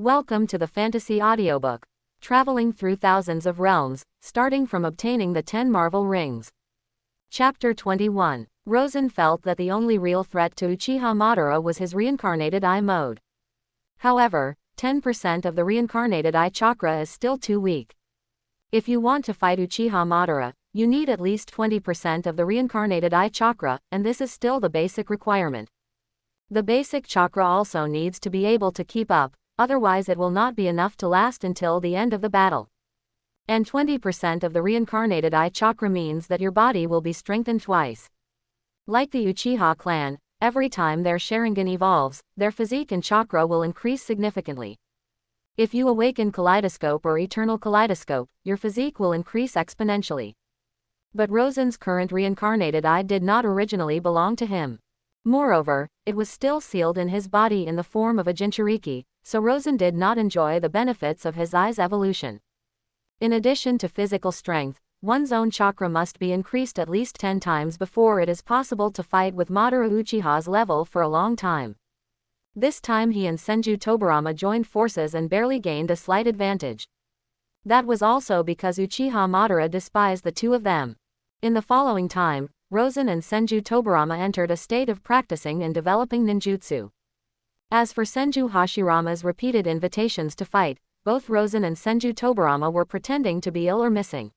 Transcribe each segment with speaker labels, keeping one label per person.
Speaker 1: Welcome to the fantasy audiobook, traveling through thousands of realms, starting from obtaining the 10 Marvel Rings. Chapter 21. Rosen felt that the only real threat to Uchiha Madara was his reincarnated eye mode. However, 10% of the reincarnated eye chakra is still too weak. If you want to fight Uchiha Madara, you need at least 20% of the reincarnated eye chakra, and this is still the basic requirement. The basic chakra also needs to be able to keep up, otherwise it will not be enough to last until the end of the battle. And 20% of the reincarnated eye chakra means that your body will be strengthened twice. Like the Uchiha clan, every time their Sharingan evolves, their physique and chakra will increase significantly. If you awaken Kaleidoscope or Eternal Kaleidoscope, your physique will increase exponentially. But Rosen's current reincarnated eye did not originally belong to him. Moreover, it was still sealed in his body in the form of a Jinchuriki, so Rosen did not enjoy the benefits of his eye's evolution. In addition to physical strength, one's own chakra must be increased at least 10 times before it is possible to fight with Madara Uchiha's level for a long time. This time he and Senju Tobirama joined forces and barely gained a slight advantage. That was also because Uchiha Madara despised the two of them. In the following time, Rosen and Senju Tobirama entered a state of practicing and developing ninjutsu. As for Senju Hashirama's repeated invitations to fight, both Rosen and Senju Tobirama were pretending to be ill or missing.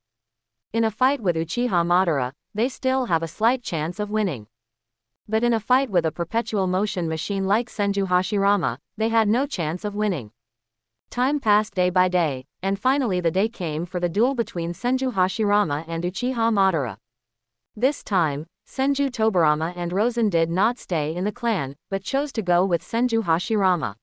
Speaker 1: In a fight with Uchiha Madara, they still have a slight chance of winning. But in a fight with a perpetual motion machine like Senju Hashirama, they had no chance of winning. Time passed day by day, and finally the day came for the duel between Senju Hashirama and Uchiha Madara. This time, Senju Tobirama and Rosen did not stay in the clan, but chose to go with Senju Hashirama.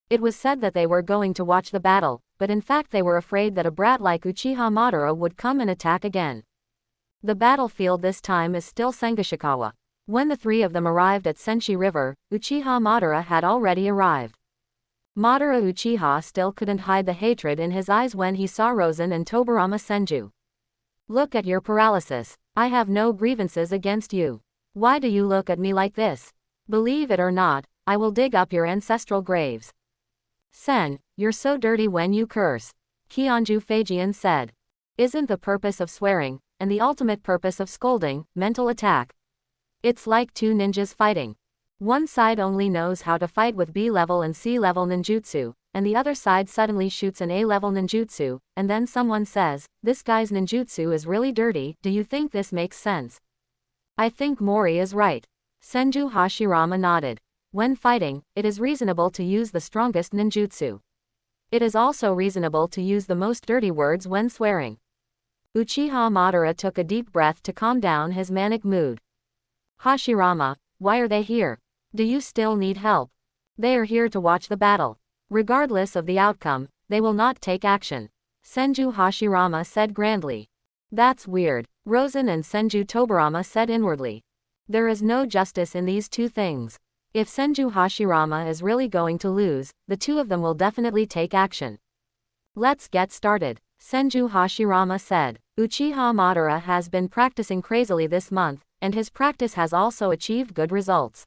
Speaker 1: It was said that they were going to watch the battle, but in fact they were afraid that a brat like Uchiha Madara would come and attack again. The battlefield this time is still Sangashikawa. When the three of them arrived at Senshi River, Uchiha Madara had already arrived. Madara Uchiha still couldn't hide the hatred in his eyes when he saw Rosen and Tobirama Senju. Look at your paralysis. I have no grievances against you. Why do you look at me like this? Believe it or not, I will dig up your ancestral graves. Sen, you're so dirty when you curse. Kionju Feijian said. Isn't the purpose of swearing, and the ultimate purpose of scolding, mental attack? It's like two ninjas fighting. One side only knows how to fight with B-level and C-level ninjutsu, and the other side suddenly shoots an A-level ninjutsu, and then someone says, this guy's ninjutsu is really dirty, do you think this makes sense? I think Mori is right. Senju Hashirama nodded. When fighting, it is reasonable to use the strongest ninjutsu. It is also reasonable to use the most dirty words when swearing. Uchiha Madara took a deep breath to calm down his manic mood. Hashirama, why are they here? Do you still need help? They are here to watch the battle. Regardless of the outcome, they will not take action. Senju Hashirama said grandly. That's weird, Rosen and Senju Tobirama said inwardly. There is no justice in these two things. If Senju Hashirama is really going to lose, the two of them will definitely take action. Let's get started, Senju Hashirama said. Uchiha Madara has been practicing crazily this month, and his practice has also achieved good results.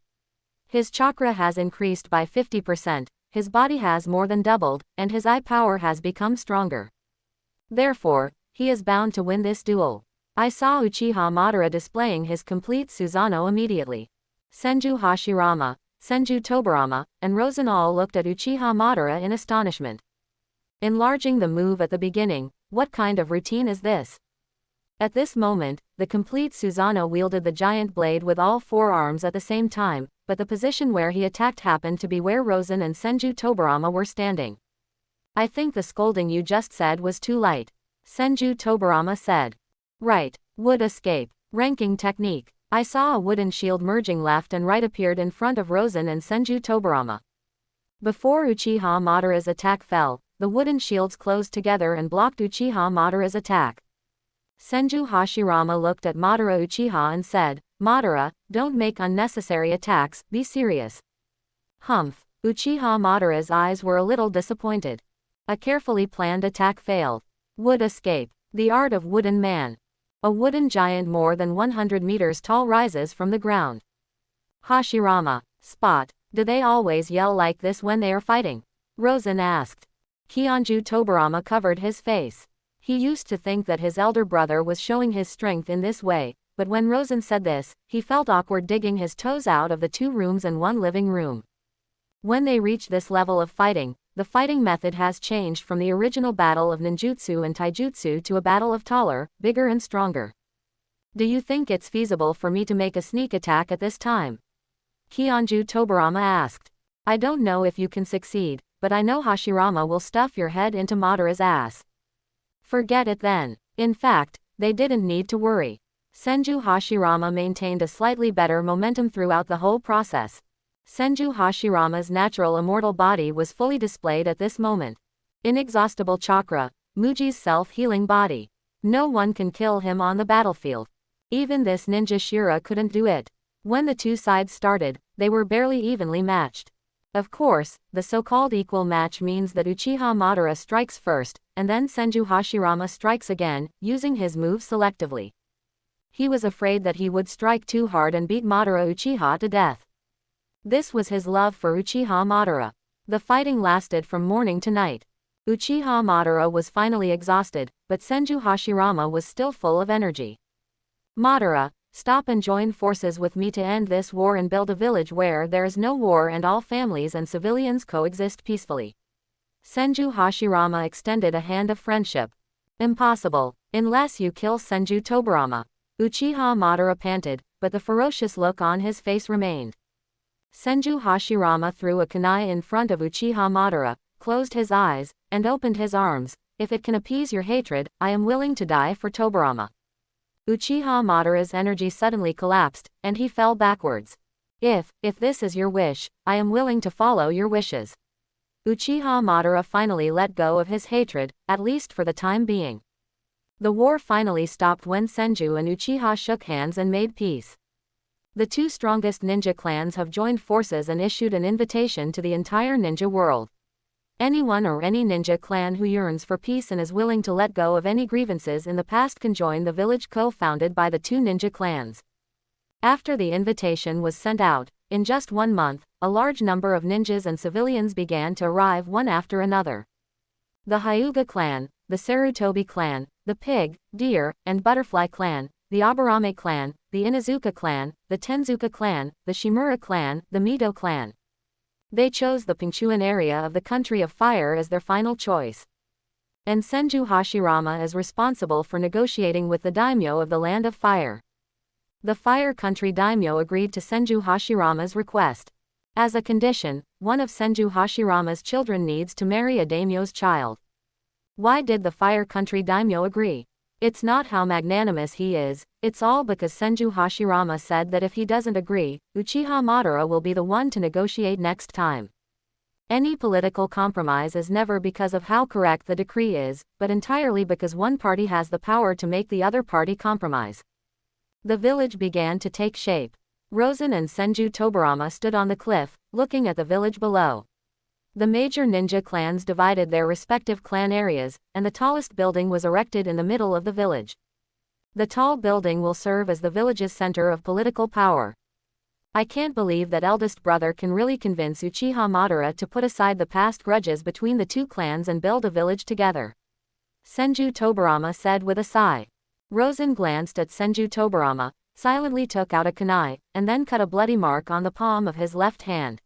Speaker 1: His chakra has increased by 50%, his body has more than doubled, and his eye power has become stronger. Therefore, he is bound to win this duel. I saw Uchiha Madara displaying his complete Susanoo immediately. Senju Hashirama, Senju Tobirama, and Rosen all looked at Uchiha Madara in astonishment. Enlarging the move at the beginning, what kind of routine is this? At this moment, the complete Susanoo wielded the giant blade with all four arms at the same time, but the position where he attacked happened to be where Rosen and Senju Tobirama were standing. I think the scolding you just said was too light, Senju Tobirama said. Right, wood escape, ranking technique. I saw a wooden shield merging left and right appeared in front of Rosen and Senju Tobirama. Before Uchiha Madara's attack fell, the wooden shields closed together and blocked Uchiha Madara's attack. Senju Hashirama looked at Madara Uchiha and said, Madara, don't make unnecessary attacks, be serious. Humph. Uchiha Madara's eyes were a little disappointed. A carefully planned attack failed. Wood escape. The art of wooden man. A wooden giant more than 100 meters tall rises from the ground. Hashirama. Spot. Do they always yell like this when they are fighting? Rosen asked. Kionju Tobarama covered his face. He used to think that his elder brother was showing his strength in this way, but when Rosen said this, he felt awkward digging his toes out of the 2 rooms and 1 living room. When they reach this level of fighting, the fighting method has changed from the original battle of ninjutsu and taijutsu to a battle of taller, bigger and stronger. Do you think it's feasible for me to make a sneak attack at this time? Kionju Tobarama asked. I don't know if you can succeed, but I know Hashirama will stuff your head into Madara's ass. Forget it then. In fact, they didn't need to worry. Senju Hashirama maintained a slightly better momentum throughout the whole process. Senju Hashirama's natural immortal body was fully displayed at this moment. Inexhaustible chakra, Muji's self-healing body. No one can kill him on the battlefield. Even this ninja Shira couldn't do it. When the 2 sides started, they were barely evenly matched. Of course, the so-called equal match means that Uchiha Madara strikes first, and then Senju Hashirama strikes again, using his moves selectively. He was afraid that he would strike too hard and beat Madara Uchiha to death. This was his love for Uchiha Madara. The fighting lasted from morning to night. Uchiha Madara was finally exhausted, but Senju Hashirama was still full of energy. Madara, stop and join forces with me to end this war and build a village where there is no war and all families and civilians coexist peacefully. Senju Hashirama extended a hand of friendship. Impossible, unless you kill Senju Tobarama. Uchiha Madara panted, but the ferocious look on his face remained. Senju Hashirama threw a kunai in front of Uchiha Madara, closed his eyes, and opened his arms. If it can appease your hatred, I am willing to die for Tobarama. Uchiha Madara's energy suddenly collapsed, and he fell backwards. If this is your wish, I am willing to follow your wishes. Uchiha Madara finally let go of his hatred, at least for the time being. The war finally stopped when Senju and Uchiha shook hands and made peace. The 2 strongest ninja clans have joined forces and issued an invitation to the entire ninja world. Anyone or any ninja clan who yearns for peace and is willing to let go of any grievances in the past can join the village co-founded by the 2 ninja clans. After the invitation was sent out, in just 1 month, a large number of ninjas and civilians began to arrive one after another. The Hyuga clan, the Sarutobi clan, the Pig, Deer, and Butterfly clan, the Aburame clan, the Inazuka clan, the Tenzuka clan, the Shimura clan, the Mito clan. They chose the Pingchuan area of the Country of Fire as their final choice. And Senju Hashirama is responsible for negotiating with the daimyo of the Land of Fire. The Fire Country daimyo agreed to Senju Hashirama's request. As a condition, one of Senju Hashirama's children needs to marry a daimyo's child. Why did the Fire Country daimyo agree? It's not how magnanimous he is, it's all because Senju Hashirama said that if he doesn't agree, Uchiha Madara will be the one to negotiate next time. Any political compromise is never because of how correct the decree is, but entirely because one party has the power to make the other party compromise. The village began to take shape. Rosen and Senju Tobarama stood on the cliff, looking at the village below. The major ninja clans divided their respective clan areas, and the tallest building was erected in the middle of the village. The tall building will serve as the village's center of political power. I can't believe that eldest brother can really convince Uchiha Madara to put aside the past grudges between the 2 clans and build a village together. Senju Tobarama said with a sigh. Rosen glanced at Senju Tobarama, silently took out a kunai, and then cut a bloody mark on the palm of his left hand.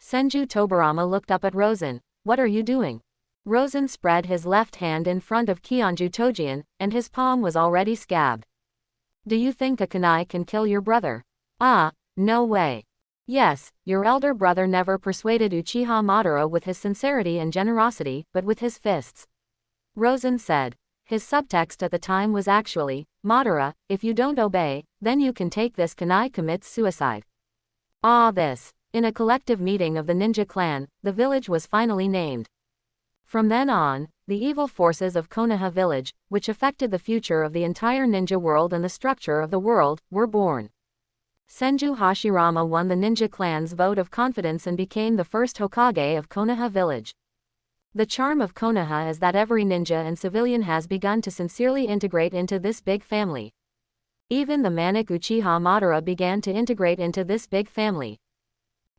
Speaker 1: Senju Tobarama looked up at Rosen. What are you doing? Rosen spread his left hand in front of Kionju Tojian, and his palm was already scabbed. Do you think a kunai can kill your brother? Ah, no way. Yes, your elder brother never persuaded Uchiha Madara with his sincerity and generosity, but with his fists. Rosen said. His subtext at the time was actually, Madara, if you don't obey, then you can take this kunai commits suicide. This. In a collective meeting of the ninja clan, the village was finally named. From then on, the evil forces of Konoha village, which affected the future of the entire ninja world and the structure of the world, were born. Senju Hashirama won the ninja clan's vote of confidence and became the first Hokage of Konoha village. The charm of Konoha is that every ninja and civilian has begun to sincerely integrate into this big family. Even the manic Uchiha Madara began to integrate into this big family.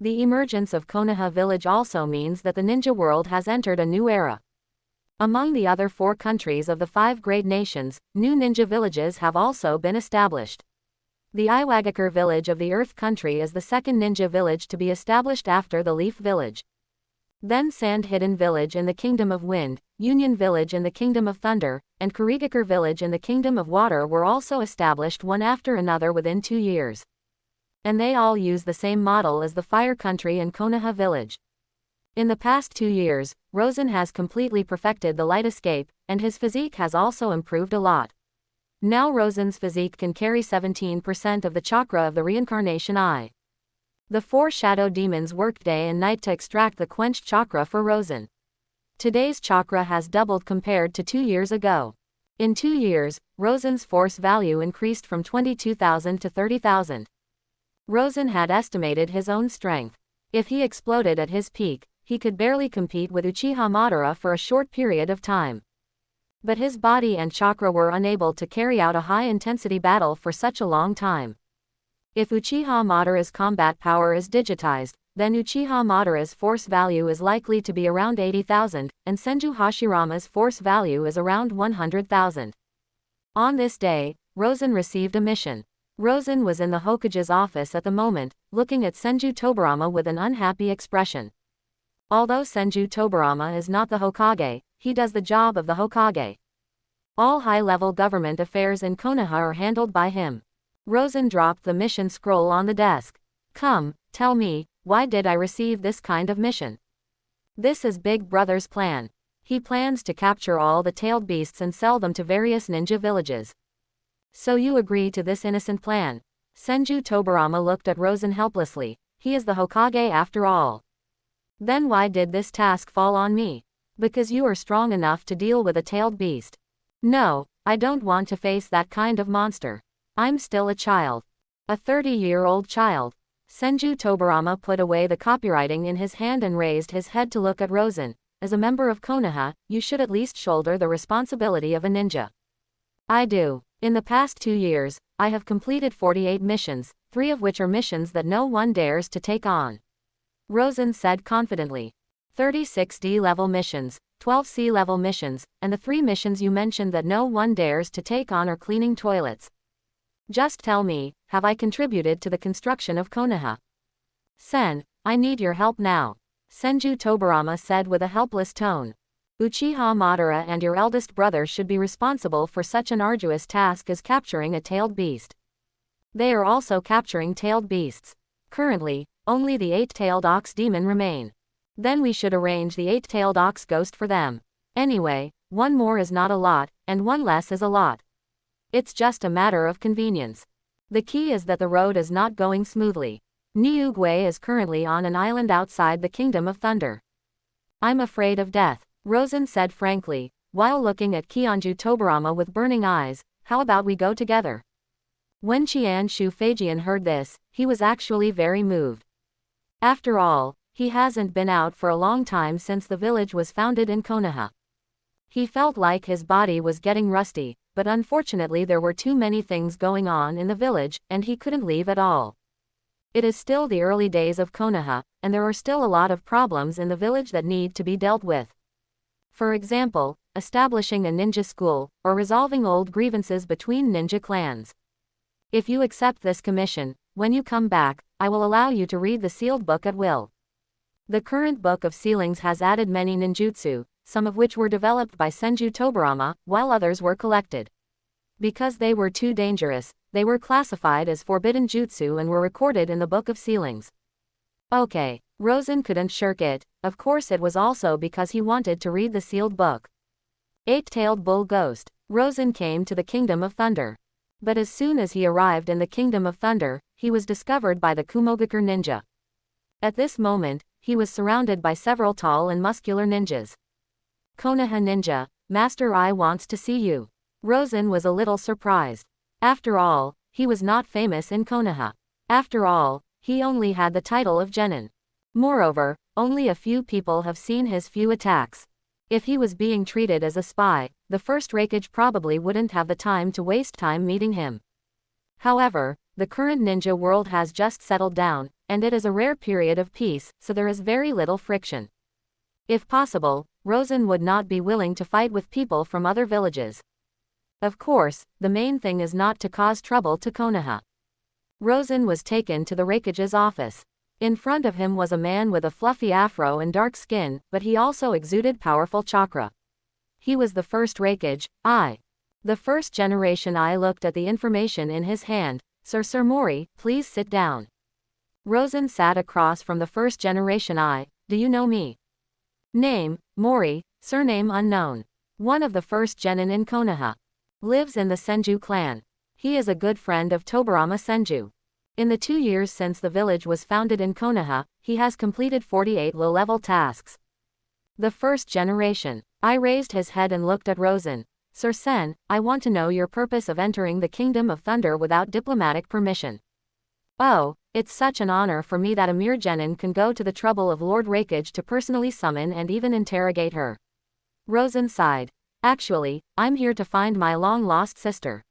Speaker 1: The emergence of Konoha village also means that the ninja world has entered a new era. Among the other 4 countries of the 5 great nations, new ninja villages have also been established. The Iwagakure village of the Earth country is the second ninja village to be established after the Leaf village. Then Sand Hidden village in the Kingdom of Wind, Union village in the Kingdom of Thunder, and Kurigakure village in the Kingdom of Water were also established one after another within 2 years. And they all use the same model as the Fire country and Konoha village. In the past 2 years, Rosen has completely perfected the light escape, and his physique has also improved a lot. Now Rosen's physique can carry 17% of the chakra of the reincarnation eye. The 4 shadow demons worked day and night to extract the quenched chakra for Rosen. Today's chakra has doubled compared to 2 years ago. In 2 years, Rosen's force value increased from 22,000 to 30,000. Rosen had estimated his own strength. If he exploded at his peak, he could barely compete with Uchiha Madara for a short period of time. But his body and chakra were unable to carry out a high-intensity battle for such a long time. If Uchiha Madara's combat power is digitized, then Uchiha Madara's force value is likely to be around 80,000, and Senju Hashirama's force value is around 100,000. On this day, Rosen received a mission. Rosen was in the Hokage's office at the moment, looking at Senju Tobarama with an unhappy expression. Although Senju Tobarama is not the Hokage, he does the job of the Hokage. All high-level government affairs in Konoha are handled by him. Rosen dropped the mission scroll on the desk. Come, tell me, why did I receive this kind of mission? This is Big Brother's plan. He plans to capture all the tailed beasts and sell them to various ninja villages. So you agree to this innocent plan? Senju Tobarama looked at Rosen helplessly. He is the Hokage after all. Then why did this task fall on me? Because you are strong enough to deal with a tailed beast. No, I don't want to face that kind of monster. I'm still a child. A 30-year-old child. Senju Tobarama put away the copywriting in his hand and raised his head to look at Rosen. As a member of Konoha, you should at least shoulder the responsibility of a ninja. I do. In the past 2 years, I have completed 48 missions, 3 of which are missions that no one dares to take on. Rosen said confidently. 36 D-level missions, 12 C-level missions, and the 3 missions you mentioned that no one dares to take on are cleaning toilets. Just tell me, have I contributed to the construction of Konoha? Sen, I need your help now. Senju Tobarama said with a helpless tone. Uchiha Madara and your eldest brother should be responsible for such an arduous task as capturing a tailed beast. They are also capturing tailed beasts. Currently, only the 8-tailed ox demon remain. Then we should arrange the 8-tailed ox ghost for them. Anyway, 1 more is not a lot, and 1 less is a lot. It's just a matter of convenience. The key is that the road is not going smoothly. Niugwe is currently on an island outside the Kingdom of Thunder. I'm afraid of death, Rosen said frankly, while looking at Kionju Tobarama with burning eyes. How about we go together? When Qian Shu Feijian heard this, he was actually very moved. After all, he hasn't been out for a long time since the village was founded in Konoha. He felt like his body was getting rusty, but unfortunately there were too many things going on in the village, and he couldn't leave at all. It is still the early days of Konoha, and there are still a lot of problems in the village that need to be dealt with. For example, establishing a ninja school, or resolving old grievances between ninja clans. If you accept this commission, when you come back, I will allow you to read the sealed book at will. The current book of sealings has added many ninjutsu, some of which were developed by Senju Tobarama, while others were collected. Because they were too dangerous, they were classified as forbidden jutsu and were recorded in the book of sealings. Okay, Rosen couldn't shirk it. Of course it was also because he wanted to read the sealed book. 8-tailed bull ghost. Rosen came to the Kingdom of Thunder. But as soon as he arrived in the Kingdom of Thunder, he was discovered by the Kumogakure ninja. At this moment, he was surrounded by several tall and muscular ninjas. Konoha ninja, Master I wants to see you. Rosen was a little surprised. After all, he was not famous in Konoha. After all, he only had the title of genin. Moreover, only a few people have seen his few attacks. If he was being treated as a spy, the first Raikage probably wouldn't have the time to waste time meeting him. However, the current ninja world has just settled down, and it is a rare period of peace, so there is very little friction. If possible, Rosen would not be willing to fight with people from other villages. Of course, the main thing is not to cause trouble to Konoha. Rosen was taken to the Raikage's office. In front of him was a man with a fluffy afro and dark skin, but he also exuded powerful chakra. He was the first Raikage, I. The first generation I looked at the information in his hand. Sir Mori, please sit down. Rosen sat across from the first generation I. Do you know me? Name, Mori, surname unknown. One of the first genin in Konoha. Lives in the Senju clan. He is a good friend of Tobarama Senju. In the 2 years since the village was founded in Konoha, he has completed 48 low-level tasks. The first generation. I raised his head and looked at Rosen. Sir Sen, I want to know your purpose of entering the Kingdom of Thunder without diplomatic permission. Oh, it's such an honor for me that a mere genin can go to the trouble of Lord Raikage to personally summon and even interrogate her. Rosen sighed. Actually, I'm here to find my long-lost sister.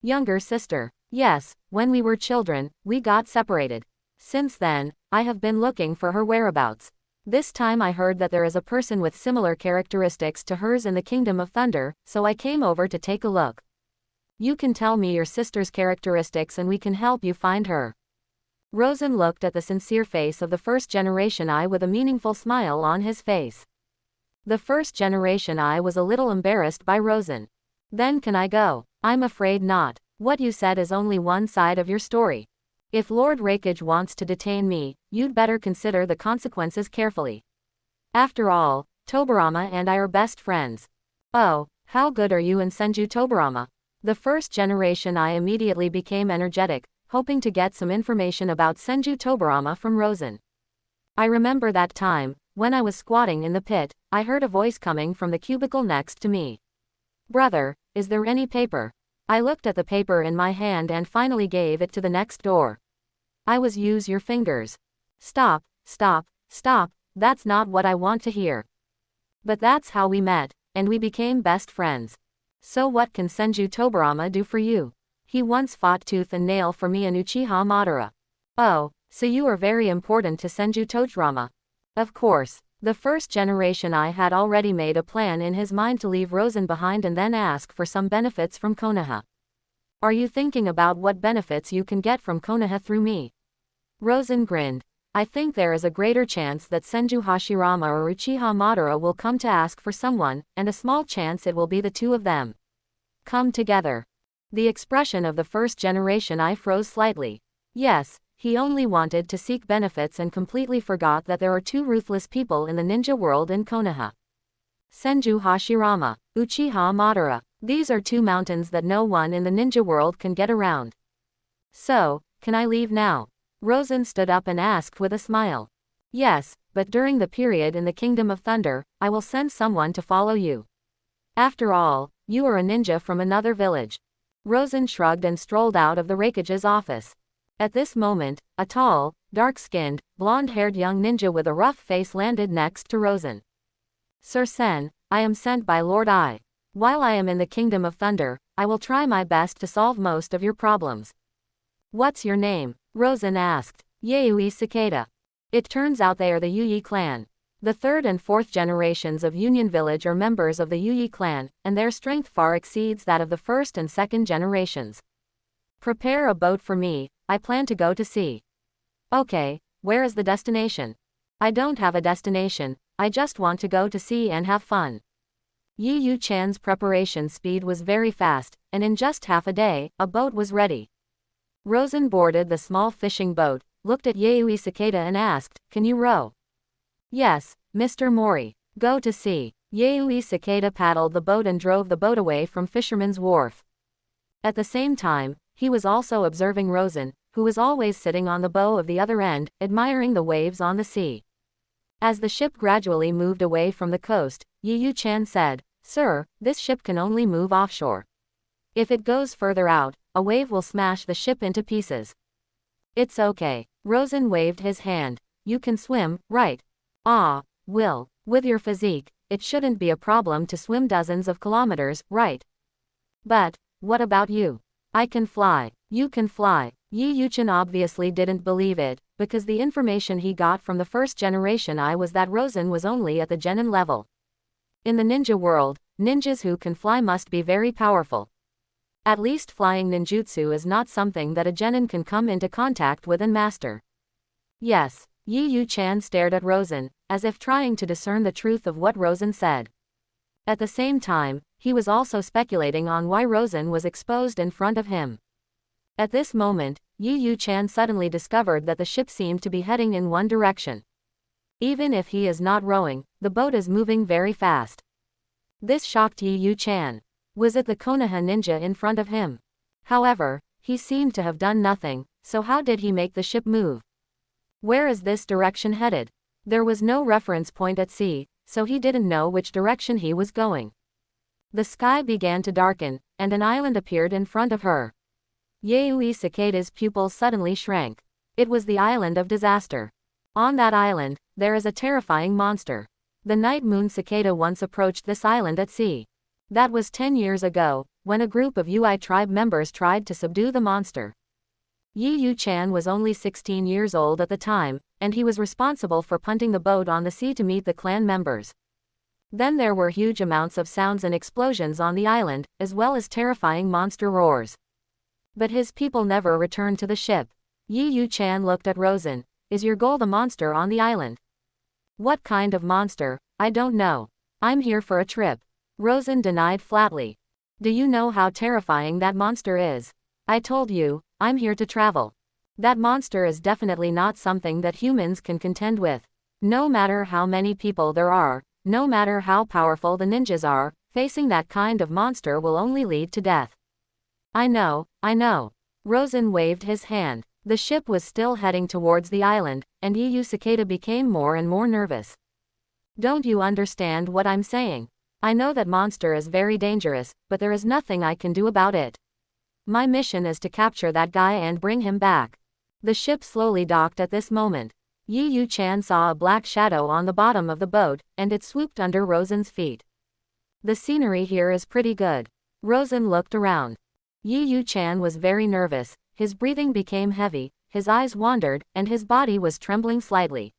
Speaker 1: Younger sister. Yes, when we were children, we got separated. Since then, I have been looking for her whereabouts. This time I heard that there is a person with similar characteristics to hers in the Kingdom of Thunder, so I came over to take a look. You can tell me your sister's characteristics and we can help you find her. Rosen looked at the sincere face of the first generation I with a meaningful smile on his face. The first generation I was a little embarrassed by Rosen. Then can I go? I'm afraid not. What you said is only one side of your story. If Lord Raikage wants to detain me, you'd better consider the consequences carefully. After all, Tobarama and I are best friends. Oh, how good are you in Senju Tobarama? The first generation I immediately became energetic, hoping to get some information about Senju Tobarama from Rosen. I remember that time, when I was squatting in the pit, I heard a voice coming from the cubicle next to me. Brother, is there any paper? I looked at the paper in my hand and finally gave it to the next door. I was use your fingers. Stop, stop, stop, that's not what I want to hear. But that's how we met, and we became best friends. So what can Senju Tobarama do for you? He once fought tooth and nail for me and Uchiha Madara. Oh, so you are very important to Senju Tobarama. Of course, the first generation I had already made a plan in his mind to leave Rosen behind and then ask for some benefits from Konoha. Are you thinking about what benefits you can get from Konoha through me? Rosen grinned. I think there is a greater chance that Senju Hashirama or Uchiha Madara will come to ask for someone, and a small chance it will be the two of them. Come together. The expression of the first generation I froze slightly. Yes, he only wanted to seek benefits and completely forgot that there are two ruthless people in the ninja world in Konoha. Senju Hashirama, Uchiha Madara. These are two mountains that no one in the ninja world can get around. So, can I leave now? Rosen stood up and asked with a smile. Yes, but during the period in the Kingdom of Thunder, I will send someone to follow you. After all, you are a ninja from another village. Rosen shrugged and strolled out of the Raikage's office. At this moment, a tall, dark-skinned, blonde-haired young ninja with a rough face landed next to Rosen. Sir Sen, I am sent by Lord I. While I am in the Kingdom of Thunder, I will try my best to solve most of your problems. What's your name? Rosen asked. Yayoi Cicada. It turns out they are the Yuyi clan. The third and fourth generations of Union Village are members of the Yuyi clan, and their strength far exceeds that of the first and second generations. Prepare a boat for me, I plan to go to sea. Okay, where is the destination? I don't have a destination, I just want to go to sea and have fun. Yi Yu Chan's preparation speed was very fast, and in just half a day, a boat was ready. Rosen boarded the small fishing boat, looked at Yayoi Cicada and asked, Can you row? Yes, Mr. Mori. Go to sea. Yayoi Cicada paddled the boat and drove the boat away from Fisherman's Wharf. At the same time, he was also observing Rosen, who was always sitting on the bow of the other end, admiring the waves on the sea. As the ship gradually moved away from the coast, Yi Yu Chan said, Sir, this ship can only move offshore. If it goes further out, a wave will smash the ship into pieces. It's okay. Rosen waved his hand. You can swim, right? Ah, Will, with your physique, it shouldn't be a problem to swim dozens of kilometers, right? But, what about you? I can fly. You can fly. Yi Yu Chan obviously didn't believe it, because the information he got from the first generation I was that Rosen was only at the genin level. In the ninja world, ninjas who can fly must be very powerful. At least flying ninjutsu is not something that a genin can come into contact with and master. Yes, Yi Yu-chan stared at Rosen, as if trying to discern the truth of what Rosen said. At the same time, he was also speculating on why Rosen was exposed in front of him. At this moment, Yi Yu-chan suddenly discovered that the ship seemed to be heading in one direction. Even if he is not rowing, the boat is moving very fast. This shocked Yi Yu-chan. Was it the Konoha ninja in front of him? However, he seemed to have done nothing, so how did he make the ship move? Where is this direction headed? There was no reference point at sea, so he didn't know which direction he was going. The sky began to darken, and an island appeared in front of her. Yayoi Cicada's pupils suddenly shrank. It was the island of disaster. On that island, there is a terrifying monster. The night moon cicada once approached this island at sea. That was 10 years ago, when a group of Ui tribe members tried to subdue the monster. Yi Yu-chan was only 16 years old at the time, and he was responsible for punting the boat on the sea to meet the clan members. Then there were huge amounts of sounds and explosions on the island, as well as terrifying monster roars. But his people never returned to the ship. Yi Yu-chan looked at Rosen. Is your goal the monster on the island? What kind of monster? I don't know. I'm here for a trip. Rosen denied flatly. Do you know how terrifying that monster is? I told you, I'm here to travel. That monster is definitely not something that humans can contend with. No matter how many people there are, no matter how powerful the ninjas are, facing that kind of monster will only lead to death. I know. Rosen waved his hand. The ship was still heading towards the island, and Yu Cicada became more and more nervous. Don't you understand what I'm saying? I know that monster is very dangerous, but there is nothing I can do about it. My mission is to capture that guy and bring him back. The ship slowly docked at this moment. Yi Yu-chan saw a black shadow on the bottom of the boat, and it swooped under Rosen's feet. The scenery here is pretty good. Rosen looked around. Yi Yu-chan was very nervous, his breathing became heavy, his eyes wandered, and his body was trembling slightly.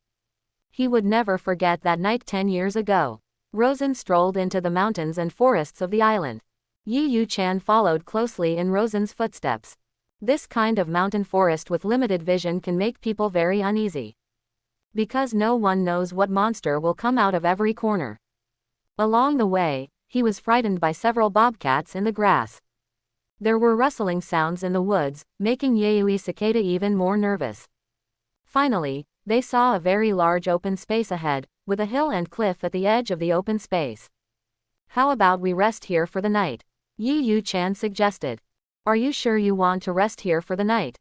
Speaker 1: He would never forget that night 10 years ago. Rosen strolled into the mountains and forests of the island. Yi Yu-chan followed closely in Rosen's footsteps. This kind of mountain forest with limited vision can make people very uneasy. Because no one knows what monster will come out of every corner. Along the way, he was frightened by several bobcats in the grass. There were rustling sounds in the woods, making Yayoi Cicada even more nervous. Finally, they saw a very large open space ahead, with a hill and cliff at the edge of the open space. How about we rest here for the night? Yi Yu-chan suggested. Are you sure you want to rest here for the night?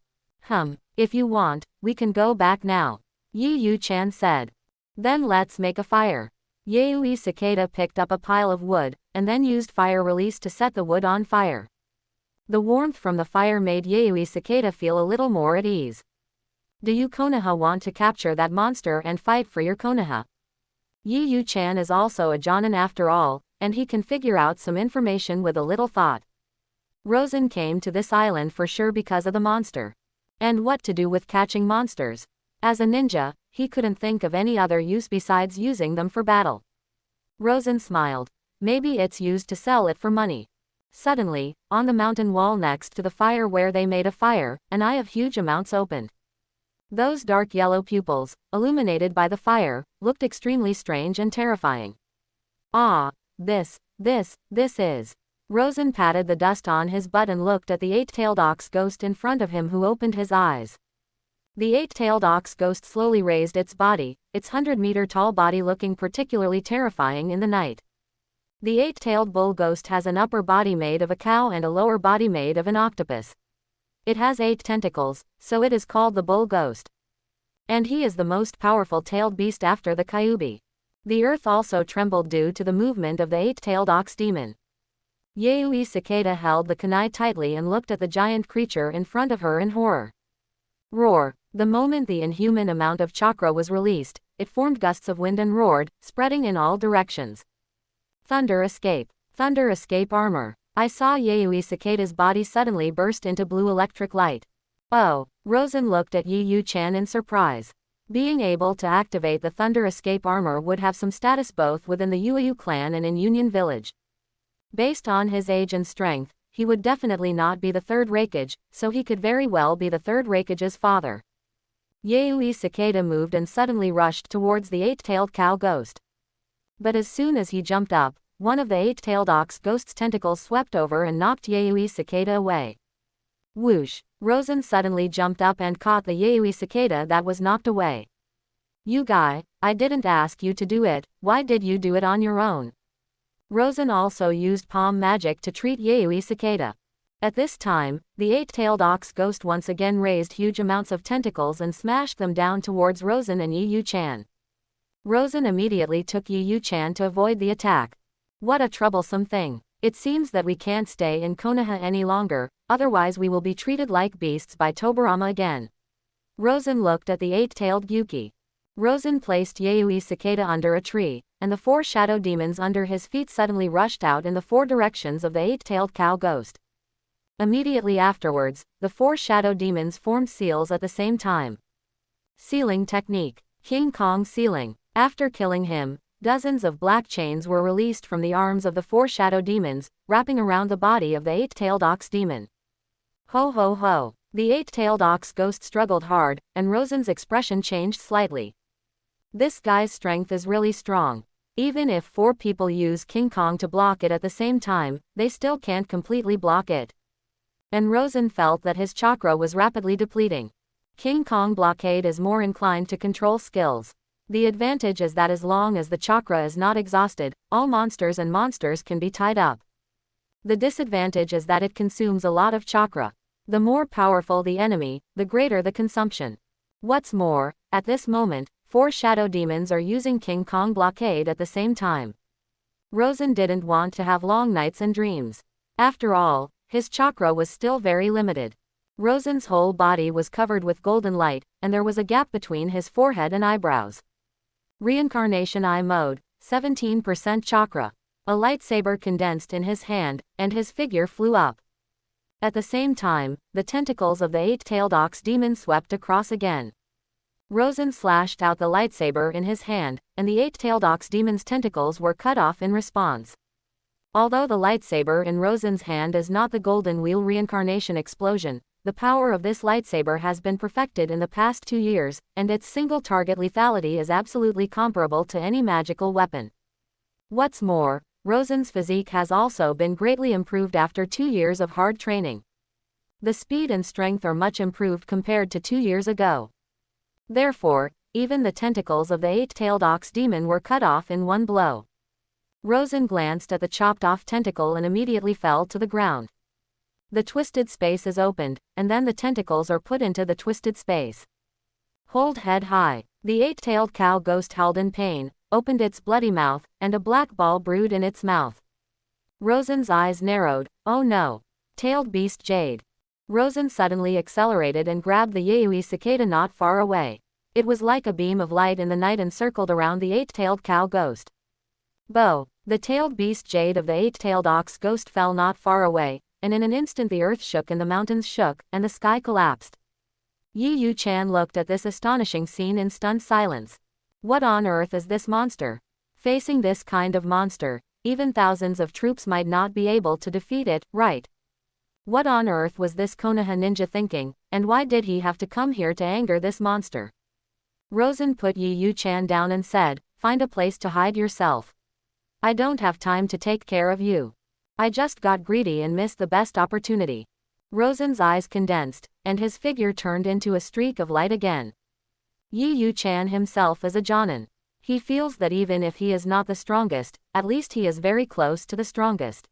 Speaker 1: If you want, we can go back now. Yi Yu-chan said. Then let's make a fire. Yayoi Cicada picked up a pile of wood, and then used fire release to set the wood on fire. The warmth from the fire made Yayoi Cicada feel a little more at ease. Do you Konoha want to capture that monster and fight for your Konoha? Yi Yu-chan is also a Jonin after all, and he can figure out some information with a little thought. Rosen came to this island for sure because of the monster. And what to do with catching monsters? As a ninja, he couldn't think of any other use besides using them for battle. Rosen smiled. Maybe it's used to sell it for money. Suddenly, on the mountain wall next to the fire where they made a fire, an eye of huge amounts opened. Those dark yellow pupils, illuminated by the fire, looked extremely strange and terrifying. This is. Rosen patted the dust on his butt and looked at the eight-tailed ox ghost in front of him, who opened his eyes. The eight-tailed ox ghost slowly raised its body, its 100-meter tall body looking particularly terrifying in the night. The eight-tailed bull ghost has an upper body made of a cow and a lower body made of an octopus. It has 8 tentacles, so it is called the bull ghost. And he is the most powerful tailed beast after the Kyuubi. The earth also trembled due to the movement of the eight-tailed ox demon. Yayoi Cicada held the kunai tightly and looked at the giant creature in front of her in horror. Roar! The moment the inhuman amount of chakra was released, it formed gusts of wind and roared, spreading in all directions. Thunder escape! Thunder escape armor! I saw Yayoi Cicada's body suddenly burst into blue electric light. Oh, Rosen looked at Yi Yu-chan in surprise. Being able to activate the Thunder Escape armor would have some status both within the Yuyu clan and in Union Village. Based on his age and strength, he would definitely not be the third Raikage, so he could very well be the third Raikage's father. Yui Cicada moved and suddenly rushed towards the eight-tailed cow ghost. But as soon as he jumped up, one of the eight-tailed ox ghost's tentacles swept over and knocked Yui Cicada away. Whoosh! Rosen suddenly jumped up and caught the Yui Cicada that was knocked away. You guy, I didn't ask you to do it, why did you do it on your own? Rosen also used palm magic to treat Yui Cicada. At this time, the eight-tailed ox ghost once again raised huge amounts of tentacles and smashed them down towards Rosen and Yi Yu-chan. Rosen immediately took Yi Yu-chan to avoid the attack. What a troublesome thing. It seems that we can't stay in Konoha any longer, otherwise we will be treated like beasts by Tobarama again. Rosen looked at the eight-tailed Gyuki. Rosen placed Yui Cicada under a tree, and the four shadow demons under his feet suddenly rushed out in the four directions of the eight-tailed cow ghost. Immediately afterwards, the four shadow demons formed seals at the same time. Sealing technique. King Kong sealing. After killing him, dozens of black chains were released from the arms of the four shadow demons, wrapping around the body of the eight-tailed ox demon. Ho ho ho. The eight-tailed ox ghost struggled hard, and Rosen's expression changed slightly. This guy's strength is really strong. Even if four people use King Kong to block it at the same time, they still can't completely block it. And Rosen felt that his chakra was rapidly depleting. King Kong blockade is more inclined to control skills. The advantage is that as long as the chakra is not exhausted, all monsters and monsters can be tied up. The disadvantage is that it consumes a lot of chakra. The more powerful the enemy, the greater the consumption. What's more, at this moment, four shadow demons are using King Kong blockade at the same time. Rosen didn't want to have long nights and dreams. After all, his chakra was still very limited. Rosen's whole body was covered with golden light, and there was a gap between his forehead and eyebrows. Reincarnation Eye Mode, 17% chakra. A lightsaber condensed in his hand, and his figure flew up. At the same time, the tentacles of the eight-tailed ox demon swept across again. Rosen slashed out the lightsaber in his hand, and the eight-tailed ox demon's tentacles were cut off in response. Although the lightsaber in Rosen's hand is not the Golden Wheel reincarnation explosion, the power of this lightsaber has been perfected in the past 2 years, and its single-target lethality is absolutely comparable to any magical weapon. What's more, Rosen's physique has also been greatly improved after 2 years of hard training. The speed and strength are much improved compared to 2 years ago. Therefore, even the tentacles of the eight-tailed ox demon were cut off in one blow. Rosen glanced at the chopped-off tentacle and immediately fell to the ground. The twisted space is opened, and then the tentacles are put into the twisted space. Hold head high. The eight-tailed cow ghost howled in pain, opened its bloody mouth, and a black ball brewed in its mouth. Rosen's eyes narrowed. Oh no. Tailed beast Jade. Rosen suddenly accelerated and grabbed the Yui Cicada not far away. It was like a beam of light in the night and circled around the eight-tailed cow ghost. Bo! The tailed beast Jade of the eight-tailed ox ghost fell not far away, and in an instant the earth shook and the mountains shook, and the sky collapsed. Yi Yu-chan looked at this astonishing scene in stunned silence. What on earth is this monster? Facing this kind of monster, even thousands of troops might not be able to defeat it, right? What on earth was this Konoha ninja thinking, and why did he have to come here to anger this monster? Rosen put Yi Yu-chan down and said, "Find a place to hide yourself. I don't have time to take care of you. I just got greedy and missed the best opportunity." Rosen's eyes condensed, and his figure turned into a streak of light again. Yi Yu-chan himself is a Jonin. He feels that even if he is not the strongest, at least he is very close to the strongest.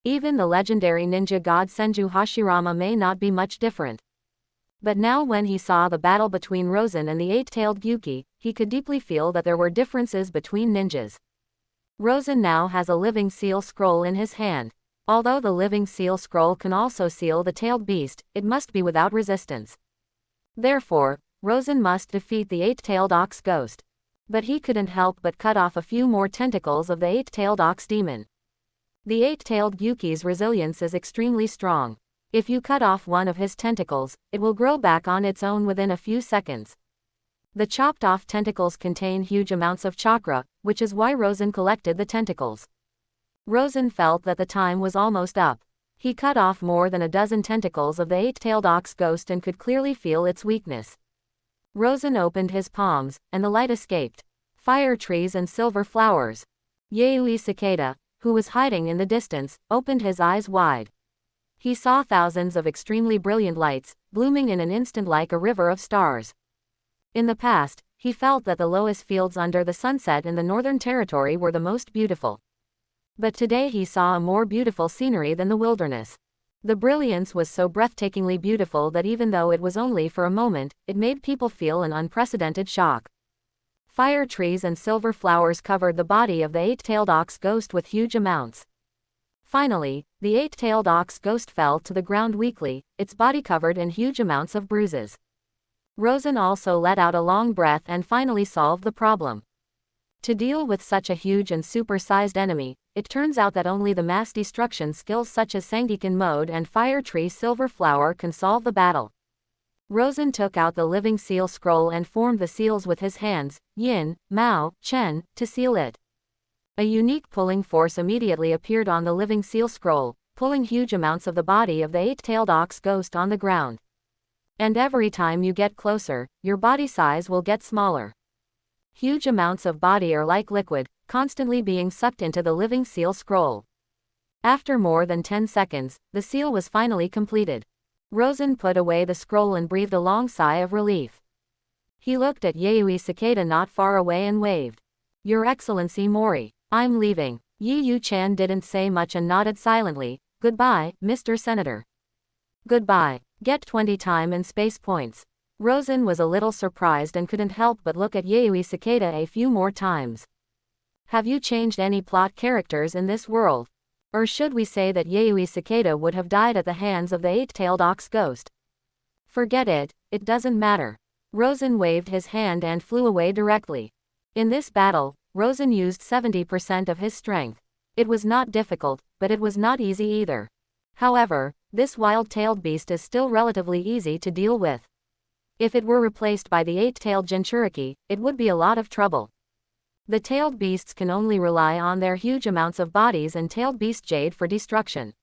Speaker 1: Even the legendary ninja god Senju Hashirama may not be much different. But now when he saw the battle between Rosen and the eight-tailed Gyuki, he could deeply feel that there were differences between ninjas. Rosen now has a living seal scroll in his hand. Although the living seal scroll can also seal the tailed beast, it must be without resistance. Therefore, Rosen must defeat the eight-tailed ox ghost. But he couldn't help but cut off a few more tentacles of the eight-tailed ox demon. The eight-tailed Gyuki's resilience is extremely strong. If you cut off one of his tentacles, it will grow back on its own within a few seconds. The chopped off tentacles contain huge amounts of chakra, which is why Rosen collected the tentacles. Rosen felt that the time was almost up. He cut off more than a dozen tentacles of the eight-tailed ox ghost and could clearly feel its weakness. Rosen opened his palms, and the light escaped. Fire trees and silver flowers. Yayoi Cicada, who was hiding in the distance, opened his eyes wide. He saw thousands of extremely brilliant lights, blooming in an instant like a river of stars. In the past, he felt that the lowest fields under the sunset in the Northern Territory were the most beautiful. But today he saw a more beautiful scenery than the wilderness. The brilliance was so breathtakingly beautiful that even though it was only for a moment, it made people feel an unprecedented shock. Fire trees and silver flowers covered the body of the eight-tailed ox ghost with huge amounts. Finally, the eight-tailed ox ghost fell to the ground weakly, its body covered in huge amounts of bruises. Rosen also let out a long breath and finally solved the problem. To deal with such a huge and super-sized enemy, it turns out that only the mass destruction skills such as Sangekan Mode and Fire Tree Silver Flower can solve the battle. Rosen took out the living seal scroll and formed the seals with his hands, Yin, Mao, Chen, to seal it. A unique pulling force immediately appeared on the living seal scroll, pulling huge amounts of the body of the eight-tailed ox ghost on the ground. And every time you get closer, your body size will get smaller. Huge amounts of body are like liquid, constantly being sucked into the living seal scroll. After more than 10 seconds, the seal was finally completed. Rosen put away the scroll and breathed a long sigh of relief. He looked at Yayoi Cicada not far away and waved. "Your Excellency Mori, I'm leaving." Yi Yu-chan didn't say much and nodded silently. "Goodbye, Mr. Senator." "Goodbye. Get 20 time and space points." Rosen was a little surprised and couldn't help but look at Yayoi Cicada a few more times. "Have you changed any plot characters in this world? Or should we say that Yayoi Cicada would have died at the hands of the eight-tailed ox ghost?" "Forget it, it doesn't matter." Rosen waved his hand and flew away directly. In this battle, Rosen used 70% of his strength. It was not difficult, but it was not easy either. However, this wild-tailed beast is still relatively easy to deal with. If it were replaced by the eight-tailed Jinchuriki, it would be a lot of trouble. The tailed beasts can only rely on their huge amounts of bodies and tailed beast jade for destruction.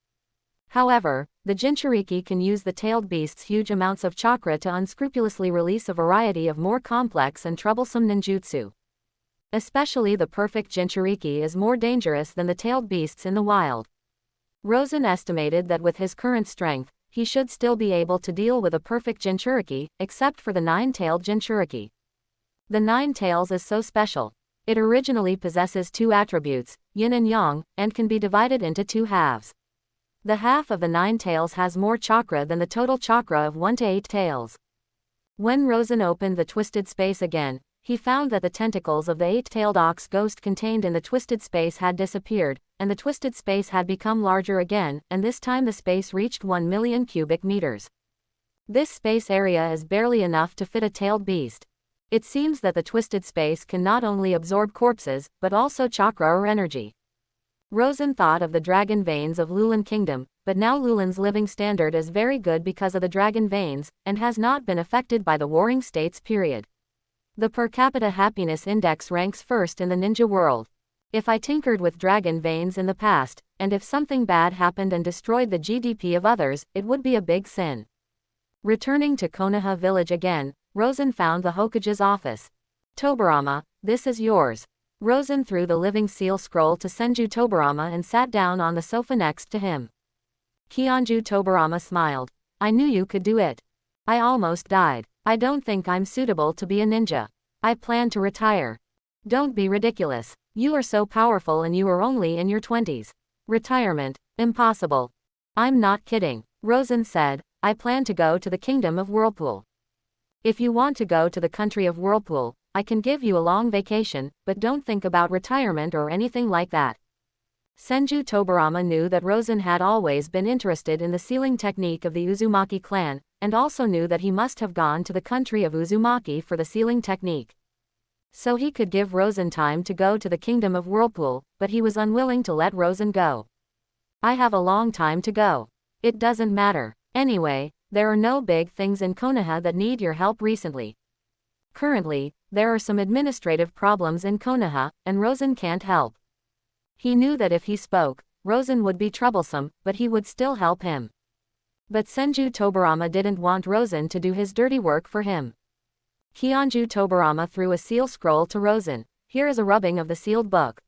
Speaker 1: However, the Jinchuriki can use the tailed beast's huge amounts of chakra to unscrupulously release a variety of more complex and troublesome ninjutsu. Especially the perfect Jinchuriki is more dangerous than the tailed beasts in the wild. Rosen estimated that with his current strength, he should still be able to deal with a perfect Jinchuriki, except for the nine-tailed Jinchuriki. The Nine Tails is so special. It originally possesses two attributes, yin and yang, and can be divided into two halves. The half of the Nine Tails has more chakra than the total chakra of 1 to 8 tails. When Rosen opened the twisted space again, he found that the tentacles of the eight-tailed ox ghost contained in the twisted space had disappeared, and the twisted space had become larger again, and this time the space reached 1 million cubic meters. This space area is barely enough to fit a tailed beast. It seems that the twisted space can not only absorb corpses, but also chakra or energy. Rosen thought of the dragon veins of Lulan Kingdom, but now Lulan's living standard is very good because of the dragon veins, and has not been affected by the Warring States period. The per capita happiness index ranks first in the ninja world. If I tinkered with dragon veins in the past, and if something bad happened and destroyed the GDP of others, it would be a big sin. Returning to Konoha village again, Rosen found the Hokage's office. "Tobarama, this is yours." Rosen threw the living seal scroll to Senju Tobarama and sat down on the sofa next to him. Kionju Tobarama smiled. "I knew you could do it. I almost died. I don't think I'm suitable to be a ninja. I plan to retire." "Don't be ridiculous. You are so powerful and you are only in your 20s. Retirement? Impossible." "I'm not kidding," Rosen said. "I plan to go to the Kingdom of Whirlpool. If you want to go to the country of Whirlpool, I can give you a long vacation, but don't think about retirement or anything like that." Senju Tobarama knew that Rosen had always been interested in the sealing technique of the Uzumaki clan, and also knew that he must have gone to the country of Uzumaki for the sealing technique. So he could give Rosen time to go to the Kingdom of Whirlpool, but he was unwilling to let Rosen go. "I have a long time to go. It doesn't matter. Anyway, there are no big things in Konoha that need your help recently. Currently, there are some administrative problems in Konoha, and Rosen can't help. He knew that if he spoke, Rosen would be troublesome, but he would still help him. But Senju Tobarama didn't want Rosen to do his dirty work for him. Kionju Tobarama threw a seal scroll to Rosen. Here is a rubbing of the sealed book.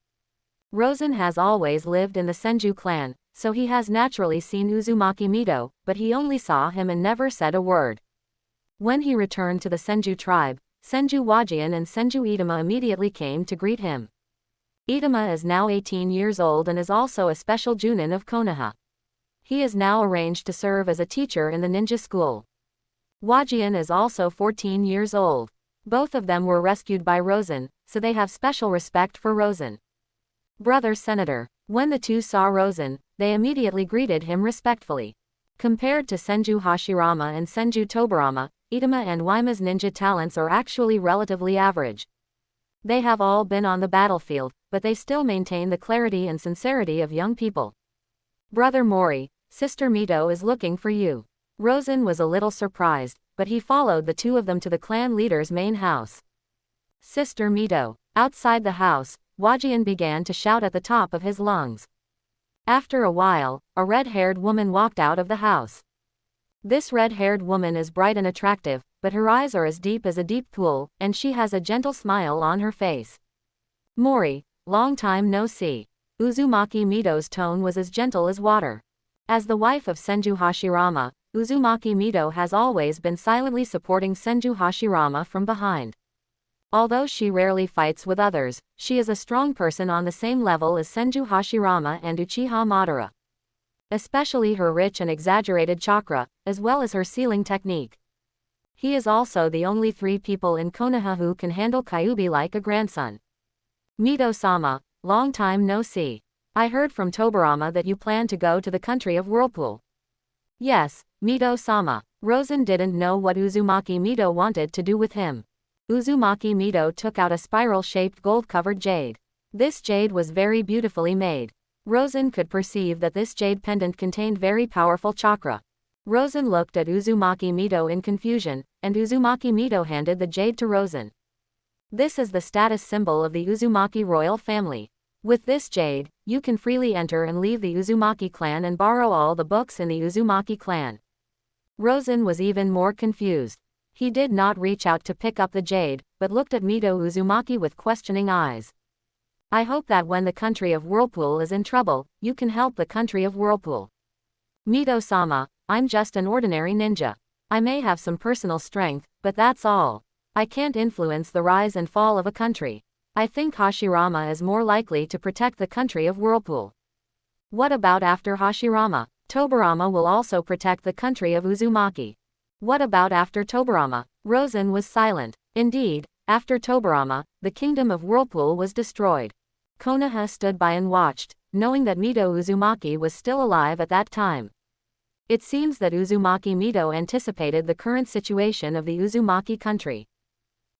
Speaker 1: Rosen has always lived in the Senju clan, so he has naturally seen Uzumaki Mito, but he only saw him and never said a word. When he returned to the Senju tribe, Senju Wajian and Senju Itama immediately came to greet him. Itama is now 18 years old and is also a special Junin of Konoha. He is now arranged to serve as a teacher in the ninja school. Wajian is also 14 years old. Both of them were rescued by Rosen, so they have special respect for Rosen. Brother Senator. When the two saw Rosen, they immediately greeted him respectfully. Compared to Senju Hashirama and Senju Tobarama, Itama and Waima's ninja talents are actually relatively average. They have all been on the battlefield, but they still maintain the clarity and sincerity of young people. Brother Mori, Sister Mito is looking for you. Rosen was a little surprised, but he followed the two of them to the clan leader's main house. Sister Mito. Outside the house, Wajian began to shout at the top of his lungs. After a while, a red-haired woman walked out of the house. This red-haired woman is bright and attractive, but her eyes are as deep as a deep pool, and she has a gentle smile on her face. Mori, long time no see. Uzumaki Mito's tone was as gentle as water. As the wife of Senju Hashirama, Uzumaki Mito has always been silently supporting Senju Hashirama from behind. Although she rarely fights with others, she is a strong person on the same level as Senju Hashirama and Uchiha Madara. Especially her rich and exaggerated chakra, as well as her sealing technique. He is also the only 3 people in Konoha who can handle Kyuubi like a grandson. Mito-sama, long time no see. I heard from Tobarama that you plan to go to the country of Whirlpool. Yes, Mito-sama. Rosen didn't know what Uzumaki Mito wanted to do with him. Uzumaki Mito took out a spiral-shaped gold-covered jade. This jade was very beautifully made. Rosen could perceive that this jade pendant contained very powerful chakra. Rosen looked at Uzumaki Mito in confusion, and Uzumaki Mito handed the jade to Rosen. This is the status symbol of the Uzumaki royal family. With this jade, you can freely enter and leave the Uzumaki clan and borrow all the books in the Uzumaki clan. Rosen was even more confused. He did not reach out to pick up the jade, but looked at Mito Uzumaki with questioning eyes. I hope that when the country of Whirlpool is in trouble, you can help the country of Whirlpool. Mito-sama, I'm just an ordinary ninja. I may have some personal strength, but that's all. I can't influence the rise and fall of a country. I think Hashirama is more likely to protect the country of Whirlpool. What about after Hashirama? Tobarama will also protect the country of Uzumaki. What about after Tobarama? Rosen was silent. Indeed, after Tobarama, the kingdom of Whirlpool was destroyed. Konoha stood by and watched, knowing that Mito Uzumaki was still alive at that time. It seems that Uzumaki Mito anticipated the current situation of the Uzumaki country.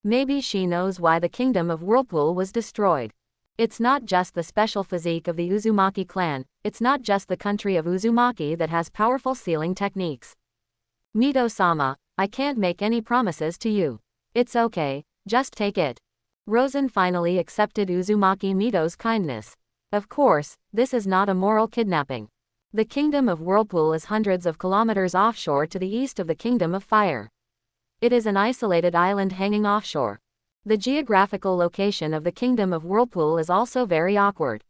Speaker 1: Maybe she knows why the kingdom of Whirlpool was destroyed. It's not just the special physique of the Uzumaki clan, it's not just the country of Uzumaki that has powerful sealing techniques. Mito-sama, I can't make any promises to you. It's okay, just take it. Rosen finally accepted Uzumaki Mito's kindness. Of course, this is not a moral kidnapping. The kingdom of Whirlpool is hundreds of kilometers offshore to the east of the kingdom of Fire. It is an isolated island hanging offshore. The geographical location of the kingdom of Whirlpool is also very awkward.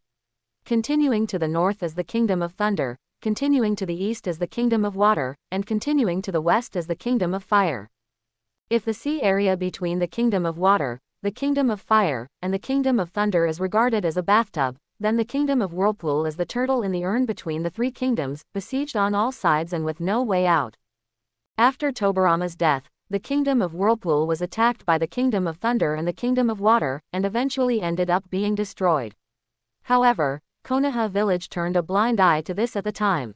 Speaker 1: Continuing to the north is the kingdom of Thunder, continuing to the east is the kingdom of Water, and continuing to the west is the kingdom of Fire. If the sea area between the kingdom of Water, the kingdom of Fire, and the kingdom of Thunder is regarded as a bathtub, then the kingdom of Whirlpool is the turtle in the urn between the 3 kingdoms, besieged on all sides and with no way out. After Tobarama's death, the kingdom of Whirlpool was attacked by the kingdom of Thunder and the kingdom of Water, and eventually ended up being destroyed. However, Konoha village turned a blind eye to this at the time.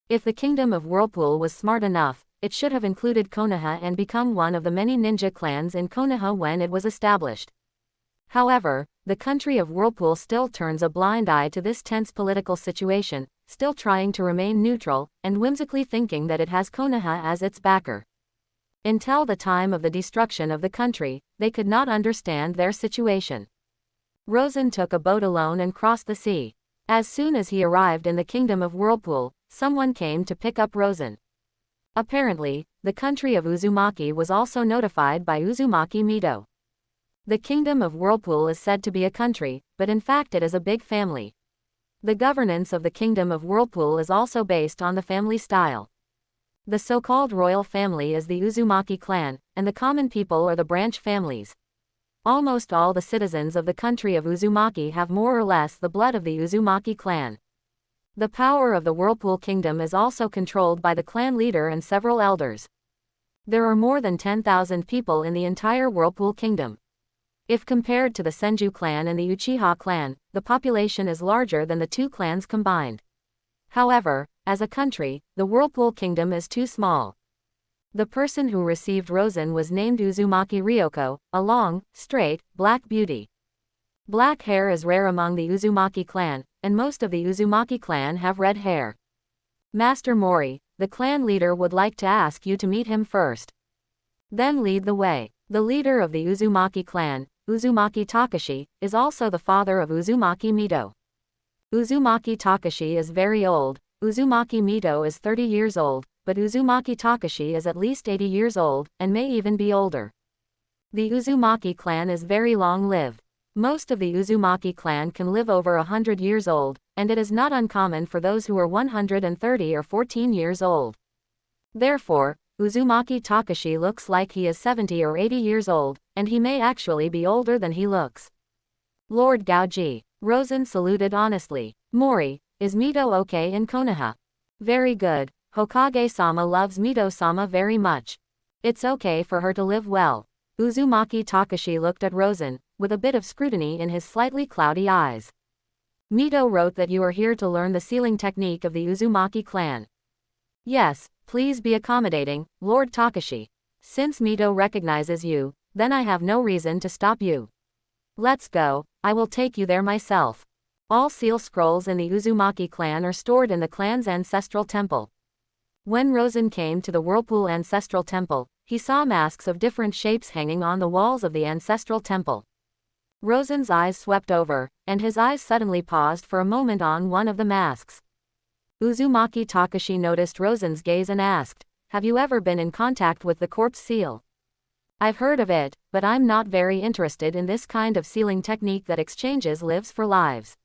Speaker 1: If the kingdom of Whirlpool was smart enough, it should have included Konoha and become one of the many ninja clans in Konoha when it was established. However, the country of Whirlpool still turns a blind eye to this tense political situation, still trying to remain neutral, and whimsically thinking that it has Konoha as its backer. Until the time of the destruction of the country, they could not understand their situation. Rosen took a boat alone and crossed the sea. As soon as he arrived in the kingdom of Whirlpool, someone came to pick up Rosen. Apparently, the country of Uzumaki was also notified by Uzumaki Mito. The kingdom of Whirlpool is said to be a country, but in fact it is a big family. The governance of the kingdom of Whirlpool is also based on the family style. The so-called royal family is the Uzumaki clan, and the common people are the branch families. Almost all the citizens of the country of Uzumaki have more or less the blood of the Uzumaki clan. The power of the Whirlpool Kingdom is also controlled by the clan leader and several elders. There are more than 10,000 people in the entire Whirlpool Kingdom. If compared to the Senju clan and the Uchiha clan, the population is larger than the two clans combined. However, as a country, the Whirlpool Kingdom is too small. The person who received Rosen was named Uzumaki Ryoko, a long, straight, black beauty. Black hair is rare among the Uzumaki clan, and most of the Uzumaki clan have red hair. Master Mori, the clan leader, would like to ask you to meet him first. Then lead the way. The leader of the Uzumaki clan, Uzumaki Takashi, is also the father of Uzumaki Mito. Uzumaki Takashi is very old. Uzumaki Mito is 30 years old, but Uzumaki Takashi is at least 80 years old, and may even be older. The Uzumaki clan is very long-lived. Most of the Uzumaki clan can live over 100 years old, and it is not uncommon for those who are 130 or 14 years old. Therefore, Uzumaki Takashi looks like he is 70 or 80 years old, and he may actually be older than he looks. Lord Gaoji. Rosen saluted honestly. Mori, is Mito okay in Konoha? Very good. Hokage-sama loves Mito-sama very much. It's okay for her to live well. Uzumaki Takashi looked at Rosen, with a bit of scrutiny in his slightly cloudy eyes. Mito wrote that you are here to learn the sealing technique of the Uzumaki clan. Yes, please be accommodating, Lord Takashi. Since Mito recognizes you, then I have no reason to stop you. Let's go, I will take you there myself. All seal scrolls in the Uzumaki clan are stored in the clan's ancestral temple. When Rosen came to the Whirlpool Ancestral Temple, he saw masks of different shapes hanging on the walls of the ancestral temple. Rosen's eyes swept over, and his eyes suddenly paused for a moment on one of the masks. Uzumaki Takashi noticed Rosen's gaze and asked, "Have you ever been in contact with the corpse seal?" "I've heard of it, but I'm not very interested in this kind of sealing technique that exchanges lives for lives."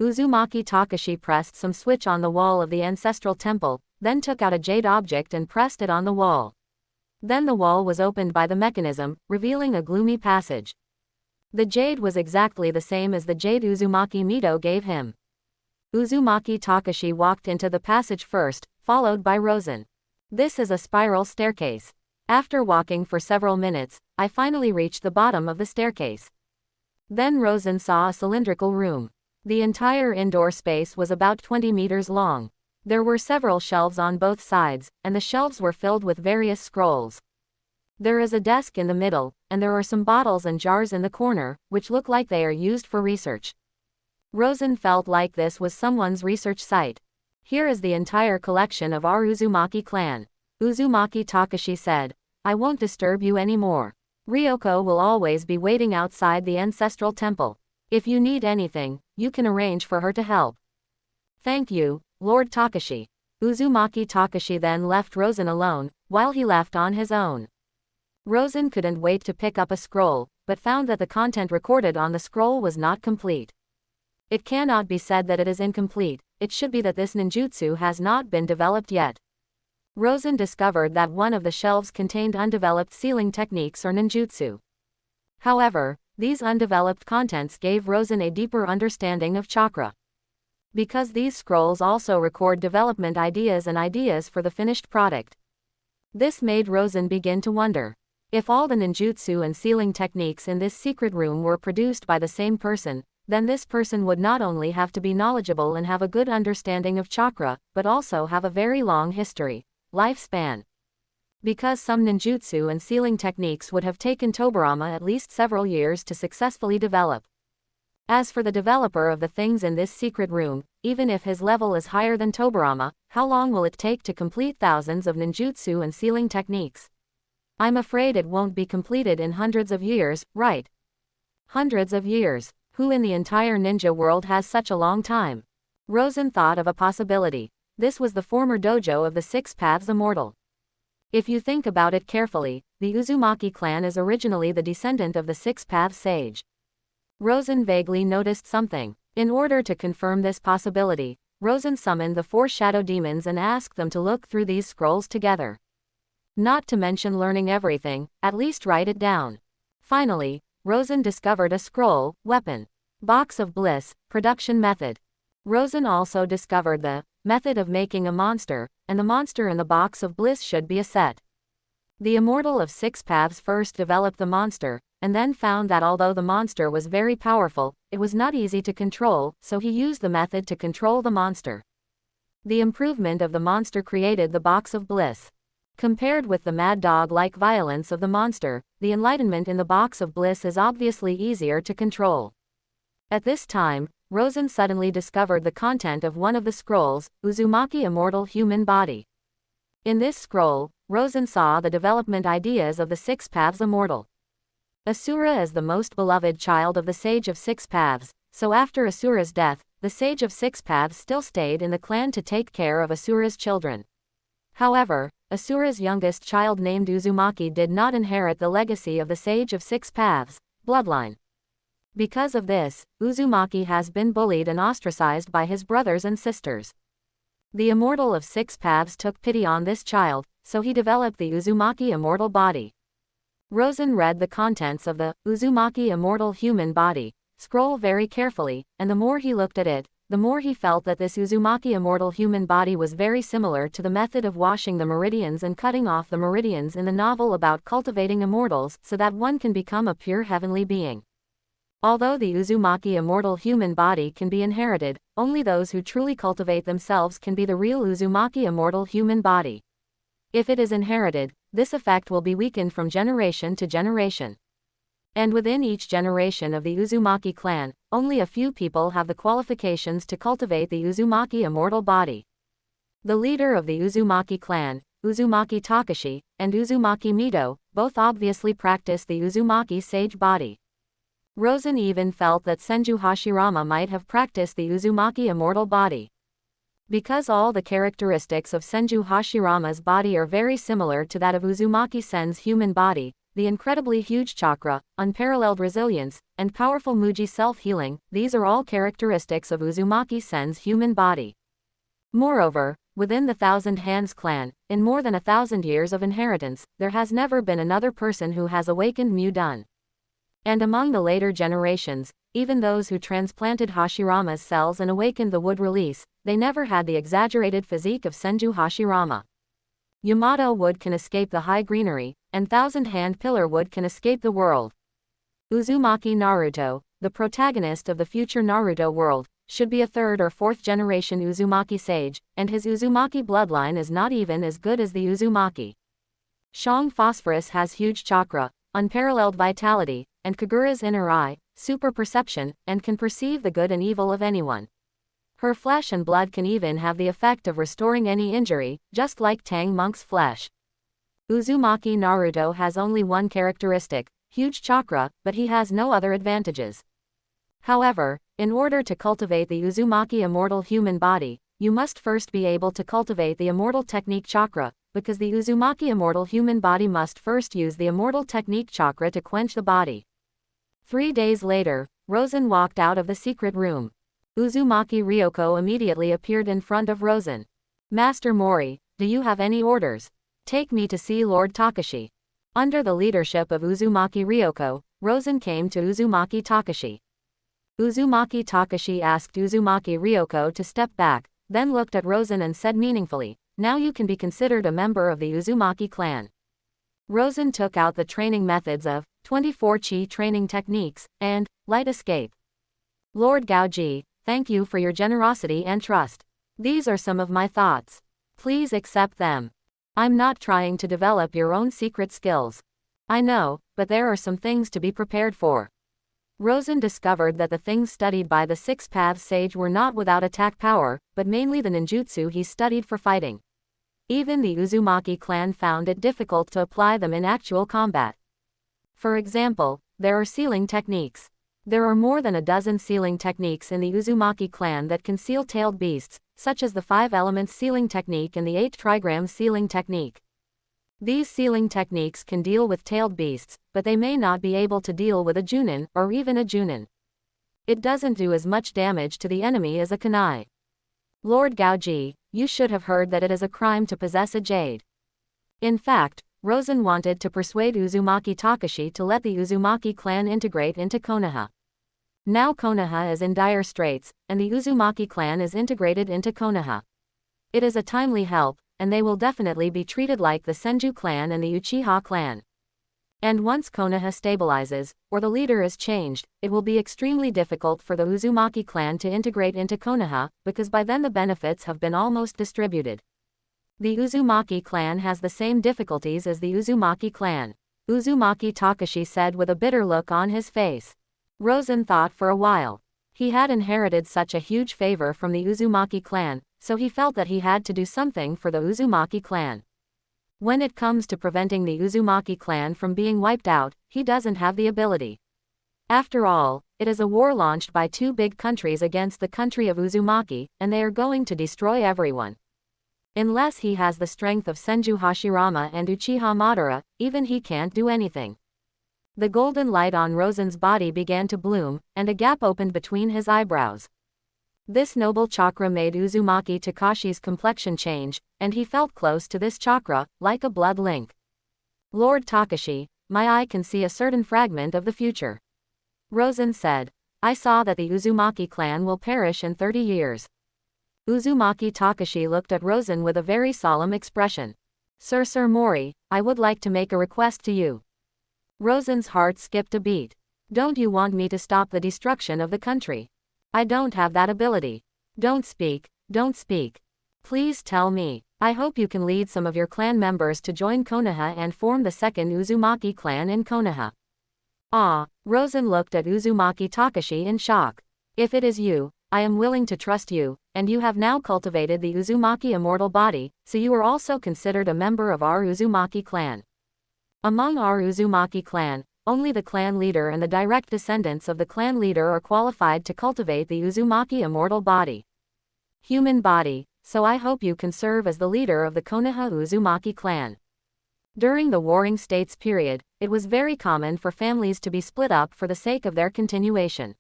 Speaker 1: Uzumaki Takashi pressed some switch on the wall of the ancestral temple, then took out a jade object and pressed it on the wall. Then the wall was opened by the mechanism, revealing a gloomy passage. The jade was exactly the same as the jade Uzumaki Mito gave him. Uzumaki Takashi walked into the passage first, followed by Rosen. This is a spiral staircase. After walking for several minutes, I finally reached the bottom of the staircase. Then Rosen saw a cylindrical room. The entire indoor space was about 20 meters long. There were several shelves on both sides, and the shelves were filled with various scrolls. There is a desk in the middle, and there are some bottles and jars in the corner, which look like they are used for research. Rosen felt like this was someone's research site. Here is the entire collection of our Uzumaki clan. Uzumaki Takashi said, "I won't disturb you anymore. Ryoko will always be waiting outside the ancestral temple. If you need anything, you can arrange for her to help." "Thank you, Lord Takashi." Uzumaki Takashi then left Rosen alone, while he left on his own. Rosen couldn't wait to pick up a scroll, but found that the content recorded on the scroll was not complete. It cannot be said that it is incomplete, it should be that this ninjutsu has not been developed yet. Rosen discovered that one of the shelves contained undeveloped sealing techniques or ninjutsu. However, these undeveloped contents gave Rosen a deeper understanding of chakra. Because these scrolls also record development ideas and ideas for the finished product. This made Rosen begin to wonder. If all the ninjutsu and sealing techniques in this secret room were produced by the same person, then this person would not only have to be knowledgeable and have a good understanding of chakra, but also have a very long lifespan. Because some ninjutsu and sealing techniques would have taken Tobarama at least several years to successfully develop. As for the developer of the things in this secret room, even if his level is higher than Tobirama, how long will it take to complete thousands of ninjutsu and sealing techniques? I'm afraid it won't be completed in hundreds of years, right? Hundreds of years. Who in the entire ninja world has such a long time? Rosen thought of a possibility. This was the former dojo of the Six Paths Immortal. If you think about it carefully, the Uzumaki clan is originally the descendant of the Six Paths sage. Rosen vaguely noticed something. In order to confirm this possibility, Rosen summoned the 4 shadow demons and asked them to look through these scrolls together. Not to mention learning everything, at least write it down. Finally, Rosen discovered a scroll, weapon. Box of Bliss, production method. Rosen also discovered the method of making a monster, and the monster in the box of bliss should be a set. The Immortal of Six Paths first developed the monster, and then found that although the monster was very powerful, it was not easy to control, so he used the method to control the monster. The improvement of the monster created the box of bliss. Compared with the mad dog-like violence of the monster, the enlightenment in the box of bliss is obviously easier to control. At this time, Rosen suddenly discovered the content of one of the scrolls, Uzumaki Immortal Human Body. In this scroll, Rosen saw the development ideas of the Six Paths Immortal. Asura is the most beloved child of the Sage of Six Paths, so after Asura's death, the Sage of Six Paths still stayed in the clan to take care of Asura's children. However, Asura's youngest child named Uzumaki did not inherit the legacy of the Sage of Six Paths bloodline. Because of this, Uzumaki has been bullied and ostracized by his brothers and sisters. The Immortal of Six Paths took pity on this child, so he developed the Uzumaki Immortal Body. Rosen read the contents of the Uzumaki Immortal Human Body scroll very carefully, and the more he looked at it, the more he felt that this Uzumaki Immortal Human Body was very similar to the method of washing the meridians and cutting off the meridians in the novel about cultivating immortals so that one can become a pure heavenly being. Although the Uzumaki Immortal Human Body can be inherited, only those who truly cultivate themselves can be the real Uzumaki Immortal Human Body. If it is inherited, this effect will be weakened from generation to generation. And within each generation of the Uzumaki clan, only a few people have the qualifications to cultivate the Uzumaki Immortal Body. The leader of the Uzumaki clan, Uzumaki Takashi, and Uzumaki Mito, both obviously practice the Uzumaki Sage Body. Rosen even felt that Senju Hashirama might have practiced the Uzumaki Immortal Body. Because all the characteristics of Senju Hashirama's body are very similar to that of Uzumaki Sen's human body, the incredibly huge chakra, unparalleled resilience, and powerful Muji self-healing, these are all characteristics of Uzumaki Sen's human body. Moreover, within the Thousand Hands clan, in more than 1,000 years of inheritance, there has never been another person who has awakened Mu-dun. And among the later generations, even those who transplanted Hashirama's cells and awakened the wood release, they never had the exaggerated physique of Senju Hashirama. Yamato wood can escape the high greenery, and Thousand Hand Pillar wood can escape the world. Uzumaki Naruto, the protagonist of the future Naruto world, should be a 3rd or 4th generation Uzumaki sage, and his Uzumaki bloodline is not even as good as the Uzumaki. Shang Phosphorus has huge chakra, unparalleled vitality, and Kagura's inner eye, super perception, and can perceive the good and evil of anyone. Her flesh and blood can even have the effect of restoring any injury, just like Tang Monk's flesh. Uzumaki Naruto has only one characteristic, huge chakra, but he has no other advantages. However, in order to cultivate the Uzumaki Immortal Human Body, you must first be able to cultivate the Immortal Technique Chakra, because the Uzumaki Immortal Human Body must first use the Immortal Technique Chakra to quench the body. 3 days later, Rosen walked out of the secret room. Uzumaki Ryoko immediately appeared in front of Rosen. Master Mori, do you have any orders? Take me to see Lord Takashi. Under the leadership of Uzumaki Ryoko, Rosen came to Uzumaki Takashi. Uzumaki Takashi asked Uzumaki Ryoko to step back, then looked at Rosen and said meaningfully, now you can be considered a member of the Uzumaki clan. Rosen took out the training methods of 24 Chi training techniques, and light escape. Lord Gaoji, thank you for your generosity and trust. These are some of my thoughts. Please accept them. I'm not trying to develop your own secret skills. I know, but there are some things to be prepared for. Rosen discovered that the things studied by the Six Paths sage were not without attack power, but mainly the ninjutsu he studied for fighting. Even the Uzumaki clan found it difficult to apply them in actual combat. For example, there are sealing techniques. There are more than a dozen sealing techniques in the Uzumaki clan that can seal tailed beasts, such as the 5 elements sealing technique and the 8 trigrams sealing technique. These sealing techniques can deal with tailed beasts, but they may not be able to deal with a junin, or even a junin. It doesn't do as much damage to the enemy as a kunai. Lord Gaoji, you should have heard that it is a crime to possess a jade. In fact, Rosen wanted to persuade Uzumaki Takashi to let the Uzumaki clan integrate into Konoha. Now Konoha is in dire straits, and the Uzumaki clan is integrated into Konoha. It is a timely help, and they will definitely be treated like the Senju clan and the Uchiha clan. And once Konoha stabilizes, or the leader is changed, it will be extremely difficult for the Uzumaki clan to integrate into Konoha, because by then the benefits have been almost distributed. The Uzumaki clan has the same difficulties as the Uzumaki clan. Uzumaki Takashi said with a bitter look on his face. Rosen thought for a while. He had inherited such a huge favor from the Uzumaki clan, so he felt that he had to do something for the Uzumaki clan. When it comes to preventing the Uzumaki clan from being wiped out, he doesn't have the ability. After all, it is a war launched by 2 big countries against the country of Uzumaki, and they are going to destroy everyone. Unless he has the strength of Senju Hashirama and Uchiha Madara, even he can't do anything. The golden light on Rosen's body began to bloom, and a gap opened between his eyebrows. This noble chakra made Uzumaki Takashi's complexion change, and he felt close to this chakra, like a blood link. Lord Takashi, my eye can see a certain fragment of the future. Rosen said. I saw that the Uzumaki clan will perish in 30 years. Uzumaki Takashi looked at Rosen with a very solemn expression. Sir Mori, I would like to make a request to you. Rosen's heart skipped a beat. Don't you want me to stop the destruction of the country? I don't have that ability. Don't speak, don't speak. Please tell me. I hope you can lead some of your clan members to join Konoha and form the second Uzumaki clan in Konoha. Ah, Rosen looked at Uzumaki Takashi in shock. If it is you, I am willing to trust you, and you have now cultivated the Uzumaki immortal body, so you are also considered a member of our Uzumaki clan. Among our Uzumaki clan, only the clan leader and the direct descendants of the clan leader are qualified to cultivate the Uzumaki immortal body. Human body, so I hope you can serve as the leader of the Konoha Uzumaki clan. During the Warring States period, it was very common for families to be split up for the sake of their continuation.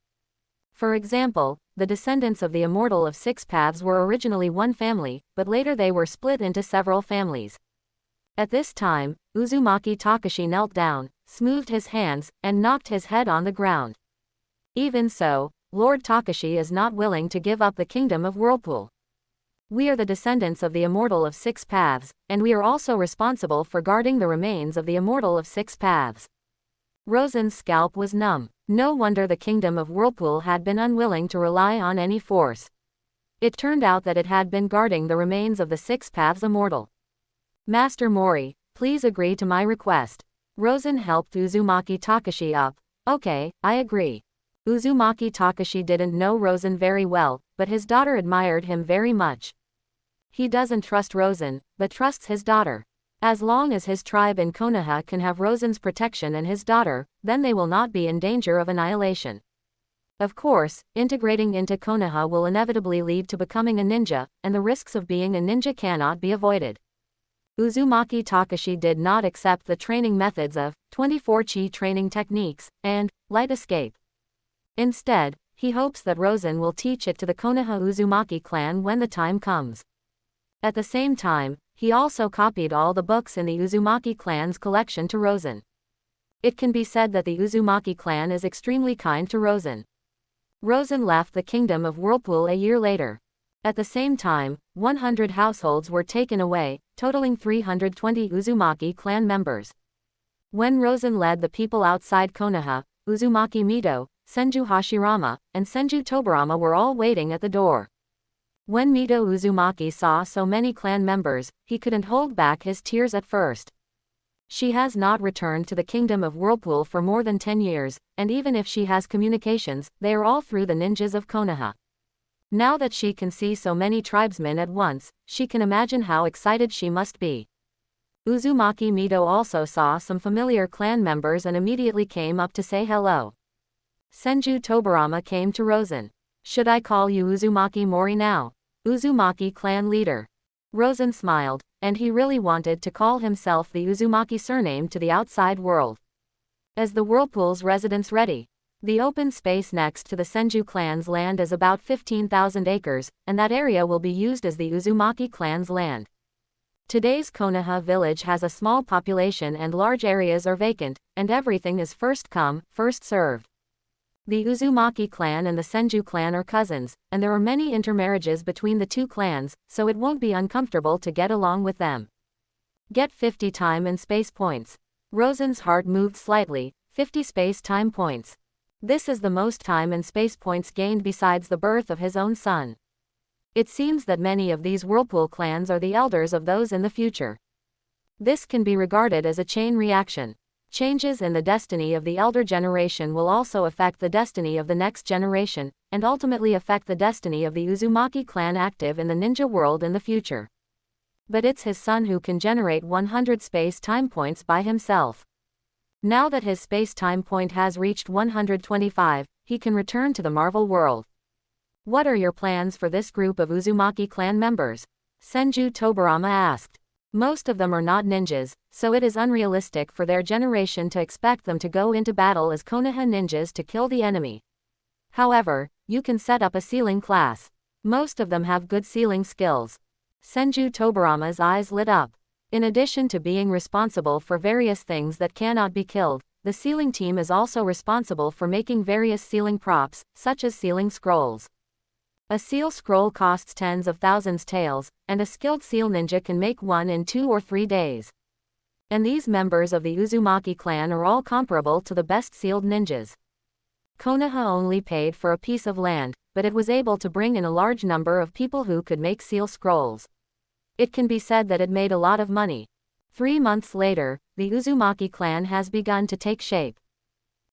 Speaker 1: For example, the descendants of the Immortal of 6 Paths were originally one family, but later they were split into several families. At this time, Uzumaki Takashi knelt down, smoothed his hands, and knocked his head on the ground. Even so, Lord Takashi is not willing to give up the kingdom of Whirlpool. We are the descendants of the Immortal of 6 Paths, and we are also responsible for guarding the remains of the Immortal of 6 Paths. Rosen's scalp was numb. No wonder the kingdom of Whirlpool had been unwilling to rely on any force. It turned out that it had been guarding the remains of the 6 Paths Immortal. Master Mori, please agree to my request. Rosen helped Uzumaki Takashi up. Okay, I agree. Uzumaki Takashi didn't know Rosen very well, but his daughter admired him very much. He doesn't trust Rosen, but trusts his daughter. As long as his tribe in Konoha can have Rosen's protection and his daughter, then they will not be in danger of annihilation. Of course, integrating into Konoha will inevitably lead to becoming a ninja, and the risks of being a ninja cannot be avoided. Uzumaki Takashi did not accept the training methods of 24 chi training techniques and light escape. Instead, he hopes that Rosen will teach it to the Konoha Uzumaki clan when the time comes. At the same time, he also copied all the books in the Uzumaki clan's collection to Rosen. It can be said that the Uzumaki clan is extremely kind to Rosen. Rosen left the kingdom of Whirlpool a year later. At the same time, 100 households were taken away, totaling 320 Uzumaki clan members. When Rosen led the people outside Konoha, Uzumaki Mito, Senju Hashirama, and Senju Tobarama were all waiting at the door. When Mito Uzumaki saw so many clan members, he couldn't hold back his tears at first. She has not returned to the kingdom of Whirlpool for more than 10 years, and even if she has communications, they are all through the ninjas of Konoha. Now that she can see so many tribesmen at once, she can imagine how excited she must be. Uzumaki Mito also saw some familiar clan members and immediately came up to say hello. Senju Tobarama came to Rosen. Should I call you Uzumaki Mori now? Uzumaki clan leader. Rosen smiled, and he really wanted to call himself the Uzumaki surname to the outside world. As the Whirlpool's residence ready. The open space next to the Senju clan's land is about 15,000 acres, and that area will be used as the Uzumaki clan's land. Today's Konoha village has a small population and large areas are vacant, and everything is first come, first served. The Uzumaki clan and the Senju clan are cousins, and there are many intermarriages between the two clans, so it won't be uncomfortable to get along with them. Get 50 time and space points. Rosen's heart moved slightly. 50 space-time points. This is the most time and space points gained besides the birth of his own son. It seems that many of these Whirlpool clans are the elders of those in the future. This can be regarded as a chain reaction. Changes in the destiny of the elder generation will also affect the destiny of the next generation, and ultimately affect the destiny of the Uzumaki clan active in the ninja world in the future. But it's his son who can generate 100 space-time points by himself. Now that his space-time point has reached 125, he can return to the Marvel world. What are your plans for this group of Uzumaki clan members? Senju Tobarama asked. Most of them are not ninjas, so it is unrealistic for their generation to expect them to go into battle as Konoha ninjas to kill the enemy. However, you can set up a sealing class. Most of them have good sealing skills. Senju Tobarama's eyes lit up. In addition to being responsible for various things that cannot be killed, the sealing team is also responsible for making various sealing props, such as sealing scrolls. A seal scroll costs tens of thousands taels, and a skilled seal ninja can make one in 2 or 3 days. And these members of the Uzumaki clan are all comparable to the best sealed ninjas. Konoha only paid for a piece of land, but it was able to bring in a large number of people who could make seal scrolls. It can be said that it made a lot of money. 3 months later, the Uzumaki clan has begun to take shape.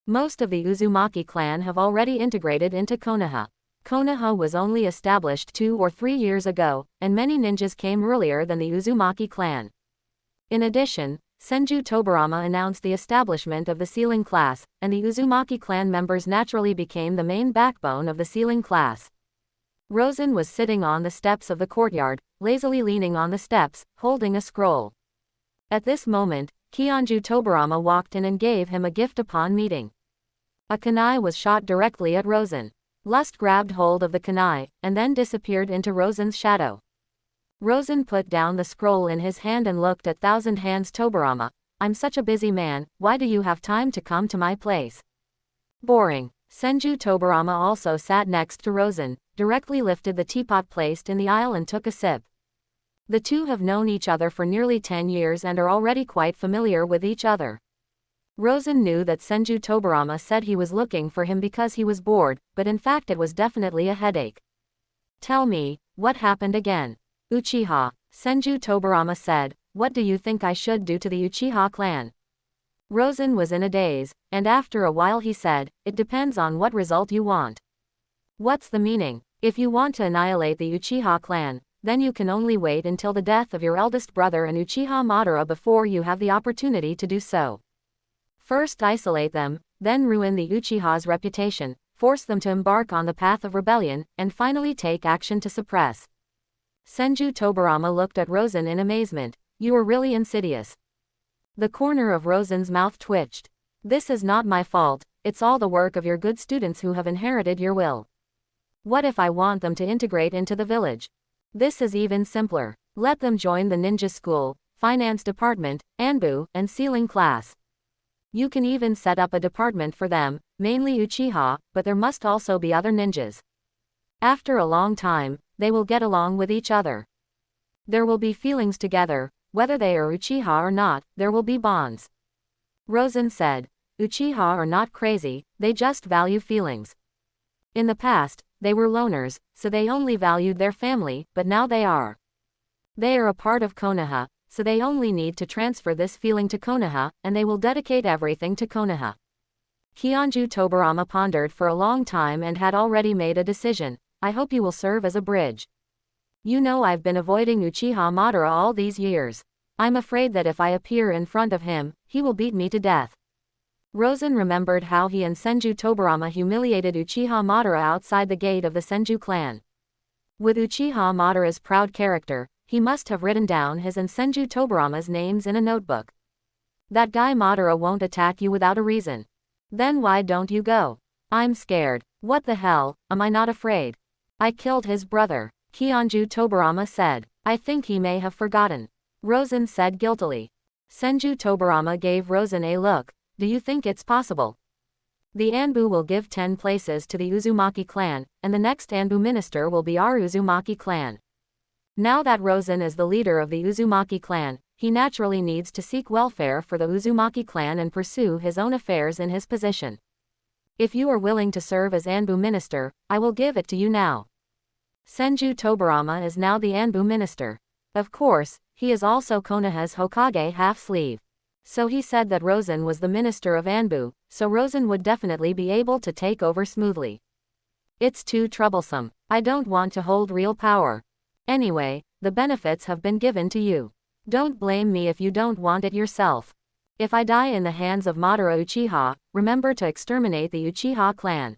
Speaker 1: Most of the Uzumaki clan have already integrated into Konoha. Konoha was only established 2 or 3 years ago, and many ninjas came earlier than the Uzumaki clan. In addition, Senju Tobarama announced the establishment of the sealing class, and the Uzumaki clan members naturally became the main backbone of the sealing class. Rosen was sitting on the steps of the courtyard, lazily leaning on the steps, holding a scroll. At this moment, Kionju Tobarama walked in and gave him a gift upon meeting. A kunai was shot directly at Rosen. Lust grabbed hold of the kunai, and then disappeared into Rosen's shadow. Rosen put down the scroll in his hand and looked at Thousand Hands Tobarama. I'm such a busy man, why do you have time to come to my place? Boring. Senju Tobarama also sat next to Rosen, directly lifted the teapot placed in the aisle and took a sip. The two have known each other for nearly 10 years and are already quite familiar with each other. Rosen knew that Senju Tobarama said he was looking for him because he was bored, but in fact it was definitely a headache. Tell me, what happened again? Uchiha, Senju Tobarama said, what do you think I should do to the Uchiha clan? Rosen was in a daze, and after a while he said, it depends on what result you want. What's the meaning? If you want to annihilate the Uchiha clan, then you can only wait until the death of your eldest brother and Uchiha Madara before you have the opportunity to do so. First isolate them, then ruin the Uchiha's reputation, force them to embark on the path of rebellion, and finally take action to suppress. Senju Tobarama looked at Rosen in amazement. You are really insidious. The corner of Rosen's mouth twitched. This is not my fault, it's all the work of your good students who have inherited your will. What if I want them to integrate into the village? This is even simpler. Let them join the ninja school, finance department, Anbu, and sealing class. You can even set up a department for them, mainly Uchiha, but there must also be other ninjas. After a long time, they will get along with each other. There will be feelings together, whether they are Uchiha or not, there will be bonds. Rosen said, Uchiha are not crazy, they just value feelings. In the past, they were loners, so they only valued their family, but now they are. They are a part of Konoha, so they only need to transfer this feeling to Konoha, and they will dedicate everything to Konoha. Kionju Tobarama pondered for a long time and had already made a decision. I hope you will serve as a bridge. You know I've been avoiding Uchiha Madara all these years. I'm afraid that if I appear in front of him, he will beat me to death. Rosen remembered how he and Senju Tobarama humiliated Uchiha Madara outside the gate of the Senju clan. With Uchiha Madara's proud character, he must have written down his and Senju Tobarama's names in a notebook. That guy Madara won't attack you without a reason. Then why don't you go? I'm scared. What the hell, am I not afraid? I killed his brother, Kionju Tobarama said. I think he may have forgotten. Rosen said guiltily. Senju Tobarama gave Rosen a look. Do you think it's possible? The Anbu will give 10 places to the Uzumaki clan, and the next Anbu minister will be our Uzumaki clan. Now that Rosen is the leader of the Uzumaki clan, he naturally needs to seek welfare for the Uzumaki clan and pursue his own affairs in his position. If you are willing to serve as Anbu minister, I will give it to you now. Senju Tobarama is now the Anbu minister. Of course, he is also Konoha's Hokage half-sleeve. So he said that Rosen was the minister of Anbu, so Rosen would definitely be able to take over smoothly. It's too troublesome. I don't want to hold real power. Anyway, the benefits have been given to you. Don't blame me if you don't want it yourself. If I die in the hands of Madara Uchiha, remember to exterminate the Uchiha clan.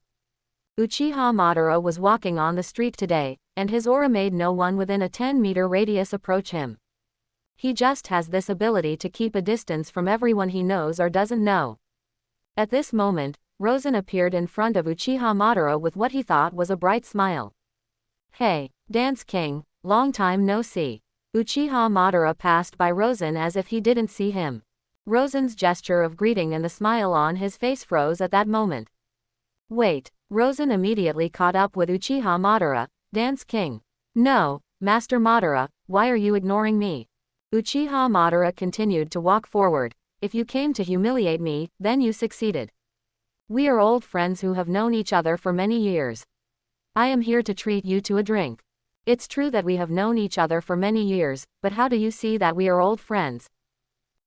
Speaker 1: Uchiha Madara was walking on the street today, and his aura made no one within a 10-meter radius approach him. He just has this ability to keep a distance from everyone he knows or doesn't know. At this moment, Rosen appeared in front of Uchiha Madara with what he thought was a bright smile. Hey, Dance King, long time no see. Uchiha Madara passed by Rosen as if he didn't see him. Rosen's gesture of greeting and the smile on his face froze at that moment. Wait, Rosen immediately caught up with Uchiha Madara. Dance King. No, Master Madara, why are you ignoring me? Uchiha Madara continued to walk forward. If you came to humiliate me, then you succeeded. We are old friends who have known each other for many years. I am here to treat you to a drink. It's true that we have known each other for many years, but how do you see that we are old friends?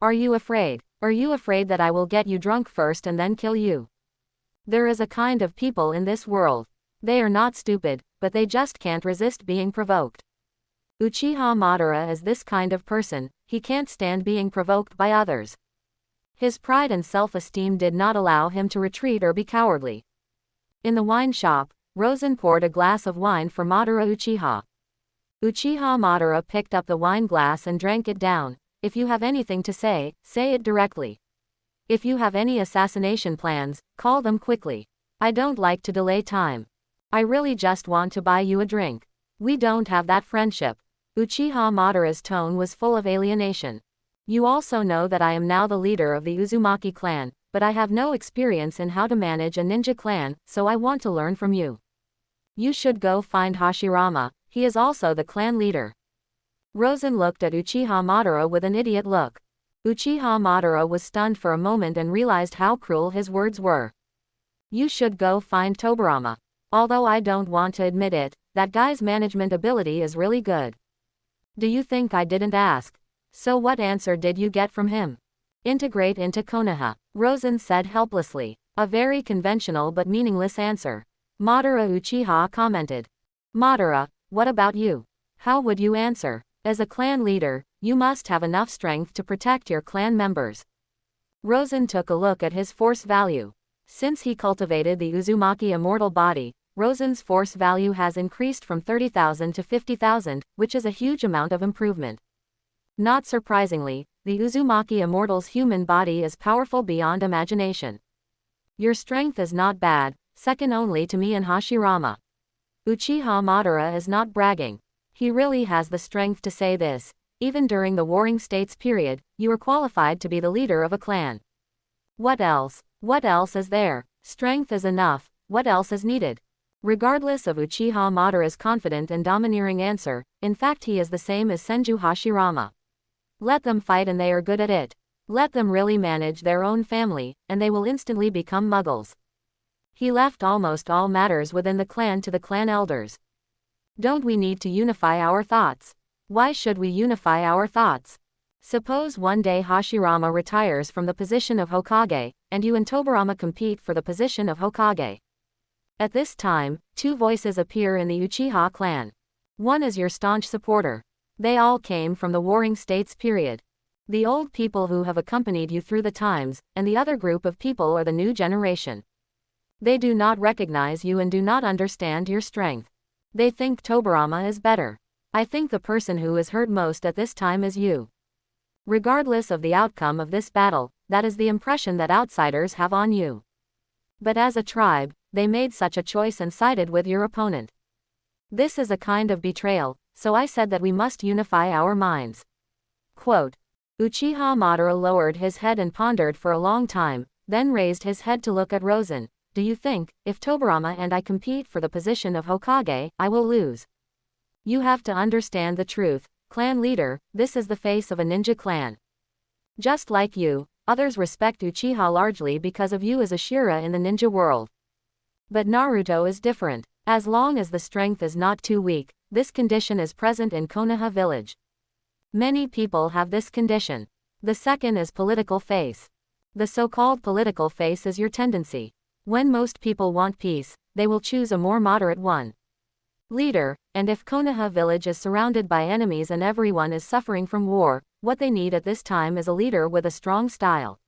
Speaker 1: Are you afraid? Are you afraid that I will get you drunk first and then kill you? There is a kind of people in this world. They are not stupid, but they just can't resist being provoked. Uchiha Madara is this kind of person. He can't stand being provoked by others. His pride and self-esteem did not allow him to retreat or be cowardly. In the wine shop, Rosen poured a glass of wine for Madara Uchiha. Uchiha Madara picked up the wine glass and drank it down. If you have anything to say, say it directly. If you have any assassination plans, call them quickly. I don't like to delay time. I really just want to buy you a drink. We don't have that friendship. Uchiha Madara's tone was full of alienation. You also know that I am now the leader of the Uzumaki clan, but I have no experience in how to manage a ninja clan, so I want to learn from you. You should go find Hashirama, he is also the clan leader. Rosen looked at Uchiha Madara with an idiot look. Uchiha Madara was stunned for a moment and realized how cruel his words were. You should go find Tobarama. Although I don't want to admit it, that guy's management ability is really good. Do you think I didn't ask? So what answer did you get from him? Integrate into Konoha, Rosen said helplessly. A very conventional but meaningless answer. Madara Uchiha commented. Madara, what about you? How would you answer? As a clan leader, you must have enough strength to protect your clan members. Rosen took a look at his force value. Since he cultivated the Uzumaki immortal body, Rosen's force value has increased from 30,000 to 50,000, which is a huge amount of improvement. Not surprisingly, the Uzumaki immortal's human body is powerful beyond imagination. Your strength is not bad, second only to me and Hashirama. Uchiha Madara is not bragging. He really has the strength to say this. Even during the Warring States period, you are qualified to be the leader of a clan. What else? What else is there? Strength is enough. What else is needed? Regardless of Uchiha Madara's confident and domineering answer, in fact he is the same as Senju Hashirama. Let them fight and they are good at it. Let them really manage their own family, and they will instantly become muggles. He left almost all matters within the clan to the clan elders. Don't we need to unify our thoughts? Why should we unify our thoughts? Suppose one day Hashirama retires from the position of Hokage, and you and Tobirama compete for the position of Hokage. At this time, two voices appear in the Uchiha clan. One is your staunch supporter. They all came from the Warring States period. The old people who have accompanied you through the times, and the other group of people are the new generation. They do not recognize you and do not understand your strength. They think Tobirama is better. I think the person who is hurt most at this time is you. Regardless of the outcome of this battle, that is the impression that outsiders have on you. But as a tribe, they made such a choice and sided with your opponent. This is a kind of betrayal, so I said that we must unify our minds. Quote, Uchiha Madara lowered his head and pondered for a long time, then raised his head to look at Rosen. Do you think, if Tobirama and I compete for the position of Hokage, I will lose? You have to understand the truth, clan leader, this is the face of a ninja clan. Just like you, others respect Uchiha largely because of you as a Shira in the ninja world. But Naruto is different. As long as the strength is not too weak, this condition is present in Konoha village. Many people have this condition. The second is political face. The so-called political face is your tendency. When most people want peace, they will choose a more moderate one. Leader, and if Konoha village is surrounded by enemies and everyone is suffering from war, what they need at this time is a leader with a strong style.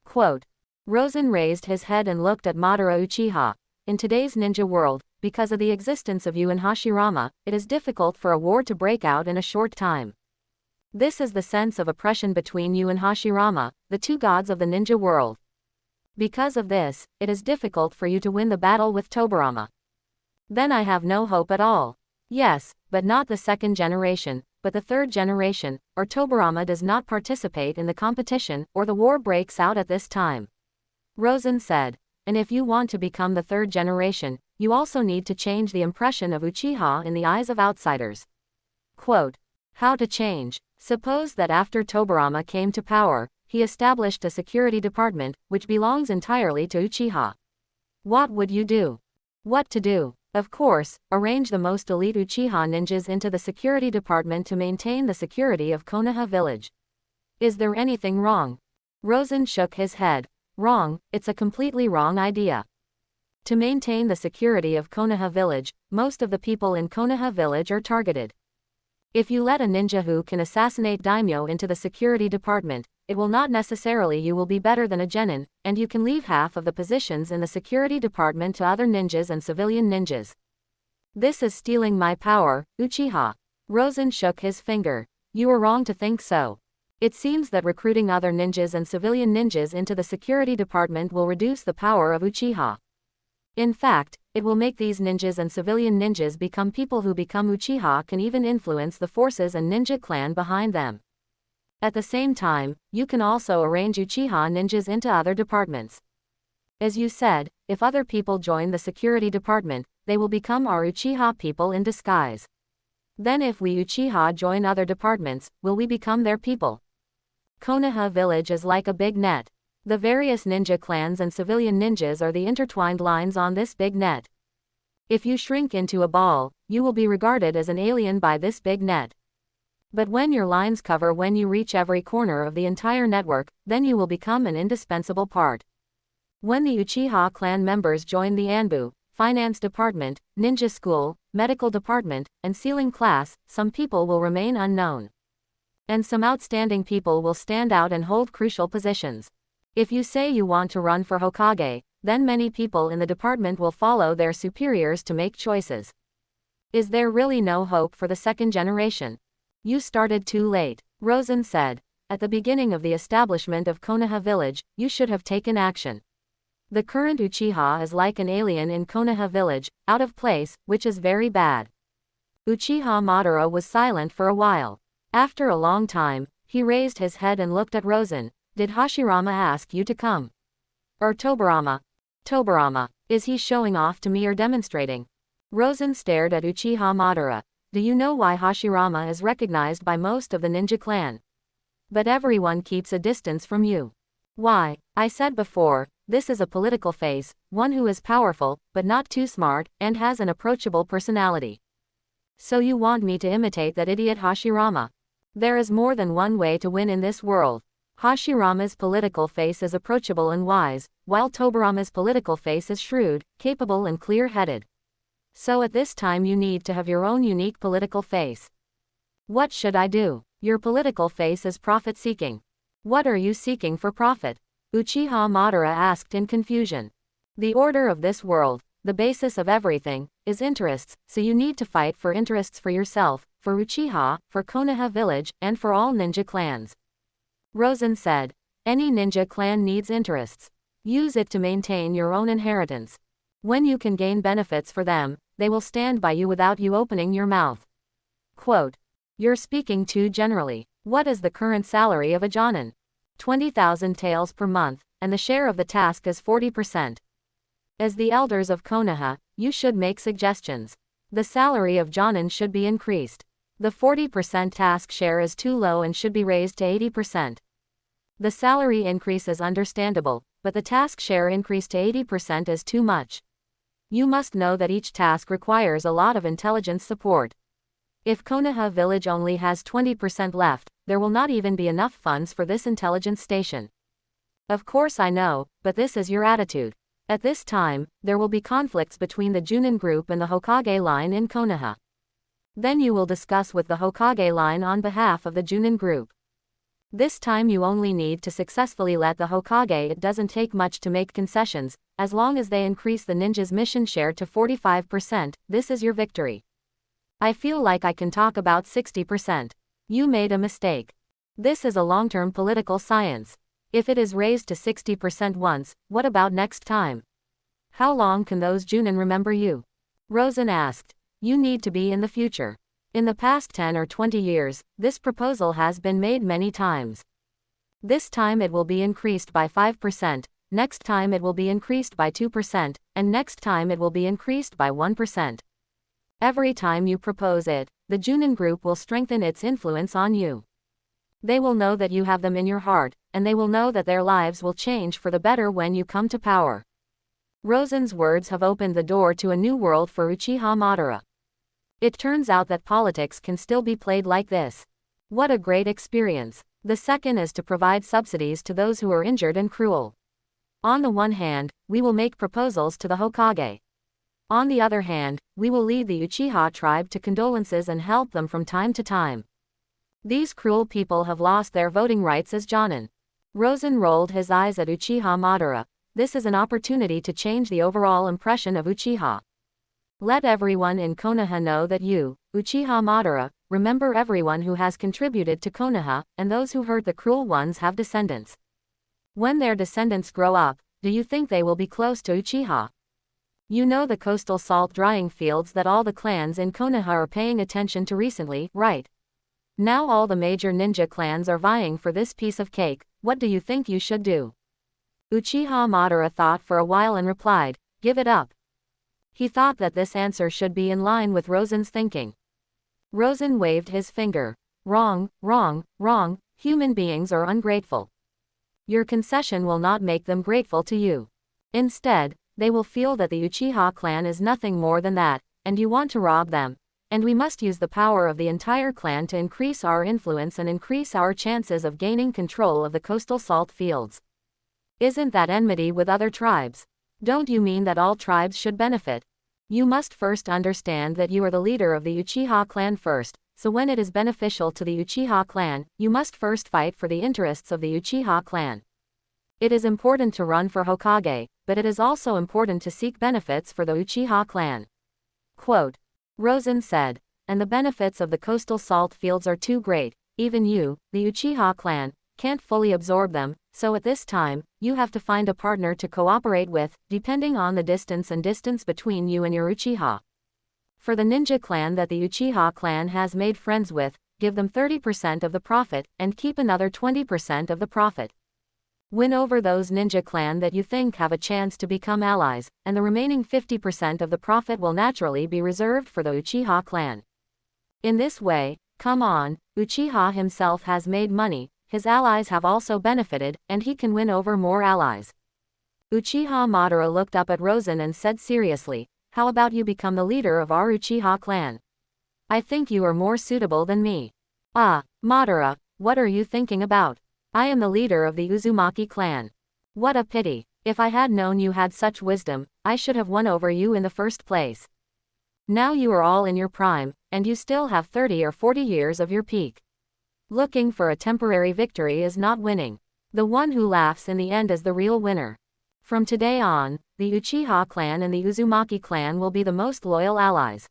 Speaker 1: Quote, Rosen raised his head and looked at Madara Uchiha. In today's ninja world, because of the existence of you and Hashirama, it is difficult for a war to break out in a short time. This is the sense of oppression between you and Hashirama, the two gods of the ninja world. Because of this, it is difficult for you to win the battle with Tobirama. Then I have no hope at all. Yes, but not the second generation, but the third generation, or Tobirama does not participate in the competition, or the war breaks out at this time. Rosen said, and if you want to become the third generation, you also need to change the impression of Uchiha in the eyes of outsiders. Quote, how to change? Suppose that after Tobirama came to power, he established a security department, which belongs entirely to Uchiha. What would you do? What to do? Of course, arrange the most elite Uchiha ninjas into the security department to maintain the security of Konoha village. Is there anything wrong? Rosen shook his head. Wrong, it's a completely wrong idea. To maintain the security of Konoha village, most of the people in Konoha village are targeted. If you let a ninja who can assassinate daimyo into the security department, it will not necessarily you will be better than a genin, and you can leave half of the positions in the security department to other ninjas and civilian ninjas. This is stealing my power, Uchiha. Rosen shook his finger. You are wrong to think so. It seems that recruiting other ninjas and civilian ninjas into the security department will reduce the power of Uchiha. In fact, it will make these ninjas and civilian ninjas become people who become Uchiha can even influence the forces and ninja clan behind them. At the same time, you can also arrange Uchiha ninjas into other departments. As you said, if other people join the security department, they will become our Uchiha people in disguise. Then if we Uchiha join other departments, will we become their people? Konoha village is like a big net. The various ninja clans and civilian ninjas are the intertwined lines on this big net. If you shrink into a ball, you will be regarded as an alien by this big net. But when your lines cover when you reach every corner of the entire network, then you will become an indispensable part. When the Uchiha clan members join the Anbu, finance department, ninja school, medical department, and sealing class, some people will remain unknown. And some outstanding people will stand out and hold crucial positions. If you say you want to run for Hokage, then many people in the department will follow their superiors to make choices. Is there really no hope for the second generation? You started too late, Rosen said. At the beginning of the establishment of Konoha village, you should have taken action. The current Uchiha is like an alien in Konoha village, out of place, which is very bad. Uchiha Madara was silent for a while. After a long time, he raised his head and looked at Rosen. Did Hashirama ask you to come? Or Tobirama? Tobirama, is he showing off to me or demonstrating? Rosen stared at Uchiha Madara. Do you know why Hashirama is recognized by most of the ninja clan? But everyone keeps a distance from you. Why? I said before, this is a political face, one who is powerful, but not too smart, and has an approachable personality. So you want me to imitate that idiot Hashirama? There is more than one way to win in this world. Hashirama's political face is approachable and wise, while Tobarama's political face is shrewd, capable and clear-headed. So at this time you need to have your own unique political face. What should I do? Your political face is profit-seeking. What are you seeking for profit? Uchiha Madara asked in confusion. The order of this world, the basis of everything, is interests, so you need to fight for interests for yourself, for Uchiha, for Konoha village, and for all ninja clans. Rosen said. Any ninja clan needs interests. Use it to maintain your own inheritance. When you can gain benefits for them, they will stand by you without you opening your mouth. Quote. You're speaking too generally. What is the current salary of a jonin? 20,000 taels per month, and the share of the task is 40%. As the elders of Konoha, you should make suggestions. The salary of jonin should be increased. The 40% task share is too low and should be raised to 80%. The salary increase is understandable, but the task share increase to 80% is too much. You must know that each task requires a lot of intelligence support. If Konoha village only has 20% left, there will not even be enough funds for this intelligence station. Of course I know, but this is your attitude. At this time, there will be conflicts between the Junin group and the Hokage line in Konoha. Then you will discuss with the Hokage line on behalf of the Junin group. This time you only need to successfully let the Hokage. It doesn't take much to make concessions, as long as they increase the ninja's mission share to 45%, this is your victory. I feel like I can talk about 60%. You made a mistake. This is a long-term political science. If it is raised to 60% once, what about next time? How long can those Junin remember you? Rosen asked. You need to be in the future. In the past 10 or 20 years, this proposal has been made many times. This time it will be increased by 5%, next time it will be increased by 2%, and next time it will be increased by 1%. Every time you propose it, the Junin group will strengthen its influence on you. They will know that you have them in your heart, and they will know that their lives will change for the better when you come to power. Rosen's words have opened the door to a new world for Uchiha Madara. It turns out that politics can still be played like this. What a great experience. The second is to provide subsidies to those who are injured and cruel. On the one hand, we will make proposals to the Hokage. On the other hand, we will lead the Uchiha tribe to condolences and help them from time to time. These cruel people have lost their voting rights as jonin. Rosen rolled his eyes at Uchiha Madara. This is an opportunity to change the overall impression of Uchiha. Let everyone in Konoha know that you, Uchiha Madara, remember everyone who has contributed to Konoha, and those who hurt the cruel ones have descendants. When their descendants grow up, do you think they will be close to Uchiha? You know the coastal salt drying fields that all the clans in Konoha are paying attention to recently, right? Now all the major ninja clans are vying for this piece of cake. What do you think you should do? Uchiha Madara thought for a while and replied, give it up. He thought that this answer should be in line with Rosen's thinking. Rosen waved his finger. Wrong, wrong, wrong, human beings are ungrateful. Your concession will not make them grateful to you. Instead, they will feel that the Uchiha clan is nothing more than that, and you want to rob them. And we must use the power of the entire clan to increase our influence and increase our chances of gaining control of the coastal salt fields. Isn't that enmity with other tribes? Don't you mean that all tribes should benefit? You must first understand that you are the leader of the Uchiha clan first, so when it is beneficial to the Uchiha clan, you must first fight for the interests of the Uchiha clan. It is important to run for Hokage, but it is also important to seek benefits for the Uchiha clan. Quote. Rosen said, and the benefits of the coastal salt fields are too great, even you, the Uchiha clan, can't fully absorb them, so at this time, you have to find a partner to cooperate with, depending on the distance between you and your Uchiha. For the ninja clan that the Uchiha clan has made friends with, give them 30% of the profit, and keep another 20% of the profit. Win over those ninja clan that you think have a chance to become allies, and the remaining 50% of the profit will naturally be reserved for the Uchiha clan. In this way, come on, Uchiha himself has made money, his allies have also benefited, and he can win over more allies. Uchiha Madara looked up at Rosen and said seriously, how about you become the leader of our Uchiha clan? I think you are more suitable than me. Ah, Madara, what are you thinking about? I am the leader of the Uzumaki clan. What a pity. If I had known you had such wisdom, I should have won over you in the first place. Now you are all in your prime, and you still have 30 or 40 years of your peak. Looking for a temporary victory is not winning. The one who laughs in the end is the real winner. From today on, the Uchiha clan and the Uzumaki clan will be the most loyal allies.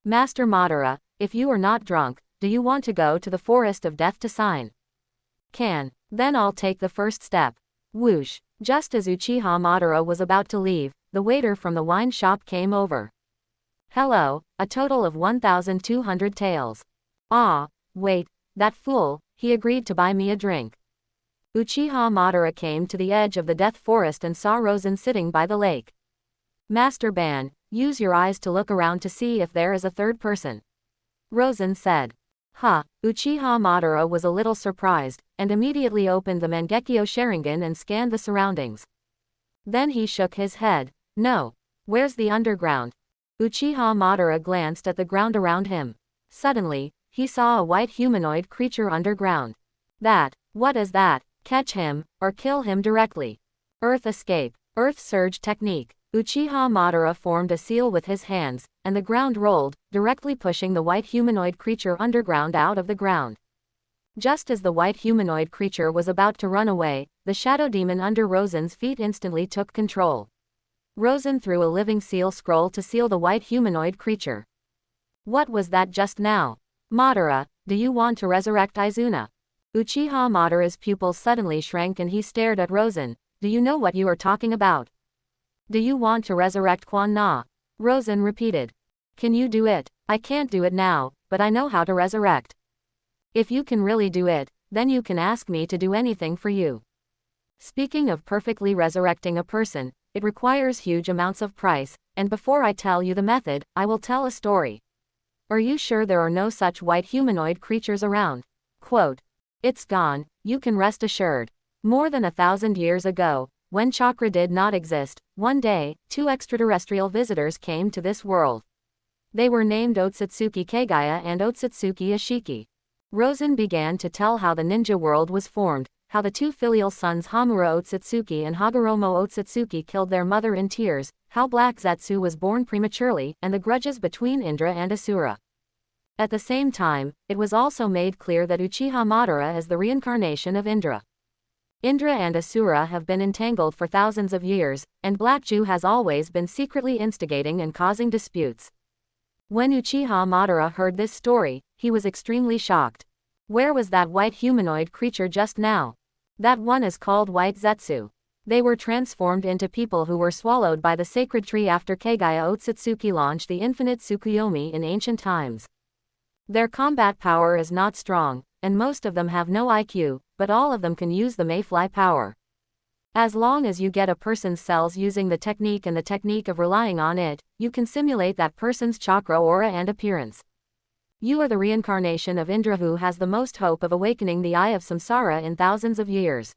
Speaker 1: Master Madara, if you are not drunk, do you want to go to the Forest of Death to sign? Can. Then I'll take the first step. Whoosh. Just as Uchiha Madara was about to leave, the waiter from the wine shop came over. Hello, a total of 1,200 taels. Ah, wait, that fool, he agreed to buy me a drink. Uchiha Madara came to the edge of the death forest and saw Rosen sitting by the lake. Master Ban, use your eyes to look around to see if there is a third person. Rosen said. Huh, Uchiha Madara was a little surprised, and immediately opened the Mangekyo Sharingan and scanned the surroundings. Then he shook his head. No. Where's the underground? Uchiha Madara glanced at the ground around him. Suddenly, he saw a white humanoid creature underground. What is that? Catch him, or kill him directly. Earth escape. Earth surge technique. Uchiha Madara formed a seal with his hands, and the ground rolled, directly pushing the white humanoid creature underground out of the ground. Just as the white humanoid creature was about to run away, the shadow demon under Rosen's feet instantly took control. Rosen threw a living seal scroll to seal the white humanoid creature. What was that just now? Madara, do you want to resurrect Izuna? Uchiha Madara's pupils suddenly shrank and he stared at Rosen. Do you know what you are talking about? Do you want to resurrect Quan Na? Rosen repeated. Can you do it? I can't do it now, but I know how to resurrect. If you can really do it, then you can ask me to do anything for you. Speaking of perfectly resurrecting a person, it requires huge amounts of price, and before I tell you the method, I will tell a story. Are you sure there are no such white humanoid creatures around? Quote. It's gone, you can rest assured. More than 1,000 years ago, when chakra did not exist, one day, 2 extraterrestrial visitors came to this world. They were named Otsutsuki Kagaya and Otsutsuki Ashiki. Rosen began to tell how the ninja world was formed, how the 2 filial sons Hamura Otsutsuki and Hagoromo Otsutsuki killed their mother in tears, how Black Zetsu was born prematurely, and the grudges between Indra and Asura. At the same time, it was also made clear that Uchiha Madara is the reincarnation of Indra. Indra and Asura have been entangled for thousands of years, and Black Jew has always been secretly instigating and causing disputes. When Uchiha Madara heard this story, he was extremely shocked. Where was that white humanoid creature just now? That one is called White Zetsu. They were transformed into people who were swallowed by the sacred tree after Kagaya Otsutsuki launched the infinite Tsukuyomi in ancient times. Their combat power is not strong, and most of them have no IQ, but all of them can use the Mayfly power. As long as you get a person's cells using the technique and the technique of relying on it, you can simulate that person's chakra aura and appearance. You are the reincarnation of Indra who has the most hope of awakening the eye of samsara in thousands of years.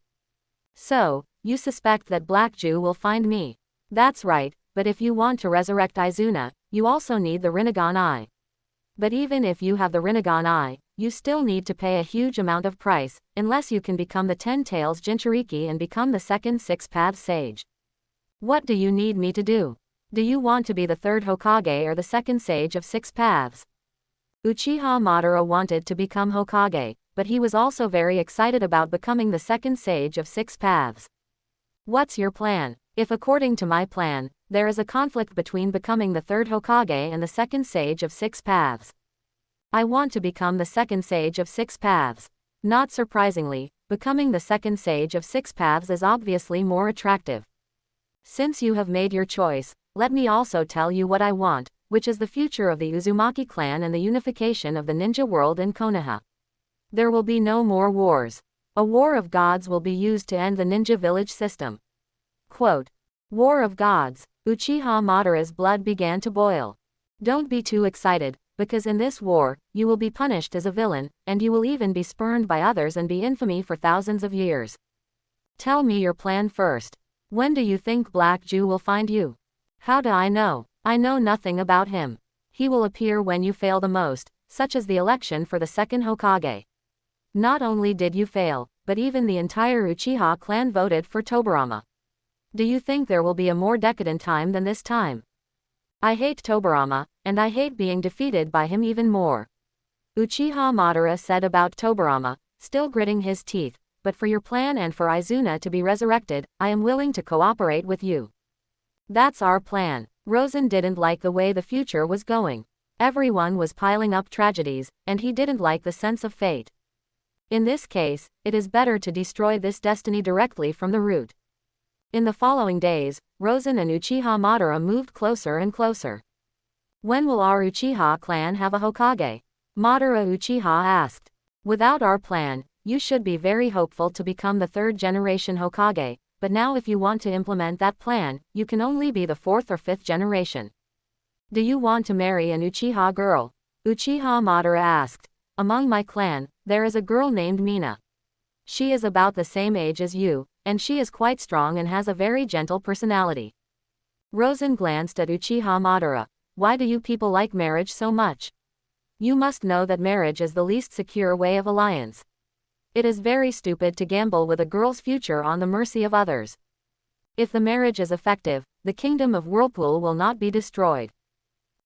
Speaker 1: So, you suspect that Black Jew will find me. That's right, but if you want to resurrect Izuna, you also need the Rinnegan eye. But even if you have the Rinnegan eye, you still need to pay a huge amount of price, unless you can become the 10 Tails Jinchuriki and become the second 6 Paths Sage. What do you need me to do? Do you want to be the 3rd Hokage or the 2nd Sage of 6 Paths? Uchiha Madara wanted to become Hokage, but he was also very excited about becoming the 2nd Sage of 6 Paths. What's your plan? If according to my plan, there is a conflict between becoming the 3rd Hokage and the 2nd Sage of 6 Paths. I want to become the 2nd Sage of 6 Paths. Not surprisingly, becoming the 2nd Sage of 6 Paths is obviously more attractive. Since you have made your choice, let me also tell you what I want, which is the future of the Uzumaki clan and the unification of the ninja world in Konoha. There will be no more wars. A war of gods will be used to end the ninja village system. Quote. War of gods. Uchiha Madara's blood began to boil. Don't be too excited, because in this war, you will be punished as a villain, and you will even be spurned by others and be infamy for thousands of years. Tell me your plan first. When do you think Black Jew will find you? How do I know? I know nothing about him. He will appear when you fail the most, such as the election for the 2nd Hokage. Not only did you fail, but even the entire Uchiha clan voted for Tobirama. Do you think there will be a more decadent time than this time? I hate Tobirama, and I hate being defeated by him even more. Uchiha Madara said about Tobirama, still gritting his teeth, but for your plan and for Izuna to be resurrected, I am willing to cooperate with you. That's our plan. Rosen didn't like the way the future was going. Everyone was piling up tragedies, and he didn't like the sense of fate. In this case, it is better to destroy this destiny directly from the root. In the following days, Rosen and Uchiha Madara moved closer and closer. When will our Uchiha clan have a Hokage? Madara Uchiha asked. Without our plan, you should be very hopeful to become the third generation Hokage, but now if you want to implement that plan, you can only be the fourth or fifth generation. Do you want to marry an Uchiha girl? Uchiha Madara asked. Among my clan, there is a girl named Mina. She is about the same age as you, and she is quite strong and has a very gentle personality. Rosen glanced at Uchiha Madara. Why do you people like marriage so much? You must know that marriage is the least secure way of alliance. It is very stupid to gamble with a girl's future on the mercy of others. If the marriage is effective, the kingdom of Whirlpool will not be destroyed.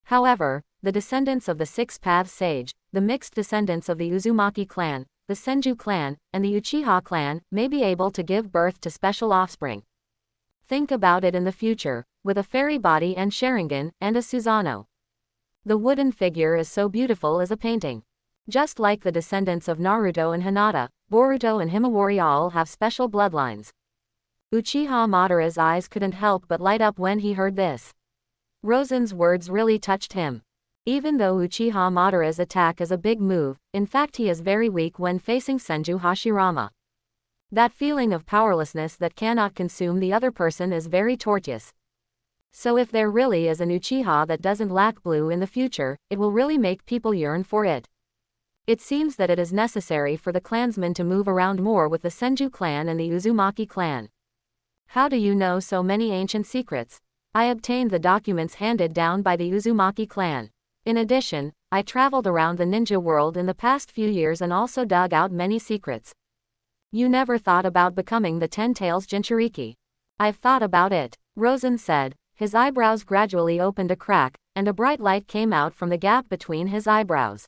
Speaker 1: However, the descendants of the Six Paths Sage, the mixed descendants of the Uzumaki clan, the Senju clan, and the Uchiha clan, may be able to give birth to special offspring. Think about it in the future, with a fairy body and Sharingan, and a Susanoo. The wooden figure is so beautiful as a painting. Just like the descendants of Naruto and Hinata, Boruto and Himawari all have special bloodlines. Uchiha Madara's eyes couldn't help but light up when he heard this. Rosen's words really touched him. Even though Uchiha Madara's attack is a big move, in fact he is very weak when facing Senju Hashirama. That feeling of powerlessness that cannot consume the other person is very tortuous. So if there really is an Uchiha that doesn't lack blue in the future, it will really make people yearn for it. It seems that it is necessary for the clansmen to move around more with the Senju clan and the Uzumaki clan. How do you know so many ancient secrets? I obtained the documents handed down by the Uzumaki clan. In addition, I traveled around the ninja world in the past few years and also dug out many secrets. You never thought about becoming the Ten Tails Jinchuriki. I've thought about it, Rosen said. His eyebrows gradually opened a crack, and a bright light came out from the gap between his eyebrows.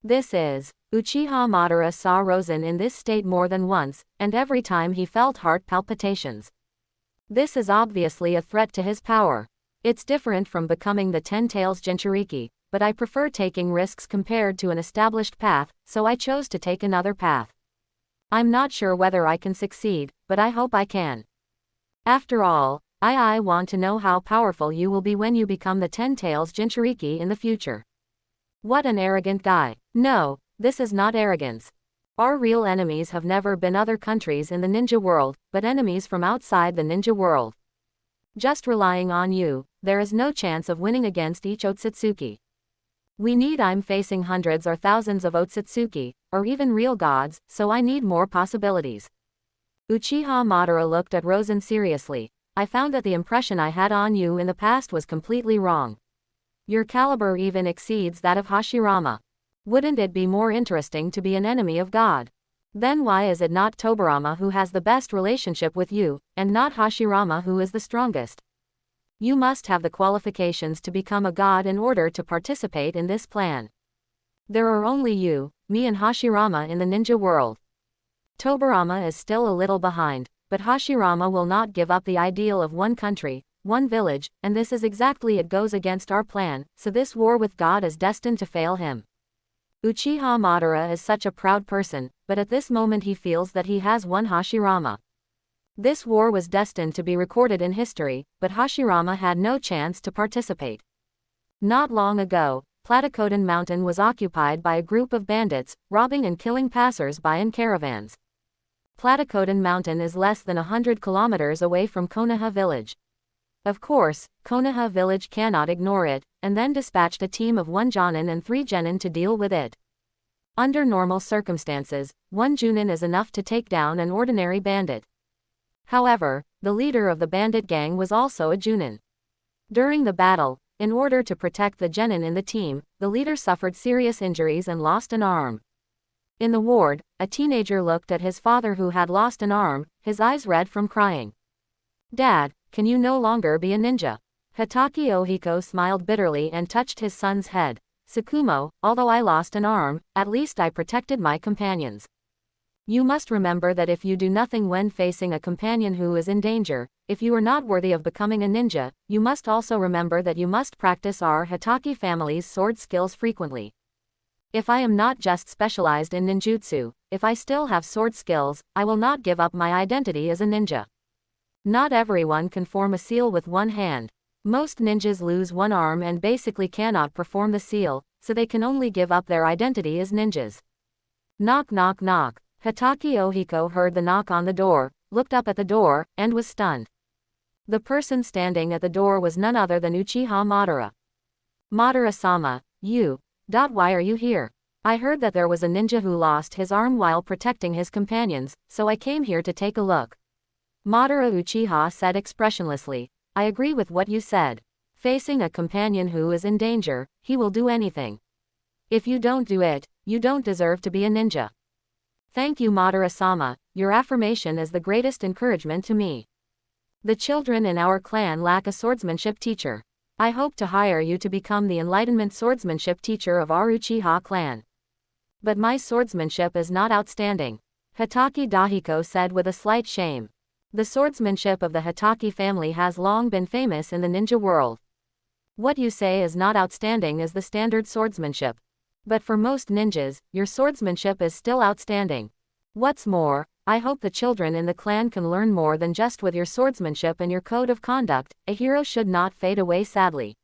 Speaker 1: This is. Uchiha Madara saw Rosen in this state more than once, and every time he felt heart palpitations. This is obviously a threat to his power. It's different from becoming the Ten Tails Jinchuriki, but I prefer taking risks compared to an established path, so I chose to take another path. I'm not sure whether I can succeed, but I hope I can. After all, I want to know how powerful you will be when you become the Ten Tails Jinchuriki in the future. What an arrogant guy. No, this is not arrogance. Our real enemies have never been other countries in the ninja world, but enemies from outside the ninja world. Just relying on you, there is no chance of winning against each Otsutsuki. I'm facing hundreds or thousands of Otsutsuki, or even real gods, so I need more possibilities. Uchiha Madara looked at Rosen seriously. I found that the impression I had on you in the past was completely wrong. Your caliber even exceeds that of Hashirama. Wouldn't it be more interesting to be an enemy of God? Then why is it not Tobirama who has the best relationship with you, and not Hashirama who is the strongest? You must have the qualifications to become a god in order to participate in this plan. There are only you, me and Hashirama in the ninja world. Tobirama is still a little behind, but Hashirama will not give up the ideal of one country, one village, and this is exactly it goes against our plan, so this war with God is destined to fail him. Uchiha Madara is such a proud person, but at this moment he feels that he has won Hashirama. This war was destined to be recorded in history, but Hashirama had no chance to participate. Not long ago, Platycodon Mountain was occupied by a group of bandits, robbing and killing passers-by in caravans. Platycodon Mountain is less than 100 kilometers away from Konoha village. Of course, Konoha village cannot ignore it, and then dispatched a team of 1 Jonin and 3 Genin to deal with it. Under normal circumstances, 1 Junin is enough to take down an ordinary bandit. However, the leader of the bandit gang was also a Junin. During the battle, in order to protect the Genin in the team, the leader suffered serious injuries and lost an arm. In the ward, a teenager looked at his father who had lost an arm, his eyes red from crying. Dad, can you no longer be a ninja? Hitaki Ohiko smiled bitterly and touched his son's head. Tsukumo, although I lost an arm, at least I protected my companions. You must remember that if you do nothing when facing a companion who is in danger, if you are not worthy of becoming a ninja, you must also remember that you must practice our Hitaki family's sword skills frequently. If I am not just specialized in ninjutsu, if I still have sword skills, I will not give up my identity as a ninja. Not everyone can form a seal with one hand. Most ninjas lose one arm and basically cannot perform the seal, so they can only give up their identity as ninjas. Knock knock knock. Hitaki Ohiko heard the knock on the door, looked up at the door, and was stunned. The person standing at the door was none other than Uchiha Madara. Madara-sama, why are you here? I heard that there was a ninja who lost his arm while protecting his companions, so I came here to take a look. Madara Uchiha said expressionlessly. I agree with what you said. Facing a companion who is in danger, he will do anything. If you don't do it, you don't deserve to be a ninja. Thank you Madara-sama, your affirmation is the greatest encouragement to me. The children in our clan lack a swordsmanship teacher. I hope to hire you to become the enlightenment swordsmanship teacher of our Uchiha clan. But my swordsmanship is not outstanding, Hitaki Dahiko said with a slight shame. The swordsmanship of the Hitaki family has long been famous in the ninja world. What you say is not outstanding is the standard swordsmanship. But for most ninjas, your swordsmanship is still outstanding. What's more, I hope the children in the clan can learn more than just with your swordsmanship and your code of conduct. A hero should not fade away sadly.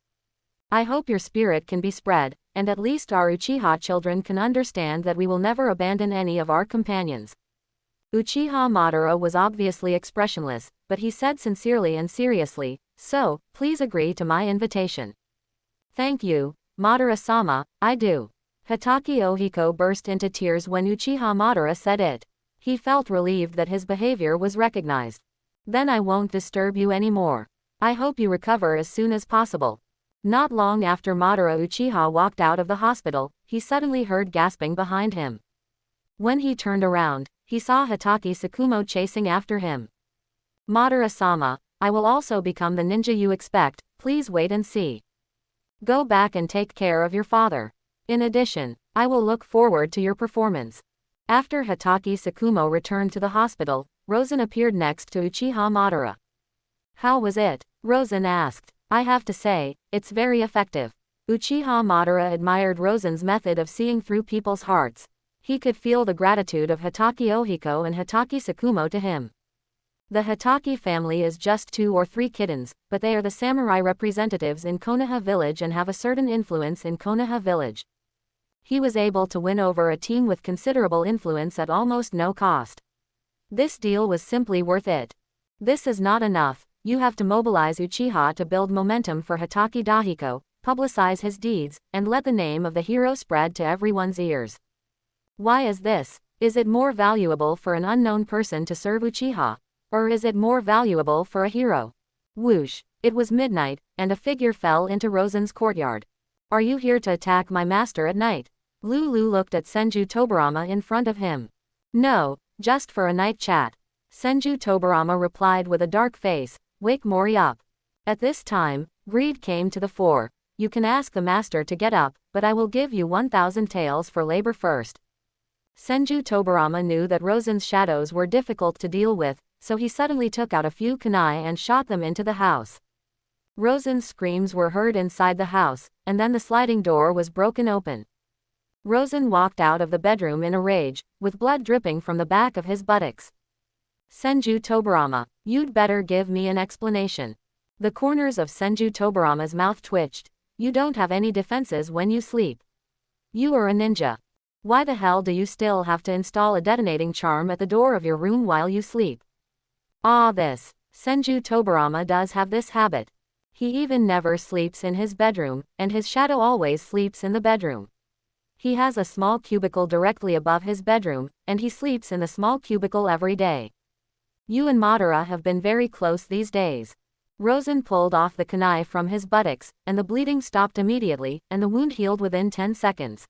Speaker 1: I hope your spirit can be spread, and at least our Uchiha children can understand that we will never abandon any of our companions. Uchiha Madara was obviously expressionless, but he said sincerely and seriously, so, please agree to my invitation. Thank you, Madara-sama, I do. Hitaki Ohiko burst into tears when Uchiha Madara said it. He felt relieved that his behavior was recognized. Then I won't disturb you anymore. I hope you recover as soon as possible. Not long after Madara Uchiha walked out of the hospital, he suddenly heard gasping behind him. When he turned around, he saw Hitaki Tsukumo chasing after him. Madara-sama, I will also become the ninja you expect, please wait and see. Go back and take care of your father. In addition, I will look forward to your performance. After Hitaki Tsukumo returned to the hospital, Rosen appeared next to Uchiha Madara. How was it? Rosen asked. I have to say, it's very effective. Uchiha Madara admired Rosen's method of seeing through people's hearts. He could feel the gratitude of Hitaki Ohiko and Hitaki Tsukumo to him. The Hitaki family is just 2 or 3 kittens, but they are the samurai representatives in Konoha village and have a certain influence in Konoha village. He was able to win over a team with considerable influence at almost no cost. This deal was simply worth it. This is not enough, you have to mobilize Uchiha to build momentum for Hitaki Dahiko, publicize his deeds, and let the name of the hero spread to everyone's ears. Why is this? Is it more valuable for an unknown person to serve Uchiha? Or is it more valuable for a hero? Whoosh! It was midnight, and a figure fell into Rosen's courtyard. Are you here to attack my master at night? Lulu looked at Senju Tobarama in front of him. No, just for a night chat. Senju Tobarama replied with a dark face, wake Mori up. At this time, greed came to the fore. You can ask the master to get up, but I will give you 1,000 taels for labor first. Senju Tobarama knew that Rosen's shadows were difficult to deal with, so he suddenly took out a few kunai and shot them into the house. Rosen's screams were heard inside the house, and then the sliding door was broken open. Rosen walked out of the bedroom in a rage, with blood dripping from the back of his buttocks. Senju Tobarama, you'd better give me an explanation. The corners of Senju Tobarama's mouth twitched. You don't have any defenses when you sleep. You are a ninja. Why the hell do you still have to install a detonating charm at the door of your room while you sleep? This. Senju Tobarama does have this habit. He even never sleeps in his bedroom, and his shadow always sleeps in the bedroom. He has a small cubicle directly above his bedroom, and he sleeps in the small cubicle every day. You and Madara have been very close these days. Rosen pulled off the kunai from his buttocks, and the bleeding stopped immediately, and the wound healed within 10 seconds.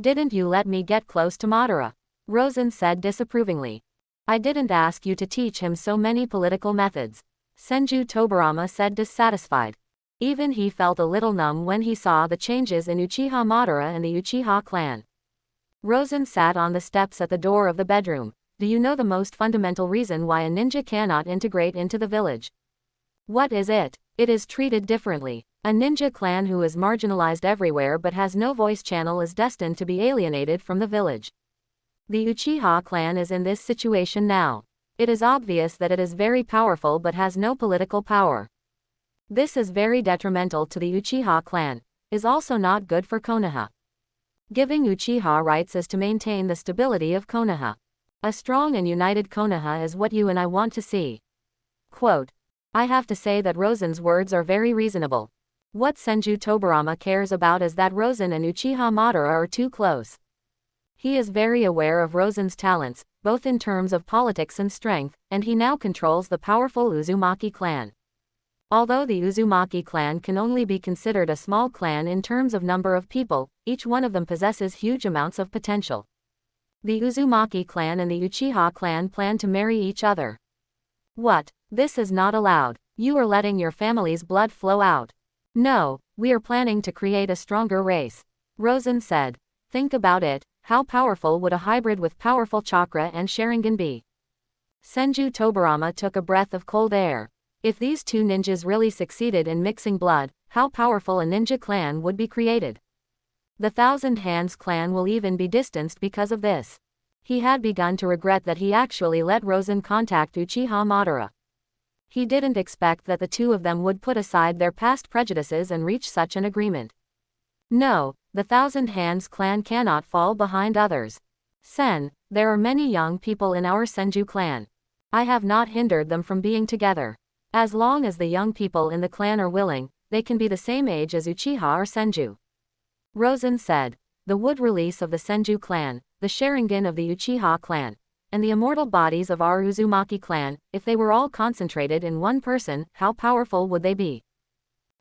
Speaker 1: Didn't you let me get close to Madara? Rosen said disapprovingly. I didn't ask you to teach him so many political methods. Senju Tobarama said dissatisfied. Even he felt a little numb when he saw the changes in Uchiha Madara and the Uchiha clan. Rosen sat on the steps at the door of the bedroom. Do you know the most fundamental reason why a ninja cannot integrate into the village? What is it? It is treated differently. A ninja clan who is marginalized everywhere but has no voice channel is destined to be alienated from the village. The Uchiha clan is in this situation now. It is obvious that it is very powerful but has no political power. This is very detrimental to the Uchiha clan, is also not good for Konoha. Giving Uchiha rights is to maintain the stability of Konoha. A strong and united Konoha is what you and I want to see. Quote. I have to say that Rosen's words are very reasonable. What Senju Tobarama cares about is that Rosen and Uchiha Madara are too close. He is very aware of Rosen's talents, both in terms of politics and strength, and he now controls the powerful Uzumaki clan. Although the Uzumaki clan can only be considered a small clan in terms of number of people, each one of them possesses huge amounts of potential. The Uzumaki clan and the Uchiha clan plan to marry each other. What? This is not allowed. You are letting your family's blood flow out. No, we are planning to create a stronger race. Rosen said. Think about it, how powerful would a hybrid with powerful chakra and Sharingan be? Senju Tobarama took a breath of cold air. If these two ninjas really succeeded in mixing blood, how powerful a ninja clan would be created. The Thousand Hands clan will even be distanced because of this. He had begun to regret that he actually let Rosen contact Uchiha Madara. He didn't expect that the two of them would put aside their past prejudices and reach such an agreement. No, the Thousand Hands clan cannot fall behind others. Sen, there are many young people in our Senju clan. I have not hindered them from being together. As long as the young people in the clan are willing, they can be the same age as Uchiha or Senju. Rosen said. The wood release of the Senju clan, the Sharingan of the Uchiha clan, and the immortal bodies of our Uzumaki clan, if they were all concentrated in one person, how powerful would they be?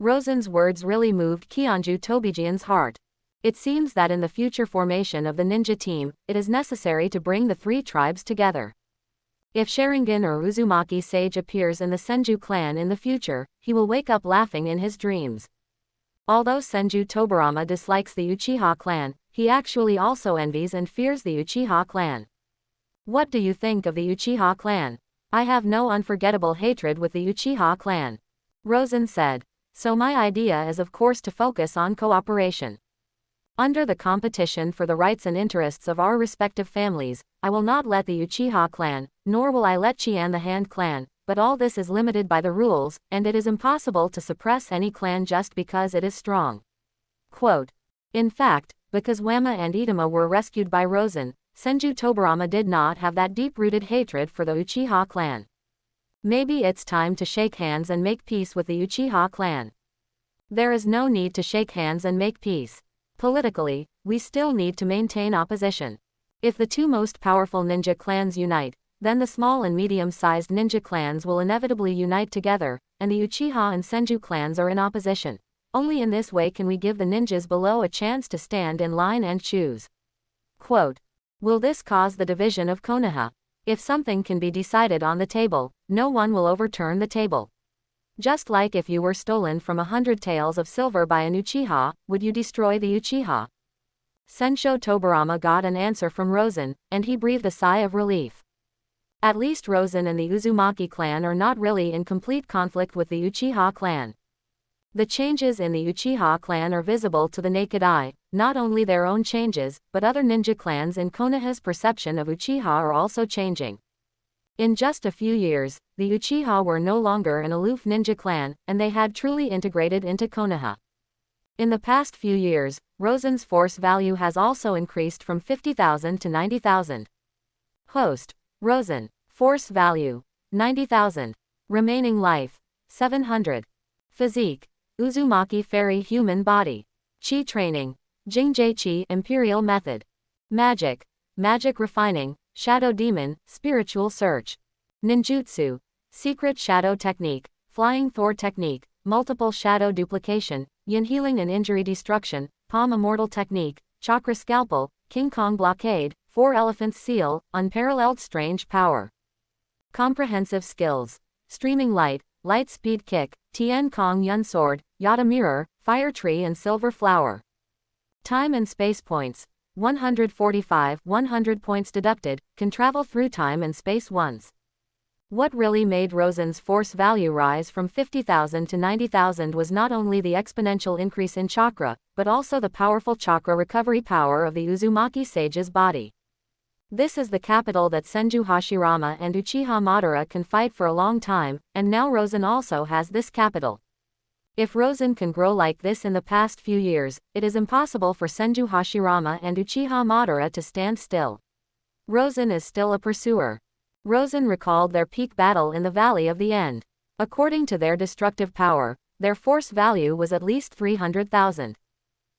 Speaker 1: Rosen's words really moved Kionju Tobijian's heart. It seems that in the future formation of the ninja team, it is necessary to bring the three tribes together. If Sharingan or Uzumaki sage appears in the Senju clan in the future, he will wake up laughing in his dreams. Although Senju Tobarama dislikes the Uchiha clan, he actually also envies and fears the Uchiha clan. What do you think of the Uchiha clan? I have no unforgettable hatred with the Uchiha clan. Rosen said. So my idea is of course to focus on cooperation. Under the competition for the rights and interests of our respective families, I will not let the Uchiha clan, nor will I let Chien the Hand clan, but all this is limited by the rules, and it is impossible to suppress any clan just because it is strong. Quote. In fact, because Wama and Itama were rescued by Rosen, Senju Tobarama did not have that deep-rooted hatred for the Uchiha clan. Maybe it's time to shake hands and make peace with the Uchiha clan. There is no need to shake hands and make peace. Politically, we still need to maintain opposition. If the two most powerful ninja clans unite, then the small and medium-sized ninja clans will inevitably unite together, and the Uchiha and Senju clans are in opposition. Only in this way can we give the ninjas below a chance to stand in line and choose. Quote. Will this cause the division of Konoha? If something can be decided on the table, no one will overturn the table. Just like if you were stolen from 100 taels of silver by an Uchiha, would you destroy the Uchiha? Sensho Tobarama got an answer from Rosen, and he breathed a sigh of relief. At least Rosen and the Uzumaki clan are not really in complete conflict with the Uchiha clan. The changes in the Uchiha clan are visible to the naked eye, not only their own changes, but other ninja clans in Konoha's perception of Uchiha are also changing. In just a few years, the Uchiha were no longer an aloof ninja clan, and they had truly integrated into Konoha. In the past few years, Rosen's force value has also increased from 50,000 to 90,000. Host. Rosen. Force value. 90,000. Remaining life. 700. Physique. Uzumaki fairy human body. Chi training. Jingjai Chi imperial method. Magic. Magic refining. Shadow demon. Spiritual search. Ninjutsu. Secret shadow technique. Flying Thor technique. Multiple shadow duplication. Yin healing and injury destruction. Palm immortal technique. chakra scalpel, King Kong blockade, 4 elephants seal, unparalleled strange power. Comprehensive skills. Streaming light, light speed kick, Tien Kong Yun sword, Yada mirror, fire tree and silver flower. Time and space points. 145, 100 points deducted, can travel through time and space once. What really made Rosen's force value rise from 50,000 to 90,000 was not only the exponential increase in chakra, but also the powerful chakra recovery power of the Uzumaki sage's body. This is the capital that Senju Hashirama and Uchiha Madara can fight for a long time, and now Rosen also has this capital. If Rosen can grow like this in the past few years, it is impossible for Senju Hashirama and Uchiha Madara to stand still. Rosen is still a pursuer. Rosen recalled their peak battle in the Valley of the End. According to their destructive power, their force value was at least 300,000.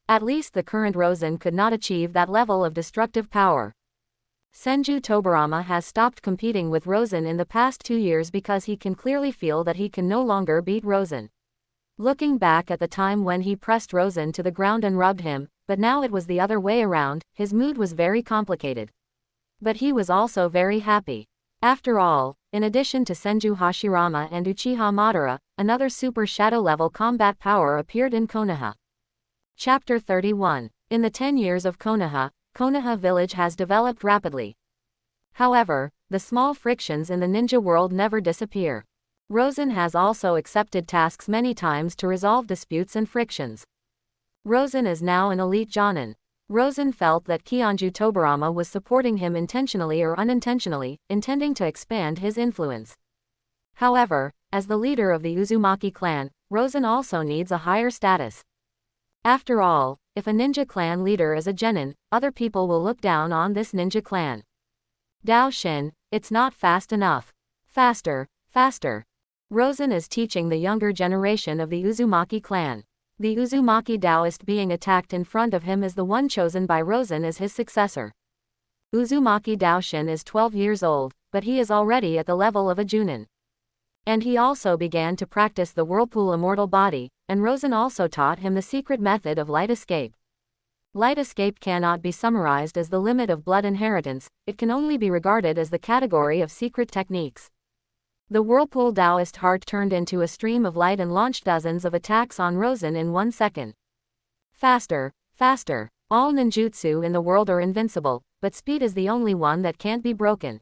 Speaker 1: At least the current Rosen could not achieve that level of destructive power. Senju Tobarama has stopped competing with Rosen in the past 2 years because he can clearly feel that he can no longer beat Rosen. Looking back at the time when he pressed Rosen to the ground and rubbed him, but now it was the other way around, his mood was very complicated. But he was also very happy. After all, in addition to Senju Hashirama and Uchiha Madara, another super shadow level combat power appeared in Konoha. Chapter 31. In the 10 years of Konoha, Konoha village has developed rapidly. However, the small frictions in the ninja world never disappear. Rosen has also accepted tasks many times to resolve disputes and frictions. Rosen is now an elite Jonin. Rosen felt that Kionju Tobarama was supporting him intentionally or unintentionally, intending to expand his influence. However, as the leader of the Uzumaki clan, Rosen also needs a higher status. After all, if a ninja clan leader is a genin, other people will look down on this ninja clan. Dao Shin, it's not fast enough. Faster, faster. Rosen is teaching the younger generation of the Uzumaki clan. The Uzumaki Taoist being attacked in front of him is the one chosen by Rosen as his successor. Uzumaki Daoshin is 12 years old, but he is already at the level of a Junin. And he also began to practice the Whirlpool Immortal Body, and Rosen also taught him the secret method of light escape. Light escape cannot be summarized as the limit of blood inheritance, it can only be regarded as the category of secret techniques. The Whirlpool Taoist heart turned into a stream of light and launched dozens of attacks on Rosen in 1 second. Faster, faster. All ninjutsu in the world are invincible, but speed is the only one that can't be broken.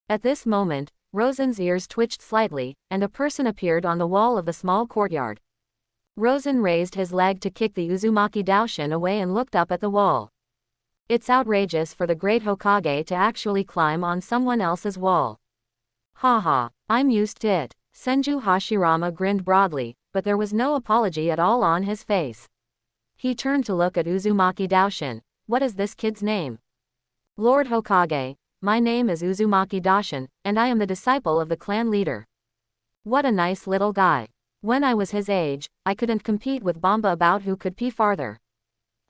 Speaker 1: At this moment, Rosen's ears twitched slightly, and a person appeared on the wall of the small courtyard. Rosen raised his leg to kick the Uzumaki Daoshin away and looked up at the wall. It's outrageous for the great Hokage to actually climb on someone else's wall. Haha, I'm used to it. Senju Hashirama grinned broadly, but there was no apology at all on his face. He turned to look at Uzumaki Daoshin. What is this kid's name? Lord Hokage, my name is Uzumaki Daoshin, and I am the disciple of the clan leader. What a nice little guy. When I was his age, I couldn't compete with Bamba about who could pee farther.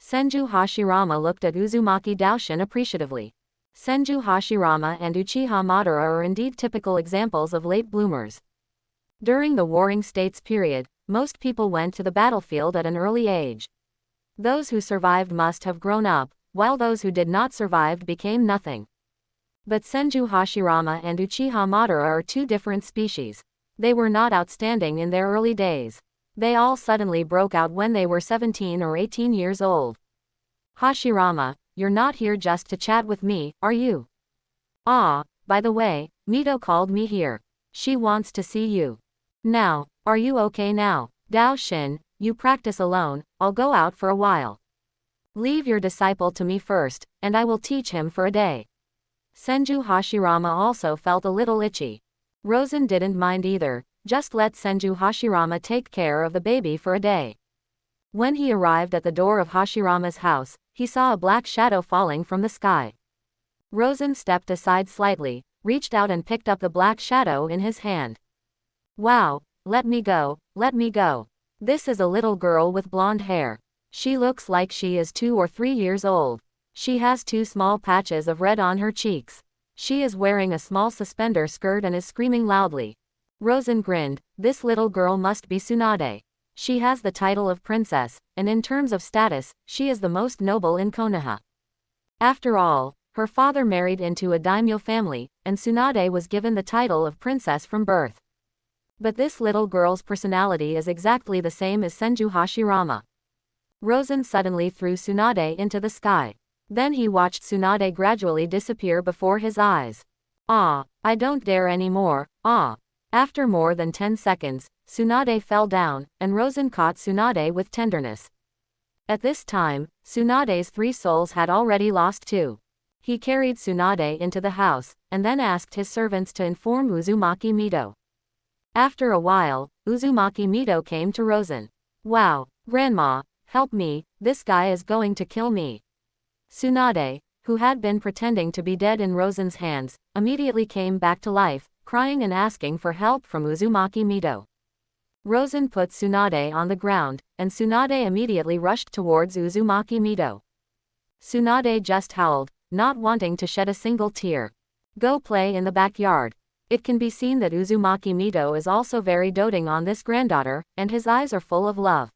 Speaker 1: Senju Hashirama looked at Uzumaki Daoshin appreciatively. Senju Hashirama and Uchiha Madara are indeed typical examples of late bloomers. During the Warring States period, most people went to the battlefield at an early age. Those who survived must have grown up, while those who did not survive became nothing. But Senju Hashirama and Uchiha Madara are two different species. They were not outstanding in their early days. They all suddenly broke out when they were 17 or 18 years old. Hashirama, you're not here just to chat with me, are you? Ah, by the way, Mito called me here. She wants to see you. Now, are you okay now? Daoshin, you practice alone, I'll go out for a while. Leave your disciple to me first, and I will teach him for a day. Senju Hashirama also felt a little itchy. Rosen didn't mind either, just let Senju Hashirama take care of the baby for a day. When he arrived at the door of Hashirama's house, he saw a black shadow falling from the sky. Rosen stepped aside slightly, reached out and picked up the black shadow in his hand. Wow, let me go, let me go. This is a little girl with blonde hair. She looks like she is 2 or 3 years old. She has 2 small patches of red on her cheeks. She is wearing a small suspender skirt and is screaming loudly. Rosen grinned, this little girl must be Tsunade. She has the title of princess, and in terms of status, she is the most noble in Konoha. After all, her father married into a daimyo family, and Tsunade was given the title of princess from birth. But this little girl's personality is exactly the same as Senju Hashirama. Rosen suddenly threw Tsunade into the sky. Then he watched Tsunade gradually disappear before his eyes. Ah, I don't dare anymore, ah. After more than 10 seconds, Tsunade fell down, and Rosen caught Tsunade with tenderness. At this time, Tsunade's 3 souls had already lost 2. He carried Tsunade into the house, and then asked his servants to inform Uzumaki Mito. After a while, Uzumaki Mito came to Rosen. Wow, Grandma, help me, this guy is going to kill me. Tsunade, who had been pretending to be dead in Rosen's hands, immediately came back to life, crying and asking for help from Uzumaki Mito. Rosen put Tsunade on the ground, and Tsunade immediately rushed towards Uzumaki Mito. Tsunade just howled, not wanting to shed a single tear. Go play in the backyard. It can be seen that Uzumaki Mito is also very doting on this granddaughter, and his eyes are full of love.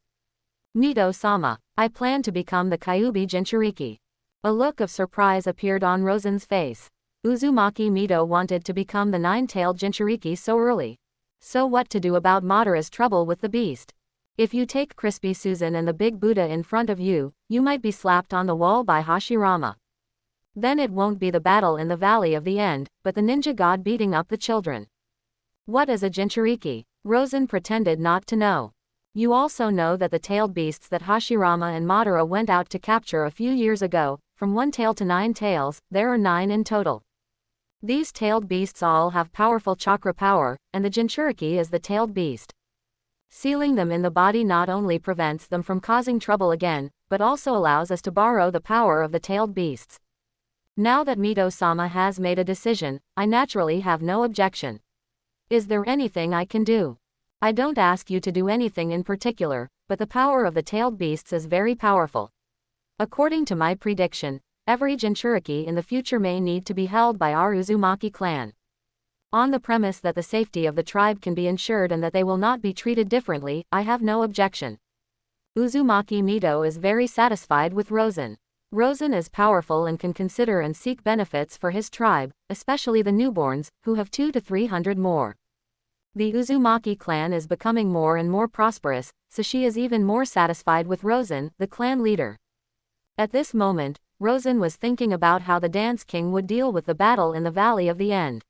Speaker 1: Mito-sama, I plan to become the Kyuubi Jinchuriki. A look of surprise appeared on Rosen's face. Uzumaki Mito wanted to become the 9-tailed Jinchuriki so early. So what to do about Madara's trouble with the beast? If you take Crispy Susan and the big Buddha in front of you, you might be slapped on the wall by Hashirama. Then it won't be the battle in the Valley of the End, but the ninja god beating up the children. What is a Jinchuriki? Rosen pretended not to know. You also know that the tailed beasts that Hashirama and Madara went out to capture a few years ago, from 1 tail to 9 tails, there are 9 in total. These tailed beasts all have powerful chakra power, and the Jinchuriki is the tailed beast. Sealing them in the body not only prevents them from causing trouble again, but also allows us to borrow the power of the tailed beasts. Now that Mito-sama has made a decision, I naturally have no objection. Is there anything I can do? I don't ask you to do anything in particular, but the power of the tailed beasts is very powerful. According to my prediction, every Jinchuriki in the future may need to be held by our Uzumaki clan. On the premise that the safety of the tribe can be ensured and that they will not be treated differently, I have no objection. Uzumaki Mito is very satisfied with Rosen. Rosen is powerful and can consider and seek benefits for his tribe, especially the newborns, who have 200 to 300 more. The Uzumaki clan is becoming more and more prosperous, so she is even more satisfied with Rosen, the clan leader. At this moment, Rosen was thinking about how the Dance King would deal with the battle in the Valley of the End.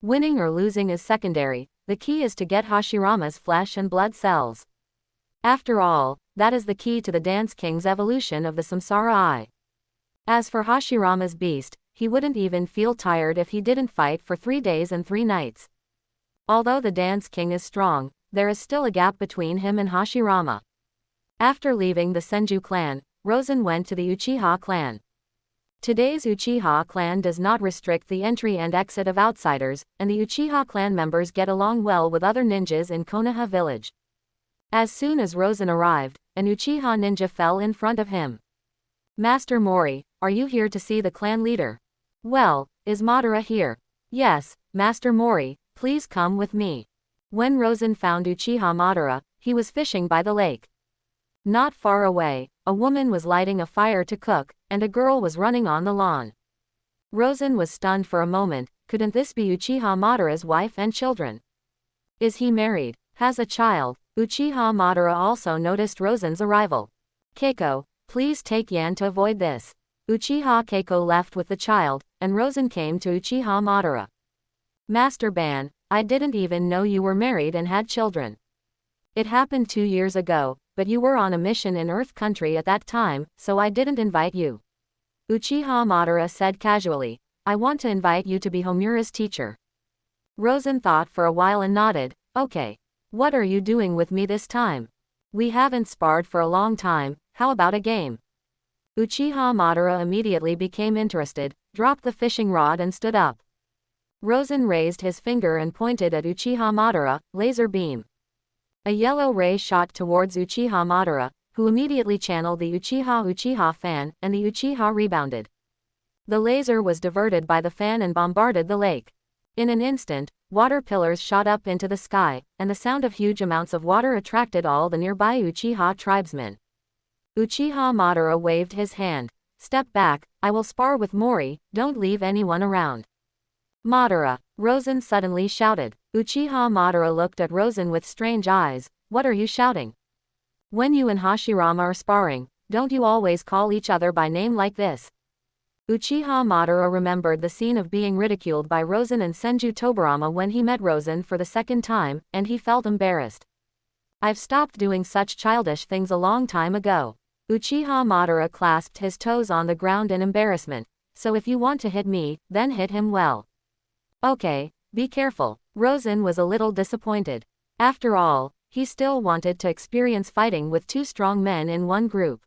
Speaker 1: Winning or losing is secondary, the key is to get Hashirama's flesh and blood cells. After all, that is the key to the Dance King's evolution of the Samsara Eye. As for Hashirama's beast, he wouldn't even feel tired if he didn't fight for 3 days and 3 nights. Although the Dance King is strong, there is still a gap between him and Hashirama. After leaving the Senju clan, Rosen went to the Uchiha clan. Today's Uchiha clan does not restrict the entry and exit of outsiders, and the Uchiha clan members get along well with other ninjas in Konoha village. As soon as Rosen arrived, an Uchiha ninja fell in front of him. Master Mori, are you here to see the clan leader? Well, is Madara here? Yes, Master Mori, please come with me. When Rosen found Uchiha Madara, he was fishing by the lake. Not far away, a woman was lighting a fire to cook, and a girl was running on the lawn. Rosen was stunned for a moment. Couldn't this be Uchiha Madara's wife and children? Is he married? Has a child? Uchiha Madara also noticed Rosen's arrival. Keiko, please take Yan to avoid this. Uchiha Keiko left with the child, and Rosen came to Uchiha Madara. Master Ban, I didn't even know you were married and had children. It happened 2 years ago, but you were on a mission in Earth Country at that time, so I didn't invite you. Uchiha Madara said casually, I want to invite you to be Homura's teacher. Rosen thought for a while and nodded, okay. What are you doing with me this time? We haven't sparred for a long time, how about a game? Uchiha Madara immediately became interested, dropped the fishing rod and stood up. Rosen raised his finger and pointed at Uchiha Madara, laser beam. A yellow ray shot towards Uchiha Madara, who immediately channeled the Uchiha fan, and the Uchiha rebounded. The laser was diverted by the fan and bombarded the lake. In an instant, water pillars shot up into the sky, and the sound of huge amounts of water attracted all the nearby Uchiha tribesmen. Uchiha Madara waved his hand. Step back, I will spar with Mori, don't leave anyone around. Madara, Rosen suddenly shouted. Uchiha Madara looked at Rosen with strange eyes. What are you shouting? When you and Hashirama are sparring, don't you always call each other by name like this? Uchiha Madara remembered the scene of being ridiculed by Rosen and Senju Tobarama when he met Rosen for the second time, and he felt embarrassed. I've stopped doing such childish things a long time ago. Uchiha Madara clasped his toes on the ground in embarrassment. So if you want to hit me, then hit him well. Okay, be careful. Rosen was a little disappointed. After all, he still wanted to experience fighting with two strong men in one group.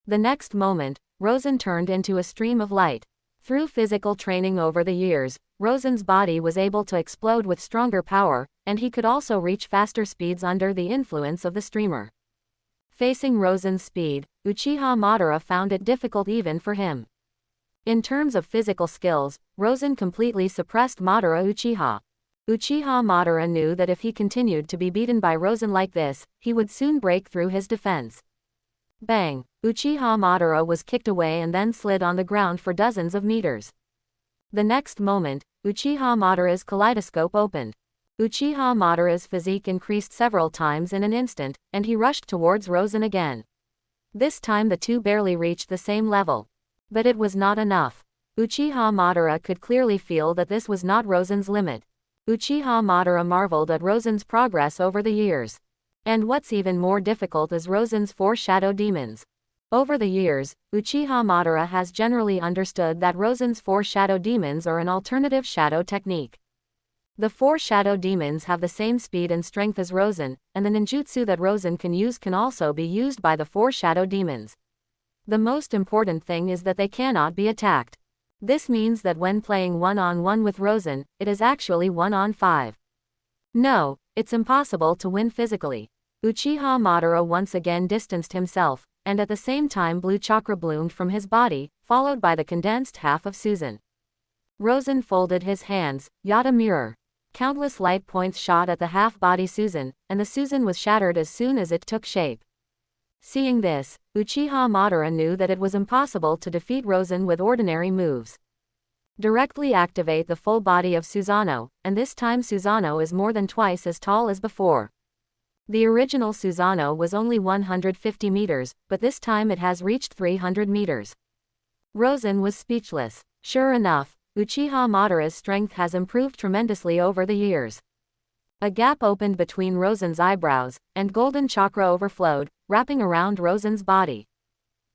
Speaker 1: The next moment, Rosen turned into a stream of light. Through physical training over the years, Rosen's body was able to explode with stronger power, and he could also reach faster speeds under the influence of the streamer. Facing Rosen's speed, Uchiha Madara found it difficult even for him. In terms of physical skills, Rosen completely suppressed Madara Uchiha. Uchiha Madara knew that if he continued to be beaten by Rosen like this, he would soon break through his defense. Bang! Uchiha Madara was kicked away and then slid on the ground for dozens of meters. The next moment, Uchiha Madara's kaleidoscope opened. Uchiha Madara's physique increased several times in an instant, and he rushed towards Rosen again. This time the two barely reached the same level. But it was not enough. Uchiha Madara could clearly feel that this was not Rosen's limit. Uchiha Madara marveled at Rosen's progress over the years. And what's even more difficult is Rosen's 4 shadow demons. Over the years, Uchiha Madara has generally understood that Rosen's 4 shadow demons are an alternative shadow technique. The 4 shadow demons have the same speed and strength as Rosen, and the ninjutsu that Rosen can use can also be used by the 4 shadow demons. The most important thing is that they cannot be attacked. This means that when playing one-on-one with Rosen, it is actually 1-on-5. No, it's impossible to win physically. Uchiha Madara once again distanced himself, and at the same time blue chakra bloomed from his body, followed by the condensed half of Susan. Rosen folded his hands, Yata mirror. Countless light points shot at the half-body Susan, and the Susan was shattered as soon as it took shape. Seeing this, Uchiha Madara knew that it was impossible to defeat Rosen with ordinary moves. Directly activate the full body of Susanoo, and this time Susanoo is more than twice as tall as before. The original Susanoo was only 150 meters, but this time it has reached 300 meters. Rosen was speechless. Sure enough, Uchiha Madara's strength has improved tremendously over the years. A gap opened between Rosen's eyebrows, and golden chakra overflowed, wrapping around Rosen's body.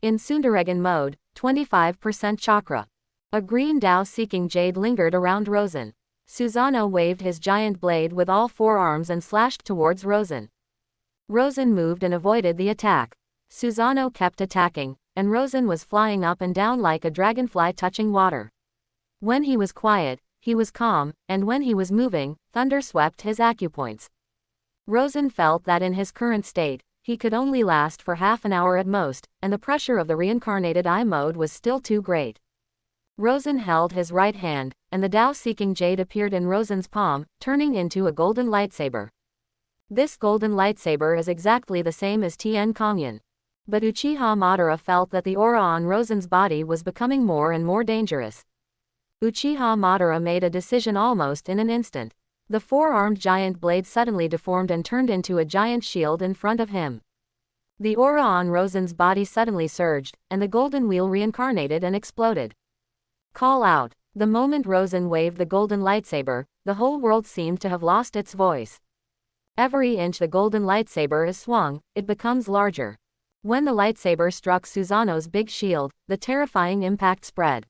Speaker 1: In Sundaregan mode, 25% chakra. A green Dao-seeking jade lingered around Rosen. Susanoo waved his giant blade with all 4 arms and slashed towards Rosen. Rosen moved and avoided the attack. Susanoo kept attacking, and Rosen was flying up and down like a dragonfly touching water. When he was quiet, he was calm, and when he was moving, thunder swept his acupoints. Rosen felt that in his current state, he could only last for half an hour at most, and the pressure of the reincarnated eye mode was still too great. Rosen held his right hand, and the Dao-seeking jade appeared in Rosen's palm, turning into a golden lightsaber. This golden lightsaber is exactly the same as Tien Kongyan. But Uchiha Madara felt that the aura on Rosen's body was becoming more and more dangerous. Uchiha Madara made a decision almost in an instant. The 4-armed giant blade suddenly deformed and turned into a giant shield in front of him. The aura on Rosen's body suddenly surged, and the golden wheel reincarnated and exploded. Call out. The moment Rosen waved the golden lightsaber, the whole world seemed to have lost its voice. Every inch the golden lightsaber is swung, it becomes larger. When the lightsaber struck Susanoo's big shield, the terrifying impact spread.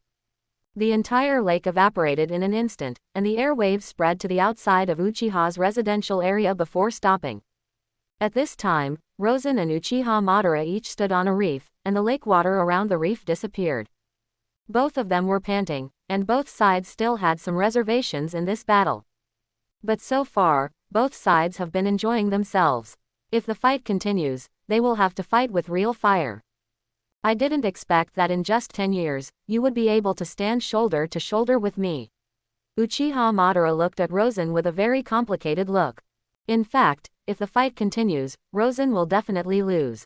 Speaker 1: The entire lake evaporated in an instant, and the airwaves spread to the outside of Uchiha's residential area before stopping. At this time, Rosen and Uchiha Madara each stood on a reef, and the lake water around the reef disappeared. Both of them were panting, and both sides still had some reservations in this battle. But so far, both sides have been enjoying themselves. If the fight continues, they will have to fight with real fire. I didn't expect that in just 10 years, you would be able to stand shoulder to shoulder with me. Uchiha Madara looked at Rosen with a very complicated look. In fact, if the fight continues, Rosen will definitely lose.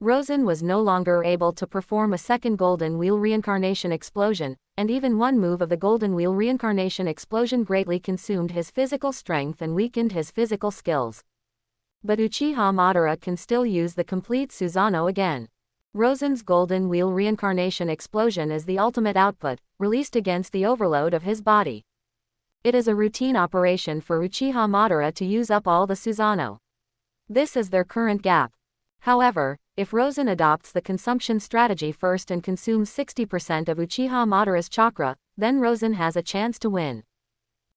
Speaker 1: Rosen was no longer able to perform a second Golden Wheel Reincarnation Explosion, and even one move of the Golden Wheel Reincarnation Explosion greatly consumed his physical strength and weakened his physical skills. But Uchiha Madara can still use the complete Susanoo again. Rosen's Golden Wheel Reincarnation Explosion is the ultimate output, released against the overload of his body. It is a routine operation for Uchiha Madara to use up all the Susanoo. This is their current gap. However, if Rosen adopts the consumption strategy first and consumes 60% of Uchiha Madara's chakra, then Rosen has a chance to win.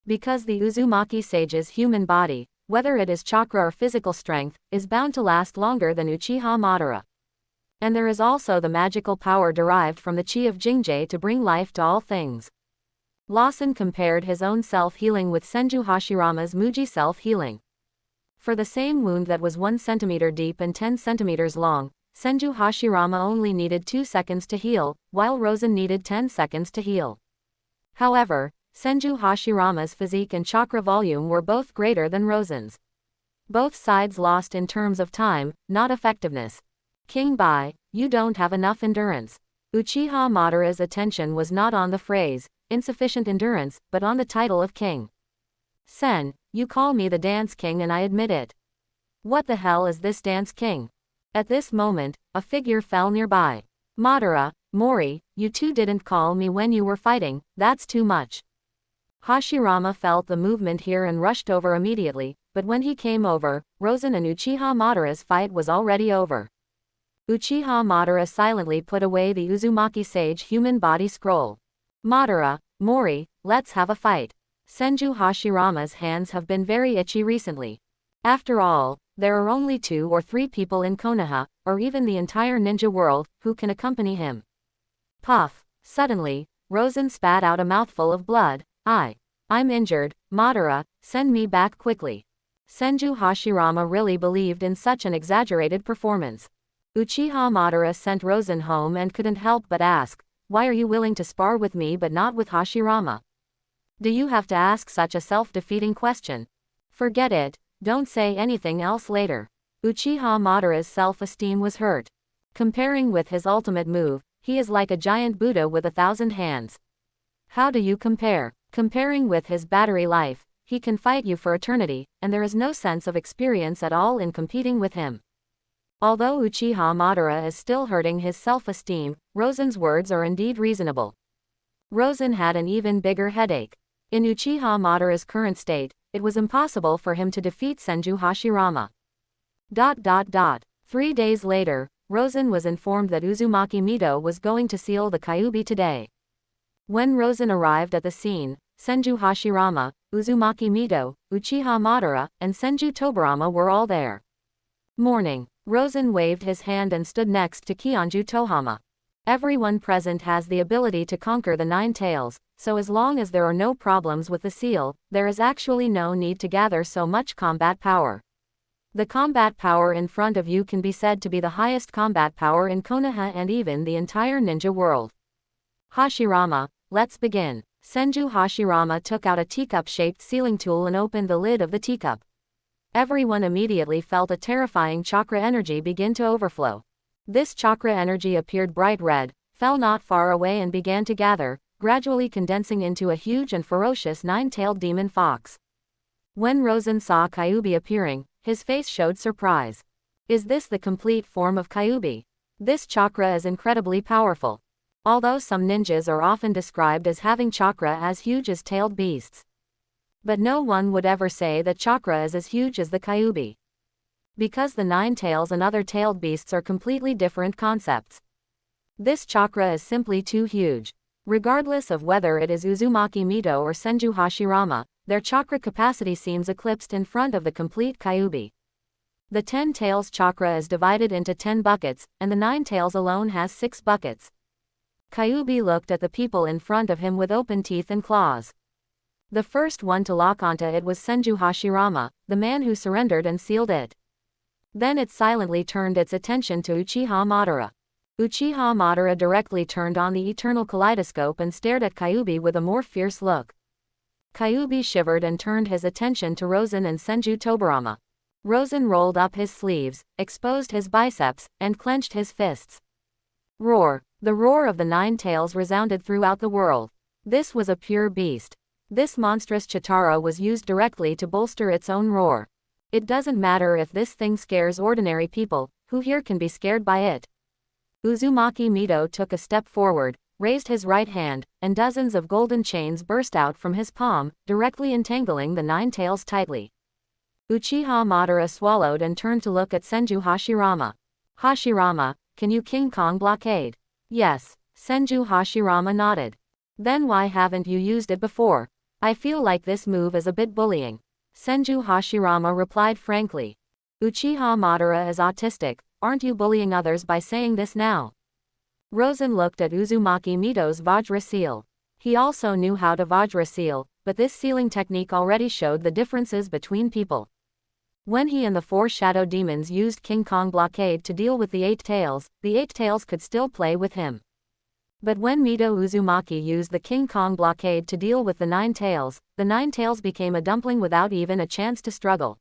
Speaker 1: Because the Uzumaki sage's human body, whether it is chakra or physical strength, is bound to last longer than Uchiha Madara. And there is also the magical power derived from the chi of Jingjie to bring life to all things. Lawson compared his own self-healing with Senju Hashirama's Muji self-healing. For the same wound that was 1 centimeter deep and 10 centimeters long, Senju Hashirama only needed 2 seconds to heal, while Rosen needed 10 seconds to heal. However, Senju Hashirama's physique and chakra volume were both greater than Rosen's. Both sides lost in terms of time, not effectiveness. King Bai, you don't have enough endurance. Uchiha Madara's attention was not on the phrase, insufficient endurance, but on the title of king. Sen, you call me the dance king and I admit it. What the hell is this dance king? At this moment, a figure fell nearby. Madara, Mori, you two didn't call me when you were fighting, that's too much. Hashirama felt the movement here and rushed over immediately, but when he came over, Rosen and Uchiha Madara's fight was already over. Uchiha Madara silently put away the Uzumaki Sage human body scroll. Madara, Mori, let's have a fight. Senju Hashirama's hands have been very itchy recently. After all, there are only 2 or 3 people in Konoha, or even the entire ninja world, who can accompany him. Puff. Suddenly, Rosen spat out a mouthful of blood. I'm injured, Madara, send me back quickly. Senju Hashirama really believed in such an exaggerated performance. Uchiha Madara sent Rosen home and couldn't help but ask, why are you willing to spar with me but not with Hashirama? Do you have to ask such a self-defeating question? Forget it, don't say anything else later. Uchiha Madara's self-esteem was hurt. Comparing with his ultimate move, he is like a giant Buddha with 1,000 hands. How do you compare? Comparing with his battery life, he can fight you for eternity, and there is no sense of experience at all in competing with him. Although Uchiha Madara is still hurting his self-esteem, Rosen's words are indeed reasonable. Rosen had an even bigger headache. In Uchiha Madara's current state, it was impossible for him to defeat Senju Hashirama. 3 days later, Rosen was informed that Uzumaki Mito was going to seal the Kyuubi today. When Rosen arrived at the scene, Senju Hashirama, Uzumaki Mito, Uchiha Madara, and Senju Tobarama were all there. Morning. Rosen waved his hand and stood next to Kionju Tohama. Everyone present has the ability to conquer the 9 tails, so as long as there are no problems with the seal, there is actually no need to gather so much combat power. The combat power in front of you can be said to be the highest combat power in Konoha and even the entire ninja world. Hashirama, let's begin. Senju Hashirama took out a teacup-shaped sealing tool and opened the lid of the teacup. Everyone immediately felt a terrifying chakra energy begin to overflow. This chakra energy appeared bright red, fell not far away and began to gather, gradually condensing into a huge and ferocious 9-tailed demon fox. When Rosen saw Kyuubi appearing, his face showed surprise. Is this the complete form of Kyuubi? This chakra is incredibly powerful. Although some ninjas are often described as having chakra as huge as tailed beasts. But no one would ever say that chakra is as huge as the Kyuubi. Because the 9 tails and other tailed beasts are completely different concepts. This chakra is simply too huge. Regardless of whether it is Uzumaki Mito or Senju Hashirama, their chakra capacity seems eclipsed in front of the complete Kyuubi. The 10 tails chakra is divided into 10 buckets, and the 9 tails alone has 6 buckets. Kyuubi looked at the people in front of him with open teeth and claws. The first one to lock onto it was Senju Hashirama, the man who surrendered and sealed it. Then it silently turned its attention to Uchiha Madara. Uchiha Madara directly turned on the eternal kaleidoscope and stared at Kyuubi with a more fierce look. Kyuubi shivered and turned his attention to Rosen and Senju Tobarama. Rosen rolled up his sleeves, exposed his biceps, and clenched his fists. Roar! The roar of the nine tails resounded throughout the world. This was a pure beast. This monstrous Chitara was used directly to bolster its own roar. It doesn't matter if this thing scares ordinary people, who here can be scared by it. Uzumaki Mito took a step forward, raised his right hand, and dozens of golden chains burst out from his palm, directly entangling the nine tails tightly. Uchiha Madara swallowed and turned to look at Senju Hashirama. Hashirama, can you King Kong blockade? Yes, Senju Hashirama nodded. Then why haven't you used it before? I feel like this move is a bit bullying. Senju Hashirama replied frankly. Uchiha Madara is autistic, aren't you bullying others by saying this now? Rosen looked at Uzumaki Mito's Vajra seal. He also knew how to Vajra seal, but this sealing technique already showed the differences between people. When he and the four shadow demons used King Kong blockade to deal with the eight tails could still play with him. But when Mito Uzumaki used the King Kong blockade to deal with the nine tails became a dumpling without even a chance to struggle.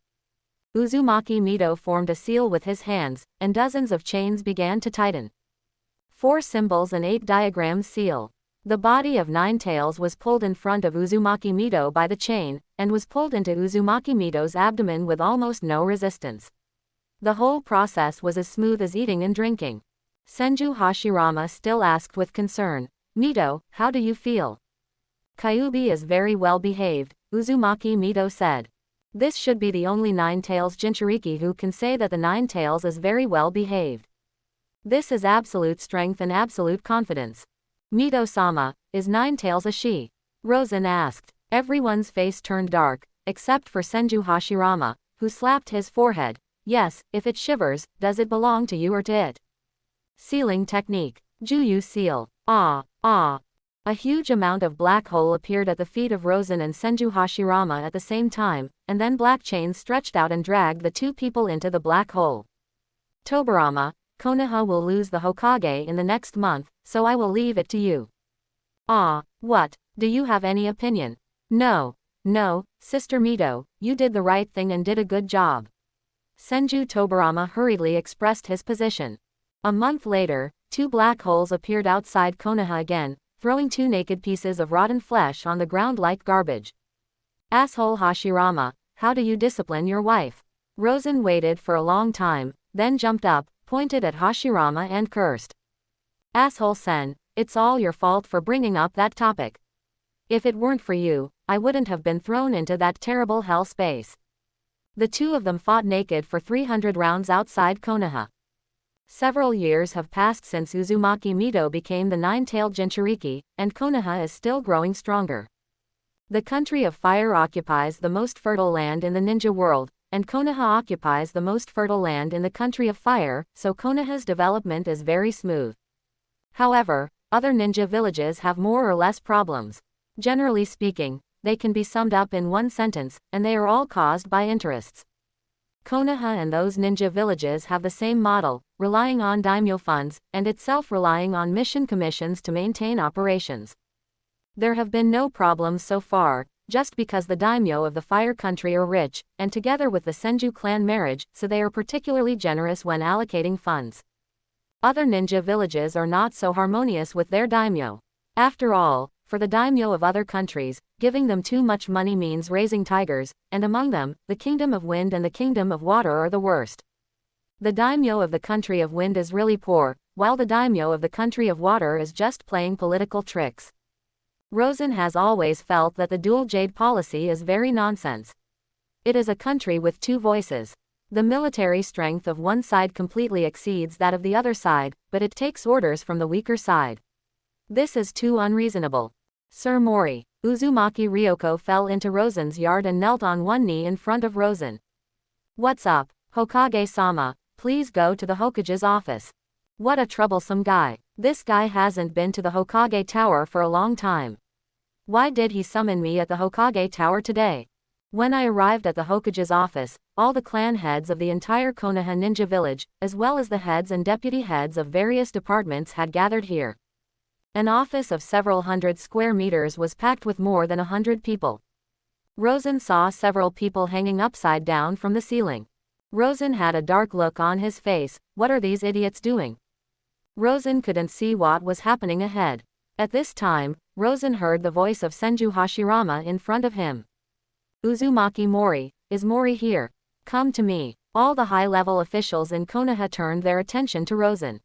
Speaker 1: Uzumaki Mito formed a seal with his hands, and dozens of chains began to tighten. 4 symbols and 8 diagrams seal. The body of nine tails was pulled in front of Uzumaki Mito by the chain, and was pulled into Uzumaki Mito's abdomen with almost no resistance. The whole process was as smooth as eating and drinking. Senju Hashirama still asked with concern, Mito, how do you feel? Kyuubi is very well behaved, Uzumaki Mito said. This should be the only nine tails Jinchuriki who can say that the nine tails is very well behaved. This is absolute strength and absolute confidence. Mito-sama, is nine tails a she? Rosen asked. Everyone's face turned dark, except for Senju Hashirama, who slapped his forehead. Yes, if it shivers, does it belong to you or to it? Sealing technique. Juyu seal. Ah. A huge amount of black hole appeared at the feet of Rosen and Senju Hashirama at the same time, and then black chains stretched out and dragged the two people into the black hole. Tobarama, Konoha will lose the Hokage in the next month, so I will leave it to you. Ah, what? Do you have any opinion? No, Sister Mito, you did the right thing and did a good job. Senju Tobarama hurriedly expressed his position. A month later, 2 black holes appeared outside Konoha again, throwing 2 naked pieces of rotten flesh on the ground like garbage. Asshole Hashirama, how do you discipline your wife? Rosen waited for a long time, then jumped up, pointed at Hashirama and cursed. Asshole Sen, it's all your fault for bringing up that topic. If it weren't for you, I wouldn't have been thrown into that terrible hell space. The two of them fought naked for 300 rounds outside Konoha. Several years have passed since Uzumaki Mito became the nine-tailed Jinchuriki, and Konoha is still growing stronger. The country of fire occupies the most fertile land in the ninja world, and Konoha occupies the most fertile land in the country of fire, so Konoha's development is very smooth. However, other ninja villages have more or less problems. Generally speaking, they can be summed up in one sentence, and they are all caused by interests. Konoha and those ninja villages have the same model, relying on daimyo funds, and itself relying on mission commissions to maintain operations. There have been no problems so far, just because the daimyo of the fire country are rich, and together with the Senju clan marriage, so they are particularly generous when allocating funds. Other ninja villages are not so harmonious with their daimyo. After all, for the daimyo of other countries, giving them too much money means raising tigers, and among them, the Kingdom of Wind and the Kingdom of Water are the worst. The daimyo of the country of Wind is really poor, while the daimyo of the country of Water is just playing political tricks. Rosen has always felt that the dual jade policy is very nonsense. It is a country with 2 voices. The military strength of one side completely exceeds that of the other side, but it takes orders from the weaker side. This is too unreasonable. Sir Mori, Uzumaki Ryoko fell into Rosen's yard and knelt on one knee in front of Rosen. What's up, Hokage-sama, please go to the Hokage's office. What a troublesome guy. This guy hasn't been to the Hokage Tower for a long time. Why did he summon me at the Hokage Tower today? When I arrived at the Hokage's office, all the clan heads of the entire Konoha ninja village, as well as the heads and deputy heads of various departments had gathered here. An office of several hundred square meters was packed with more than 100 people. Rosen saw several people hanging upside down from the ceiling. Rosen had a dark look on his face. What are these idiots doing? Rosen couldn't see what was happening ahead. At this time, Rosen heard the voice of Senju Hashirama in front of him. Uzumaki Mori, is Mori here? Come to me. All the high-level officials in Konoha turned their attention to Rosen.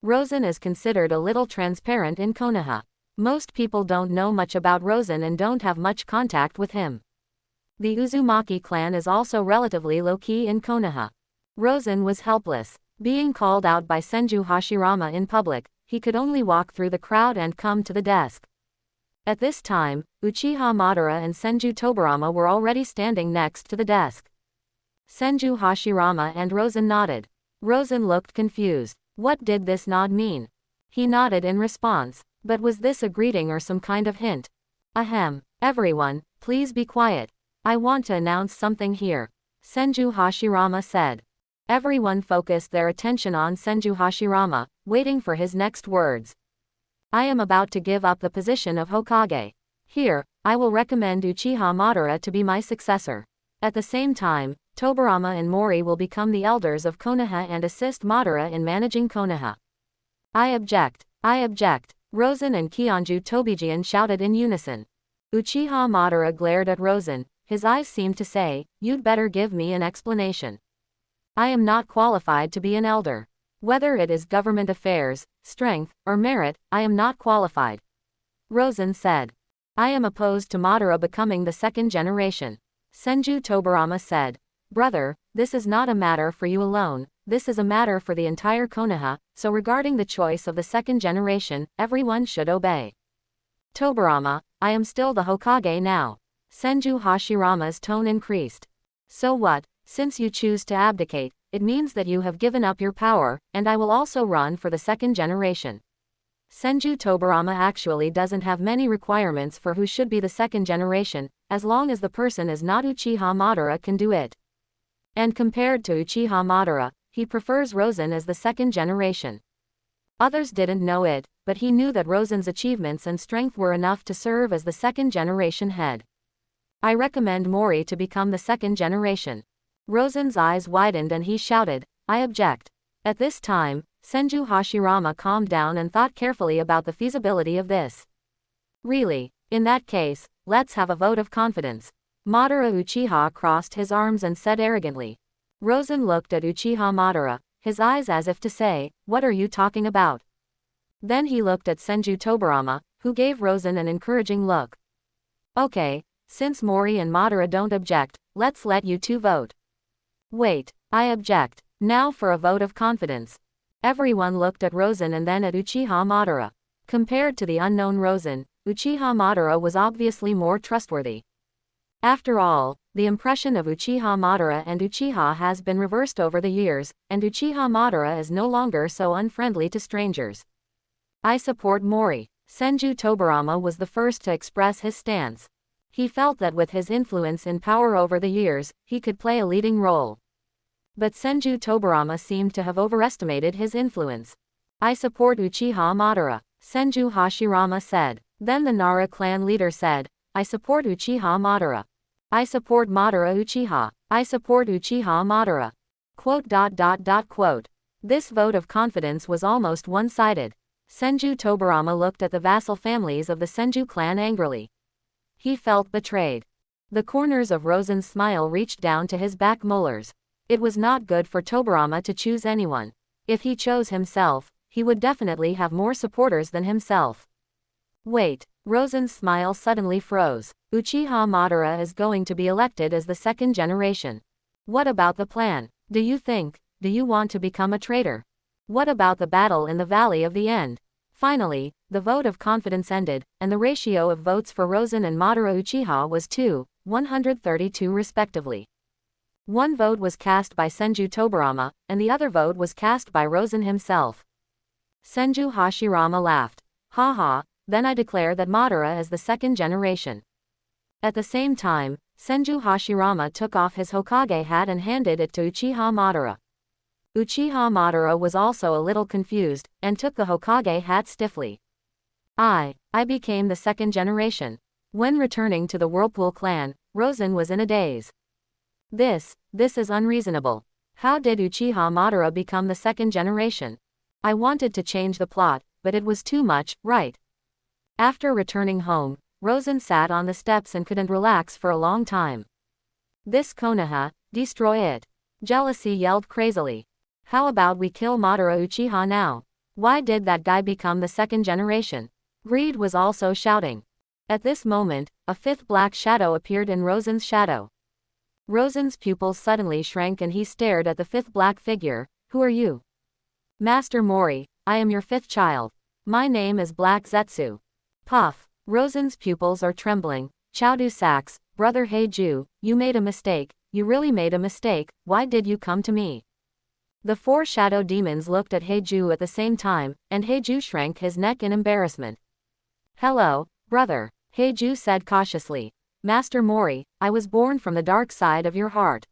Speaker 1: Rosen is considered a little transparent in Konoha. Most people don't know much about Rosen and don't have much contact with him. The Uzumaki clan is also relatively low-key in Konoha. Rosen was helpless. Being called out by Senju Hashirama in public, he could only walk through the crowd and come to the desk. At this time, Uchiha Madara and Senju Tobarama were already standing next to the desk. Senju Hashirama and Rosen nodded. Rosen looked confused. What did this nod mean? He nodded in response. But was this a greeting or some kind of hint? Ahem. Everyone, please be quiet. I want to announce something here. Senju Hashirama said. Everyone focused their attention on Senju Hashirama, waiting for his next words. I am about to give up the position of Hokage. Here, I will recommend Uchiha Madara to be my successor. At the same time, Tobarama and Mori will become the elders of Konoha and assist Madara in managing Konoha. I object. I object. Rosen and Kionju Tobijian shouted in unison. Uchiha Madara glared at Rosen. His eyes seemed to say, you'd better give me an explanation. I am not qualified to be an elder. Whether it is government affairs, strength, or merit, I am not qualified. Rosen said. I am opposed to Madara becoming the second generation. Senju Tobarama said. Brother, this is not a matter for you alone, this is a matter for the entire Konoha, so regarding the choice of the second generation, everyone should obey. Tobarama, I am still the Hokage now. Senju Hashirama's tone increased. So what, since you choose to abdicate, it means that you have given up your power, and I will also run for the second generation. Senju Tobarama actually doesn't have many requirements for who should be the second generation, as long as the person is not Uchiha Madara can do it. And compared to Uchiha Madara, he prefers Rosen as the second generation. Others didn't know it, but he knew that Rosen's achievements and strength were enough to serve as the second generation head. I recommend Mori to become the second generation. Rosen's eyes widened and he shouted, I object. At this time, Senju Hashirama calmed down and thought carefully about the feasibility of this. Really? In that case, let's have a vote of confidence. Madara Uchiha crossed his arms and said arrogantly. Rosen looked at Uchiha Madara, his eyes as if to say, what are you talking about? Then he looked at Senju Tobarama, who gave Rosen an encouraging look. Okay, since Mori and Madara don't object, let's let you two vote. Wait, I object. Now for a vote of confidence. Everyone looked at Rosen and then at Uchiha Madara. Compared to the unknown Rosen, Uchiha Madara was obviously more trustworthy. After all, the impression of Uchiha Madara and Uchiha has been reversed over the years, and Uchiha Madara is no longer so unfriendly to strangers. I support Mori. Senju Tobarama was the first to express his stance. He felt that with his influence and power over the years, he could play a leading role. But Senju Tobarama seemed to have overestimated his influence. I support Uchiha Madara, Senju Hashirama said. Then the Nara clan leader said, I support Uchiha Madara. I support Madara Uchiha. I support Uchiha Madara. Quote. This vote of confidence was almost one-sided. Senju Tobarama looked at the vassal families of the Senju clan angrily. He felt betrayed. The corners of Rosen's smile reached down to his back molars. It was not good for Tobarama to choose anyone. If he chose himself, he would definitely have more supporters than himself. Wait, Rosen's smile suddenly froze. Uchiha Madara is going to be elected as the second generation. What about the plan? Do you want to become a traitor? What about the battle in the Valley of the End? Finally, the vote of confidence ended, and the ratio of votes for Rosen and Madara Uchiha was 2-132 respectively. One vote was cast by Senju Tobarama, and the other vote was cast by Rosen himself. Senju Hashirama laughed. Haha, then I declare that Madara is the second generation. At the same time, Senju Hashirama took off his Hokage hat and handed it to Uchiha Madara. Uchiha Madara was also a little confused, and took the Hokage hat stiffly. I became the second generation. When returning to the Whirlpool clan, Rosen was in a daze. This is unreasonable. How did Uchiha Madara become the second generation? I wanted to change the plot, but it was too much, right? After returning home, Rosen sat on the steps and couldn't relax for a long time. This Konoha, destroy it. Jealousy yelled crazily. How about we kill Madara Uchiha now? Why did that guy become the second generation? Greed was also shouting. At this moment, a fifth black shadow appeared in Rosen's shadow. Rosen's pupils suddenly shrank and he stared at the fifth black figure. Who are you? Master Mori, I am your fifth child. My name is Black Zetsu. Puff. Rosen's pupils are trembling. Chowdu Sachs, brother Heiju, you made a mistake. You really made a mistake. Why did you come to me? The four shadow demons looked at Heiju at the same time, and Heiju shrank his neck in embarrassment. Hello, brother, Heiju said cautiously. Master Mori, I was born from the dark side of your heart.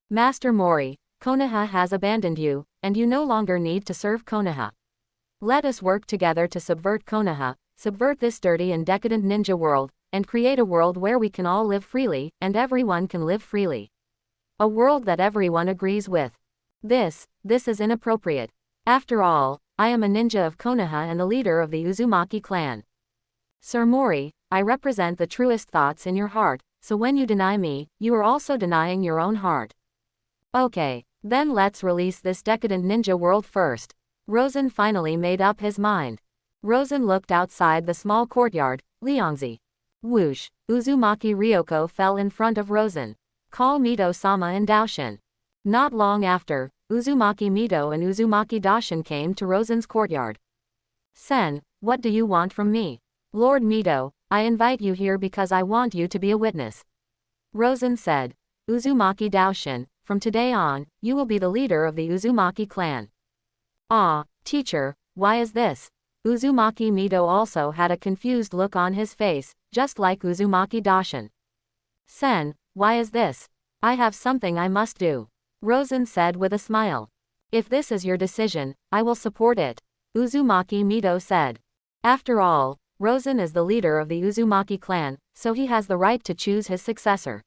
Speaker 1: Master Mori, Konoha has abandoned you, and you no longer need to serve Konoha. Let us work together to subvert Konoha, subvert this dirty and decadent ninja world, and create a world where we can all live freely, and everyone can live freely. A world that everyone agrees with. This is inappropriate. After all, I am a ninja of Konoha and the leader of the Uzumaki clan. Sir Mori, I represent the truest thoughts in your heart, so when you deny me, you are also denying your own heart. Okay, then let's release this decadent ninja world first. Rosen finally made up his mind. Rosen looked outside the small courtyard. Liangzi. Whoosh, Uzumaki Ryoko fell in front of Rosen. Call Mito-sama and Daoshin. Not long after, Uzumaki Mito and Uzumaki Daoshin came to Rosen's courtyard. Sen, what do you want from me? Lord Mito, I invite you here because I want you to be a witness. Rosen said. Uzumaki Daoshin, from today on, you will be the leader of the Uzumaki clan. Ah, teacher, why is this? Uzumaki Mito also had a confused look on his face, just like Uzumaki Daoshin. Sen, why is this? I have something I must do. Rosen said with a smile. If this is your decision, I will support it. Uzumaki Mito said. After all, Rosen is the leader of the Uzumaki clan, so he has the right to choose his successor.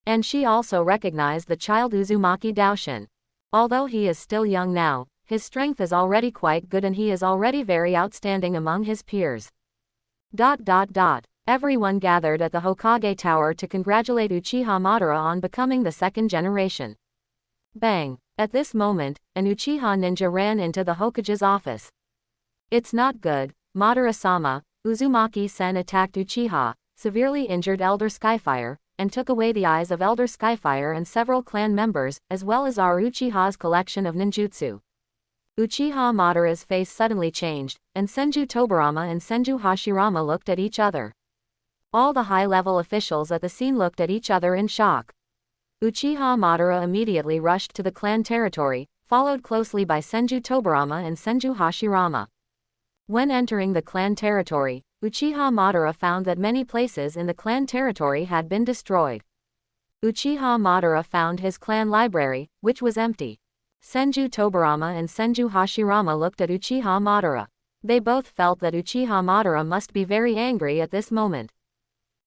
Speaker 1: And she also recognized the child Uzumaki Daoshin. Although he is still young now, his strength is already quite good and he is already very outstanding among his peers. Everyone gathered at the Hokage Tower to congratulate Uchiha Madara on becoming the second generation. Bang! At this moment, an Uchiha ninja ran into the Hokage's office. It's not good, Madara-sama. Uzumaki-sen attacked Uchiha, severely injured Elder Skyfire, and took away the eyes of Elder Skyfire and several clan members, as well as our Uchiha's collection of ninjutsu. Uchiha Madara's face suddenly changed, and Senju Tobirama and Senju Hashirama looked at each other. All the high-level officials at the scene looked at each other in shock. Uchiha Madara immediately rushed to the clan territory, followed closely by Senju Tobirama and Senju Hashirama. When entering the clan territory, Uchiha Madara found that many places in the clan territory had been destroyed. Uchiha Madara found his clan library, which was empty. Senju Tobirama and Senju Hashirama looked at Uchiha Madara. They both felt that Uchiha Madara must be very angry at this moment.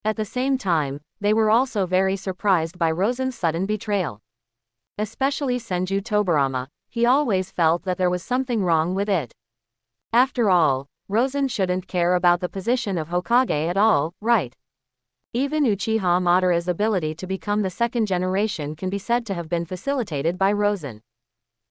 Speaker 1: At the same time, they were also very surprised by Rosen's sudden betrayal. Especially Senju Tobirama, he always felt that there was something wrong with it. After all, Rosen shouldn't care about the position of Hokage at all, right? Even Uchiha Madara's ability to become the second generation can be said to have been facilitated by Rosen.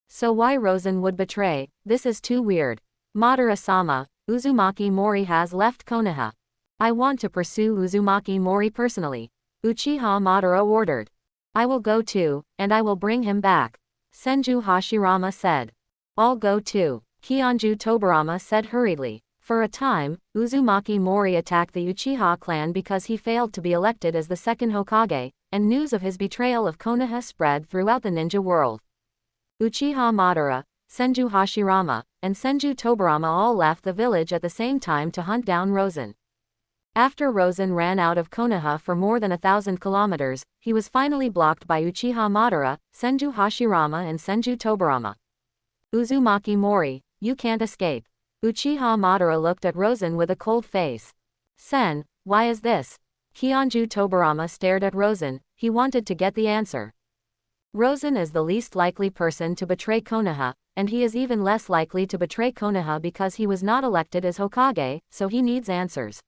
Speaker 1: So why Rosen would betray? This is too weird. Madara-sama, Uzumaki Mori has left Konoha. I want to pursue Uzumaki Mori personally. Uchiha Madara ordered. I will go too, and I will bring him back. Senju Hashirama said. I'll go too, Kionju Tobirama said hurriedly. For a time, Uzumaki Mori attacked the Uchiha clan because he failed to be elected as the second Hokage, and news of his betrayal of Konoha spread throughout the ninja world. Uchiha Madara, Senju Hashirama, and Senju Tobirama all left the village at the same time to hunt down Rosen. After Rosen ran out of Konoha for more than 1,000 kilometers, he was finally blocked by Uchiha Madara, Senju Hashirama and Senju Tobirama. Uzumaki Mori, you can't escape. Uchiha Madara looked at Rosen with a cold face. Sen, why is this? Hyunju Tobarama stared at Rosen. He wanted to get the answer. Rosen is the least likely person to betray Konoha, and he is even less likely to betray Konoha because he was not elected as Hokage, so he needs answers.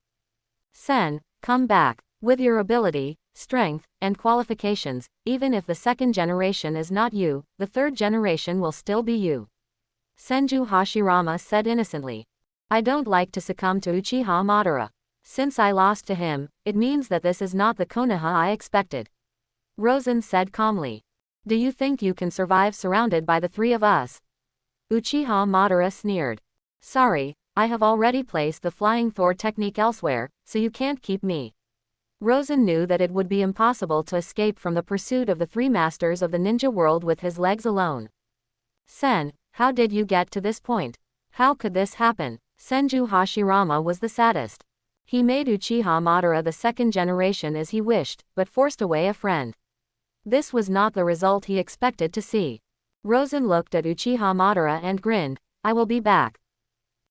Speaker 1: Sen, come back. With your ability, strength, and qualifications, even if the second generation is not you, the third generation will still be you. Senju Hashirama said innocently. I don't like to succumb to Uchiha Madara. Since I lost to him, it means that this is not the Konoha I expected. Rosen said calmly. Do you think you can survive surrounded by the three of us? Uchiha Madara sneered. Sorry, I have already placed the Flying Thor technique elsewhere, so you can't keep me. Rosen knew that it would be impossible to escape from the pursuit of the three masters of the ninja world with his legs alone. Sen, how did you get to this point? How could this happen? Senju Hashirama was the saddest. He made Uchiha Madara the second generation as he wished, but forced away a friend. This was not the result he expected to see. Rosen looked at Uchiha Madara and grinned. I will be back.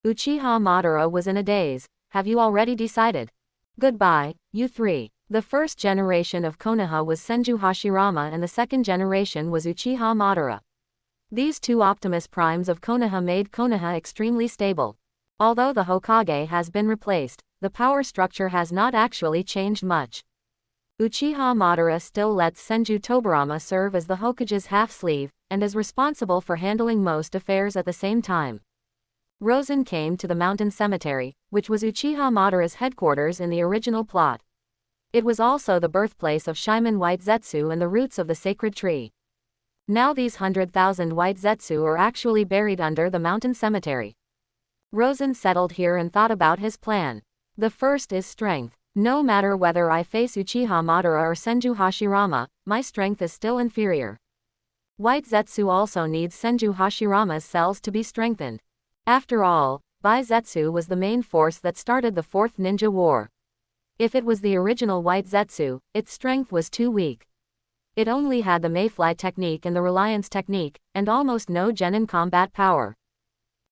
Speaker 1: Uchiha Madara was in a daze. Have you already decided? Goodbye, you three. The first generation of Konoha was Senju Hashirama and the second generation was Uchiha Madara. These two Optimus Primes of Konoha made Konoha extremely stable. Although the Hokage has been replaced, the power structure has not actually changed much. Uchiha Madara still lets Senju Tobarama serve as the Hokage's half-sleeve, and is responsible for handling most affairs at the same time. Rosen came to the mountain cemetery, which was Uchiha Madara's headquarters in the original plot. It was also the birthplace of Shimon White Zetsu and the roots of the sacred tree. Now these 100,000 White Zetsu are actually buried under the mountain cemetery. Rosen settled here and thought about his plan. The first is strength. No matter whether I face Uchiha Madara or Senju Hashirama, my strength is still inferior. White Zetsu also needs Senju Hashirama's cells to be strengthened. After all, Bai Zetsu was the main force that started the Fourth Ninja War. If it was the original White Zetsu, its strength was too weak. It only had the Mayfly technique and the Reliance technique, and almost no genin combat power.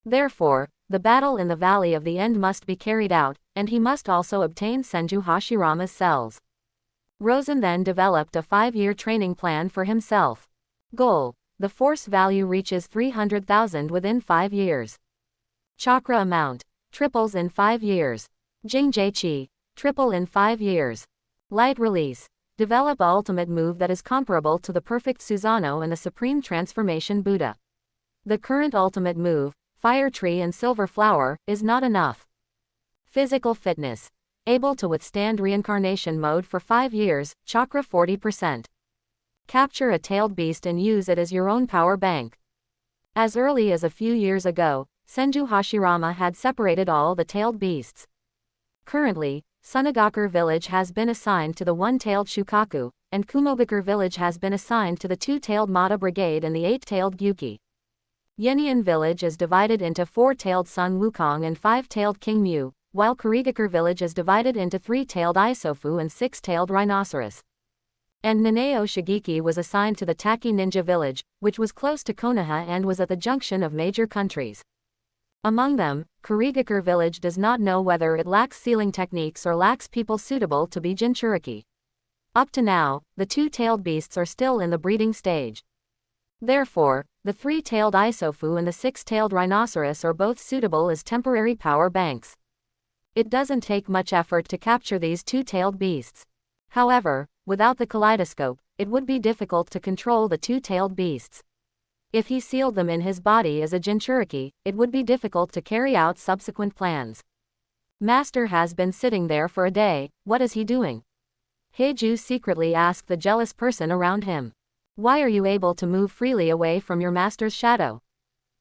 Speaker 1: Therefore, the battle in the Valley of the End must be carried out, and he must also obtain Senju Hashirama's cells. Rosen then developed a 5-year training plan for himself. Goal: the force value reaches 300,000 within 5 years. Chakra amount: triples in 5 years. Jingjae Chi: triple in 5 years. Light release: develop a ultimate move that is comparable to the perfect Susanoo and the Supreme Transformation Buddha. The current ultimate move, Fire Tree and Silver Flower, is not enough. Physical fitness: able to withstand reincarnation mode for 5 years, chakra 40%. Capture a tailed beast and use it as your own power bank. As early as a few years ago, Senju Hashirama had separated all the tailed beasts. Currently, Sunagakur village has been assigned to the one-tailed Shukaku, and Kumobakure village has been assigned to the two-tailed Mata Brigade and the eight-tailed Gyuki. Yenian village is divided into 4-tailed Sun Wukong and 5-tailed King Mu, while Kurigakure village is divided into 3-tailed Isofu and 6-tailed Rhinoceros. And Nanao Shigeki was assigned to the Taki Ninja village, which was close to Konoha and was at the junction of major countries. Among them, Kurigakure village does not know whether it lacks sealing techniques or lacks people suitable to be Jinchuriki. Up to now, the two-tailed beasts are still in the breeding stage. Therefore, the 3-tailed Isofu and the 6-tailed Rhinoceros are both suitable as temporary power banks. It doesn't take much effort to capture these two-tailed beasts. However, without the kaleidoscope, it would be difficult to control the two-tailed beasts. If he sealed them in his body as a Jinchuriki, it would be difficult to carry out subsequent plans. Master has been sitting there for a day, what is he doing? Heiju secretly asked the jealous person around him. Why are you able to move freely away from your master's shadow?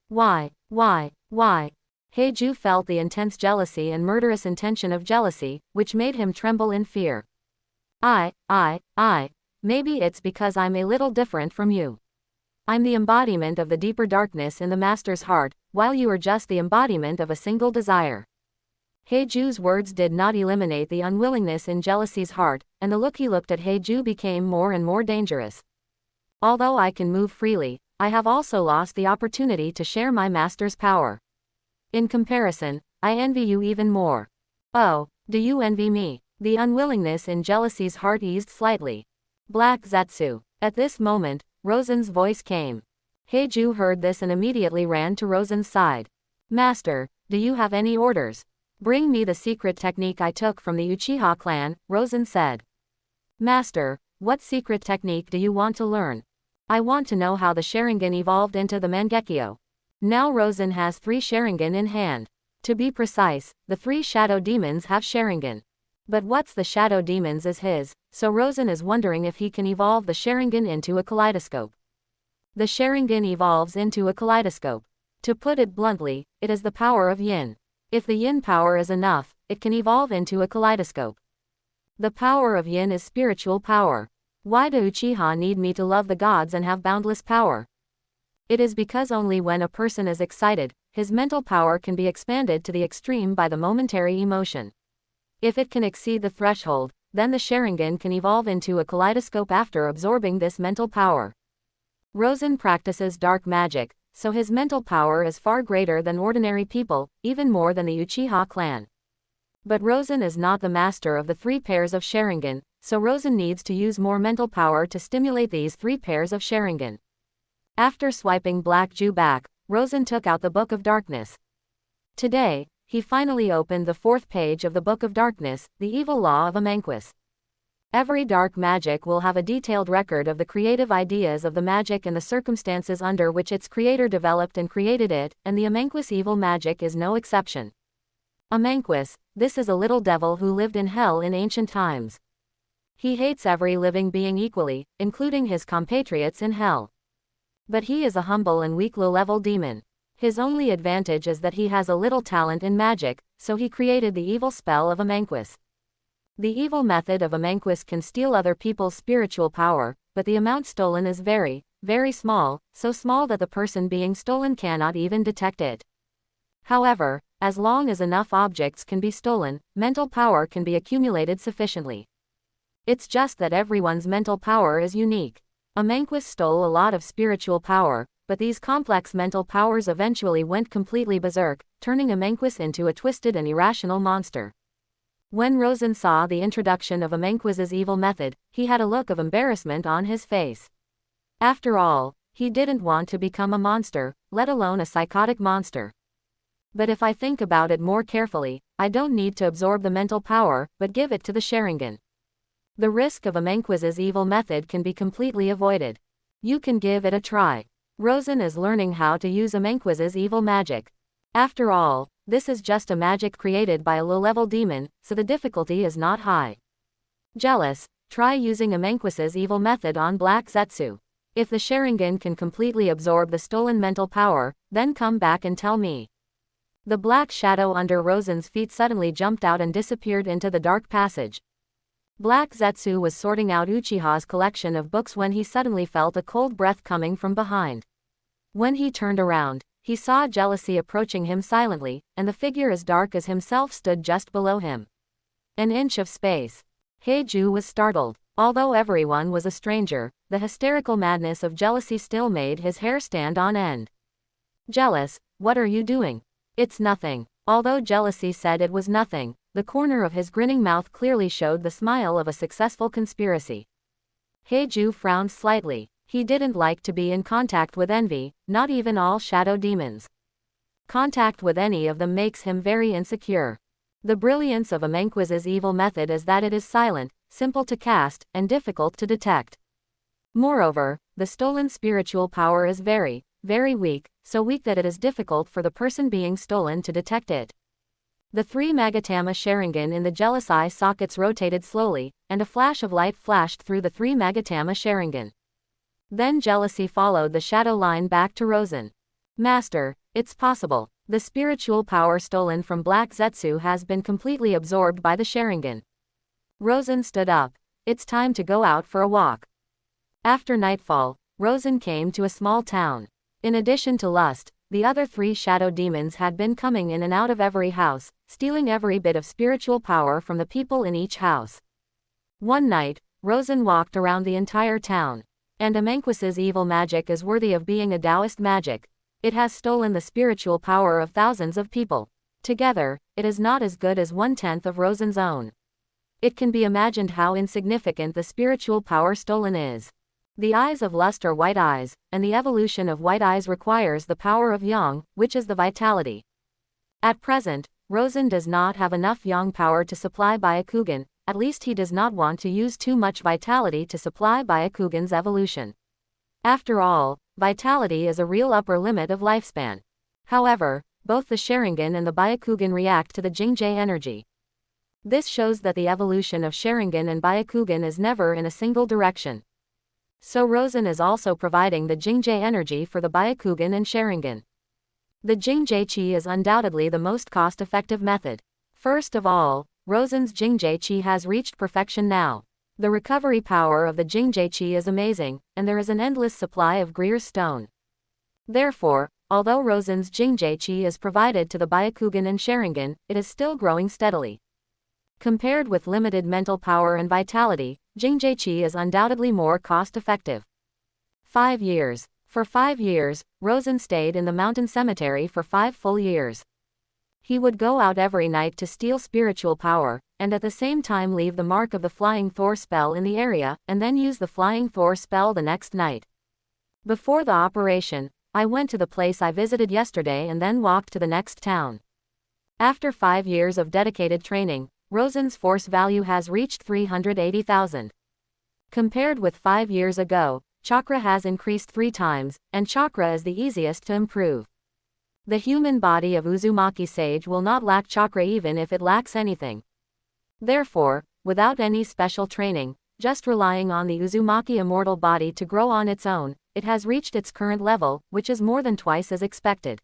Speaker 1: Why? Heiju felt the intense jealousy and murderous intention of jealousy, which made him tremble in fear. Maybe it's because I'm a little different from you. I'm the embodiment of the deeper darkness in the master's heart, while you are just the embodiment of a single desire. Heiju's words did not eliminate the unwillingness in jealousy's heart, and the look he looked at Heiju became more and more dangerous. Although I can move freely, I have also lost the opportunity to share my master's power. In comparison, I envy you even more. Oh, do you envy me? The unwillingness in Jealousy's heart eased slightly. Black Zetsu. At this moment, Rosen's voice came. Heiju heard this and immediately ran to Rosen's side. Master, do you have any orders? Bring me the secret technique I took from the Uchiha clan, Rosen said. Master, what secret technique do you want to learn? I want to know how the Sharingan evolved into the Mangekyo. Now Rosen has 3 Sharingan in hand. To be precise, the 3 shadow demons have Sharingan. But what's the shadow demons is his, so Rosen is wondering if he can evolve the Sharingan into a kaleidoscope. The Sharingan evolves into a kaleidoscope. To put it bluntly, it is the power of yin. If the yin power is enough, it can evolve into a kaleidoscope. The power of yin is spiritual power. Why do Uchiha need me to love the gods and have boundless power? It is because only when a person is excited, his mental power can be expanded to the extreme by the momentary emotion. If it can exceed the threshold, then the Sharingan can evolve into a kaleidoscope after absorbing this mental power. Rosen practices dark magic, so his mental power is far greater than ordinary people, even more than the Uchiha clan. But Rosen is not the master of the 3 pairs of Sharingan, so Rosen needs to use more mental power to stimulate these 3 pairs of Sharingan. After swiping Black Ju back, Rosen took out the Book of Darkness. Today, he finally opened the 4th page of the Book of Darkness, the evil law of Amanquis. Every dark magic will have a detailed record of the creative ideas of the magic and the circumstances under which its creator developed and created it, and the Amanquis evil magic is no exception. Amanquis, this is a little devil who lived in hell in ancient times. He hates every living being equally, including his compatriots in hell. But he is a humble and weak low-level demon. His only advantage is that he has a little talent in magic, so he created the evil spell of Amanquis. The evil method of Amanquis can steal other people's spiritual power, but the amount stolen is very, very small, so small that the person being stolen cannot even detect it. However, as long as enough objects can be stolen, mental power can be accumulated sufficiently. It's just that everyone's mental power is unique. Amanquis stole a lot of spiritual power, but these complex mental powers eventually went completely berserk, turning Amanquis into a twisted and irrational monster. When Rosen saw the introduction of Amanquis's evil method, he had a look of embarrassment on his face. After all, he didn't want to become a monster, let alone a psychotic monster. But if I think about it more carefully, I don't need to absorb the mental power, but give it to the Sharingan. The risk of Amanquis's evil method can be completely avoided. You can give it a try. Rosen is learning how to use Amanquis's evil magic. After all, this is just a magic created by a low-level demon, so the difficulty is not high. Jealous, try using Amanquis's evil method on Black Zetsu. If the Sharingan can completely absorb the stolen mental power, then come back and tell me. The black shadow under Rosen's feet suddenly jumped out and disappeared into the dark passage. Black Zetsu was sorting out Uchiha's collection of books when he suddenly felt a cold breath coming from behind. When he turned around, he saw Jealousy approaching him silently, and the figure as dark as himself stood just below him. An inch of space. Heiju was startled. Although everyone was a stranger, the hysterical madness of Jealousy still made his hair stand on end. Jealous, what are you doing? It's nothing. Although Jealousy said it was nothing, the corner of his grinning mouth clearly showed the smile of a successful conspiracy. Heiju frowned slightly. He didn't like to be in contact with envy, not even all shadow demons. Contact with any of them makes him very insecure. The brilliance of Amanquis's evil method is that it is silent, simple to cast, and difficult to detect. Moreover, the stolen spiritual power is very, very weak, so weak that it is difficult for the person being stolen to detect it. The 3 Magatama Sharingan in the jealous eye sockets rotated slowly, and a flash of light flashed through the 3 Magatama Sharingan. Then Jealousy followed the shadow line back to Rosen. Master, it's possible. The spiritual power stolen from Black Zetsu has been completely absorbed by the Sharingan. Rosen stood up. It's time to go out for a walk. After nightfall, Rosen came to a small town. In addition to Lust, the other 3 shadow demons had been coming in and out of every house, stealing every bit of spiritual power from the people in each house. One night, Rosen walked around the entire town. And Amanquis's evil magic is worthy of being a Taoist magic. It has stolen the spiritual power of thousands of people. Together, it is not as good as 1/10 of Rosen's own. It can be imagined how insignificant the spiritual power stolen is. The eyes of lust are white eyes, and the evolution of white eyes requires the power of yang, which is the vitality. At present, Rosen does not have enough yang power to supply Byakugan, at least he does not want to use too much vitality to supply Byakugan's evolution. After all, vitality is a real upper limit of lifespan. However, both the Sharingan and the Byakugan react to the Jingjae energy. This shows that the evolution of Sharingan and Byakugan is never in a single direction. So Rosen is also providing the Jingjae energy for the Byakugan and Sharingan. The Jingjae Chi is undoubtedly the most cost-effective method. First of all, Rosen's Jingjae Chi has reached perfection now. The recovery power of the Jingjae Chi is amazing, and there is an endless supply of Greer's stone. Therefore, although Rosen's Jingjae Chi is provided to the Byakugan and Sharingan, it is still growing steadily. Compared with limited mental power and vitality, Jingjae Chi is undoubtedly more cost-effective. 5 years. For 5 years, Rosen stayed in the mountain cemetery for 5 full years. He would go out every night to steal spiritual power, and at the same time leave the mark of the Flying Thor spell in the area, and then use the Flying Thor spell the next night. Before the operation, I went to the place I visited yesterday and then walked to the next town. After 5 years of dedicated training, Rosen's force value has reached 380,000. Compared with 5 years ago, chakra has increased 3 times, and chakra is the easiest to improve. The human body of Uzumaki Sage will not lack chakra even if it lacks anything. Therefore, without any special training, just relying on the Uzumaki immortal body to grow on its own, it has reached its current level, which is more than twice as expected.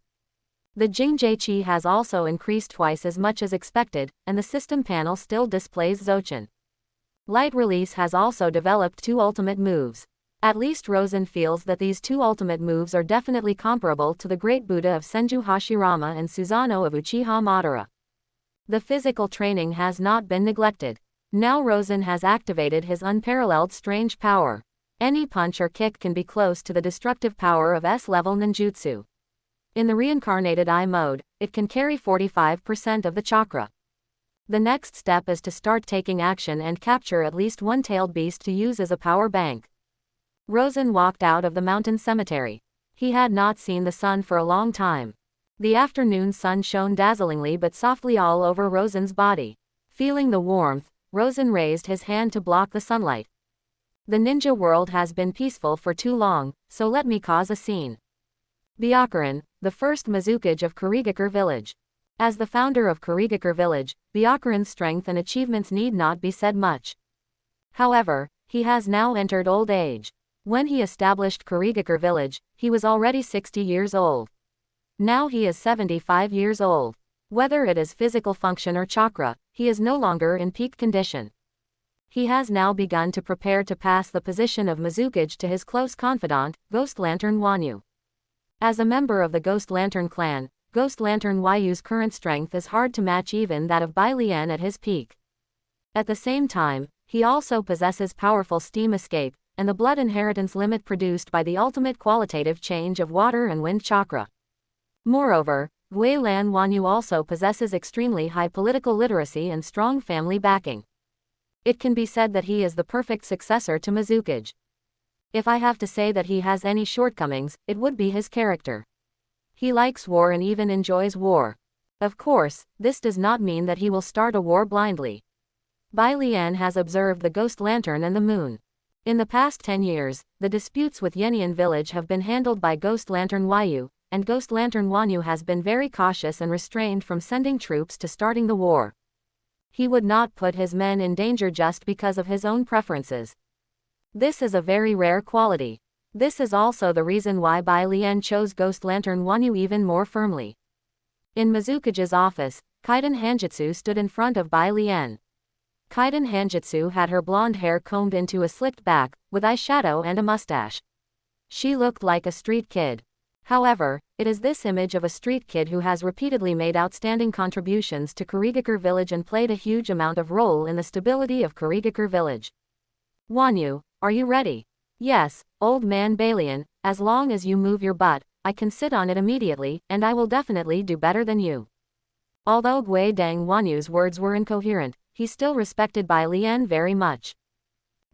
Speaker 1: The Jingjae Chi has also increased twice as much as expected, and the system panel still displays Zochin. Light Release has also developed 2 ultimate moves. At least Rosen feels that these 2 ultimate moves are definitely comparable to the Great Buddha of Senju Hashirama and Susanoo of Uchiha Madara. The physical training has not been neglected. Now Rosen has activated his unparalleled strange power. Any punch or kick can be close to the destructive power of S-level ninjutsu. In the reincarnated I mode, it can carry 45% of the chakra. The next step is to start taking action and capture at least one tailed beast to use as a power bank. Rosen walked out of the mountain cemetery. He had not seen the sun for a long time. The afternoon sun shone dazzlingly but softly all over Rosen's body. Feeling the warmth, Rosen raised his hand to block the sunlight. The ninja world has been peaceful for too long, so let me cause a scene. Byakuran, the first Mizukage of Kurigakure village. As the founder of Kurigakure village, Byakuran's strength and achievements need not be said much. However, he has now entered old age. When he established Kurigakure village, he was already 60 years old. Now he is 75 years old. Whether it is physical function or chakra, he is no longer in peak condition. He has now begun to prepare to pass the position of Mizukage to his close confidant, Ghost Lantern Wanyu. As a member of the Ghost Lantern clan, Ghost Lantern Wanyu's current strength is hard to match even that of Bai Lian at his peak. At the same time, he also possesses powerful steam escape, and the blood inheritance limit produced by the ultimate qualitative change of water and wind chakra. Moreover, Gui Lan Wanyu also possesses extremely high political literacy and strong family backing. It can be said that he is the perfect successor to Mizukage. If I have to say that he has any shortcomings, it would be his character. He likes war and even enjoys war. Of course, this does not mean that he will start a war blindly. Bai Lian has observed the Ghost Lantern and the moon. In the past 10 years, the disputes with Yenian village have been handled by Ghost Lantern Wanyu, and Ghost Lantern Wanyu has been very cautious and restrained from sending troops to starting the war. He would not put his men in danger just because of his own preferences. This is a very rare quality. This is also the reason why Bai Lian chose Ghost Lantern Wanyu even more firmly. In Mizukage's office, Kaiden Hanjutsu stood in front of Bai Lian. Kaiden Hanjutsu had her blonde hair combed into a slicked back, with eyeshadow and a mustache. She looked like a street kid. However, it is this image of a street kid who has repeatedly made outstanding contributions to Kurigakure village and played a huge amount of role in the stability of Kurigakure village. Wanyu, are you ready? Yes, old man Balian, as long as you move your butt, I can sit on it immediately, and I will definitely do better than you. Although Gui Dang Wanyu's words were incoherent, he still respected Bai Lian very much.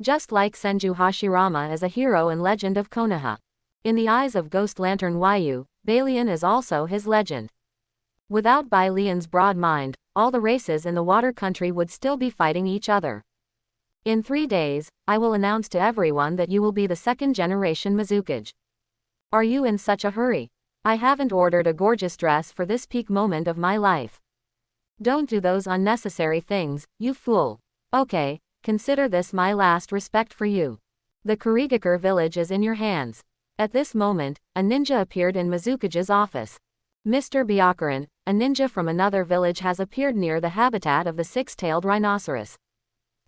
Speaker 1: Just like Senju Hashirama is a hero in Legend of Konoha. In the eyes of Ghost Lantern Wyu, Bai Lian is also his legend. Without Bai Lian's broad mind, all the races in the water country would still be fighting each other. In 3 days, I will announce to everyone that you will be the second generation Mizukage. Are you in such a hurry? I haven't ordered a gorgeous dress for this peak moment of my life. Don't do those unnecessary things, you fool. Okay, consider this my last respect for you. The Kurigakure village is in your hands. At this moment, a ninja appeared in Mizukage's office. Mr. Byakuran, a ninja from another village has appeared near the habitat of the six-tailed rhinoceros.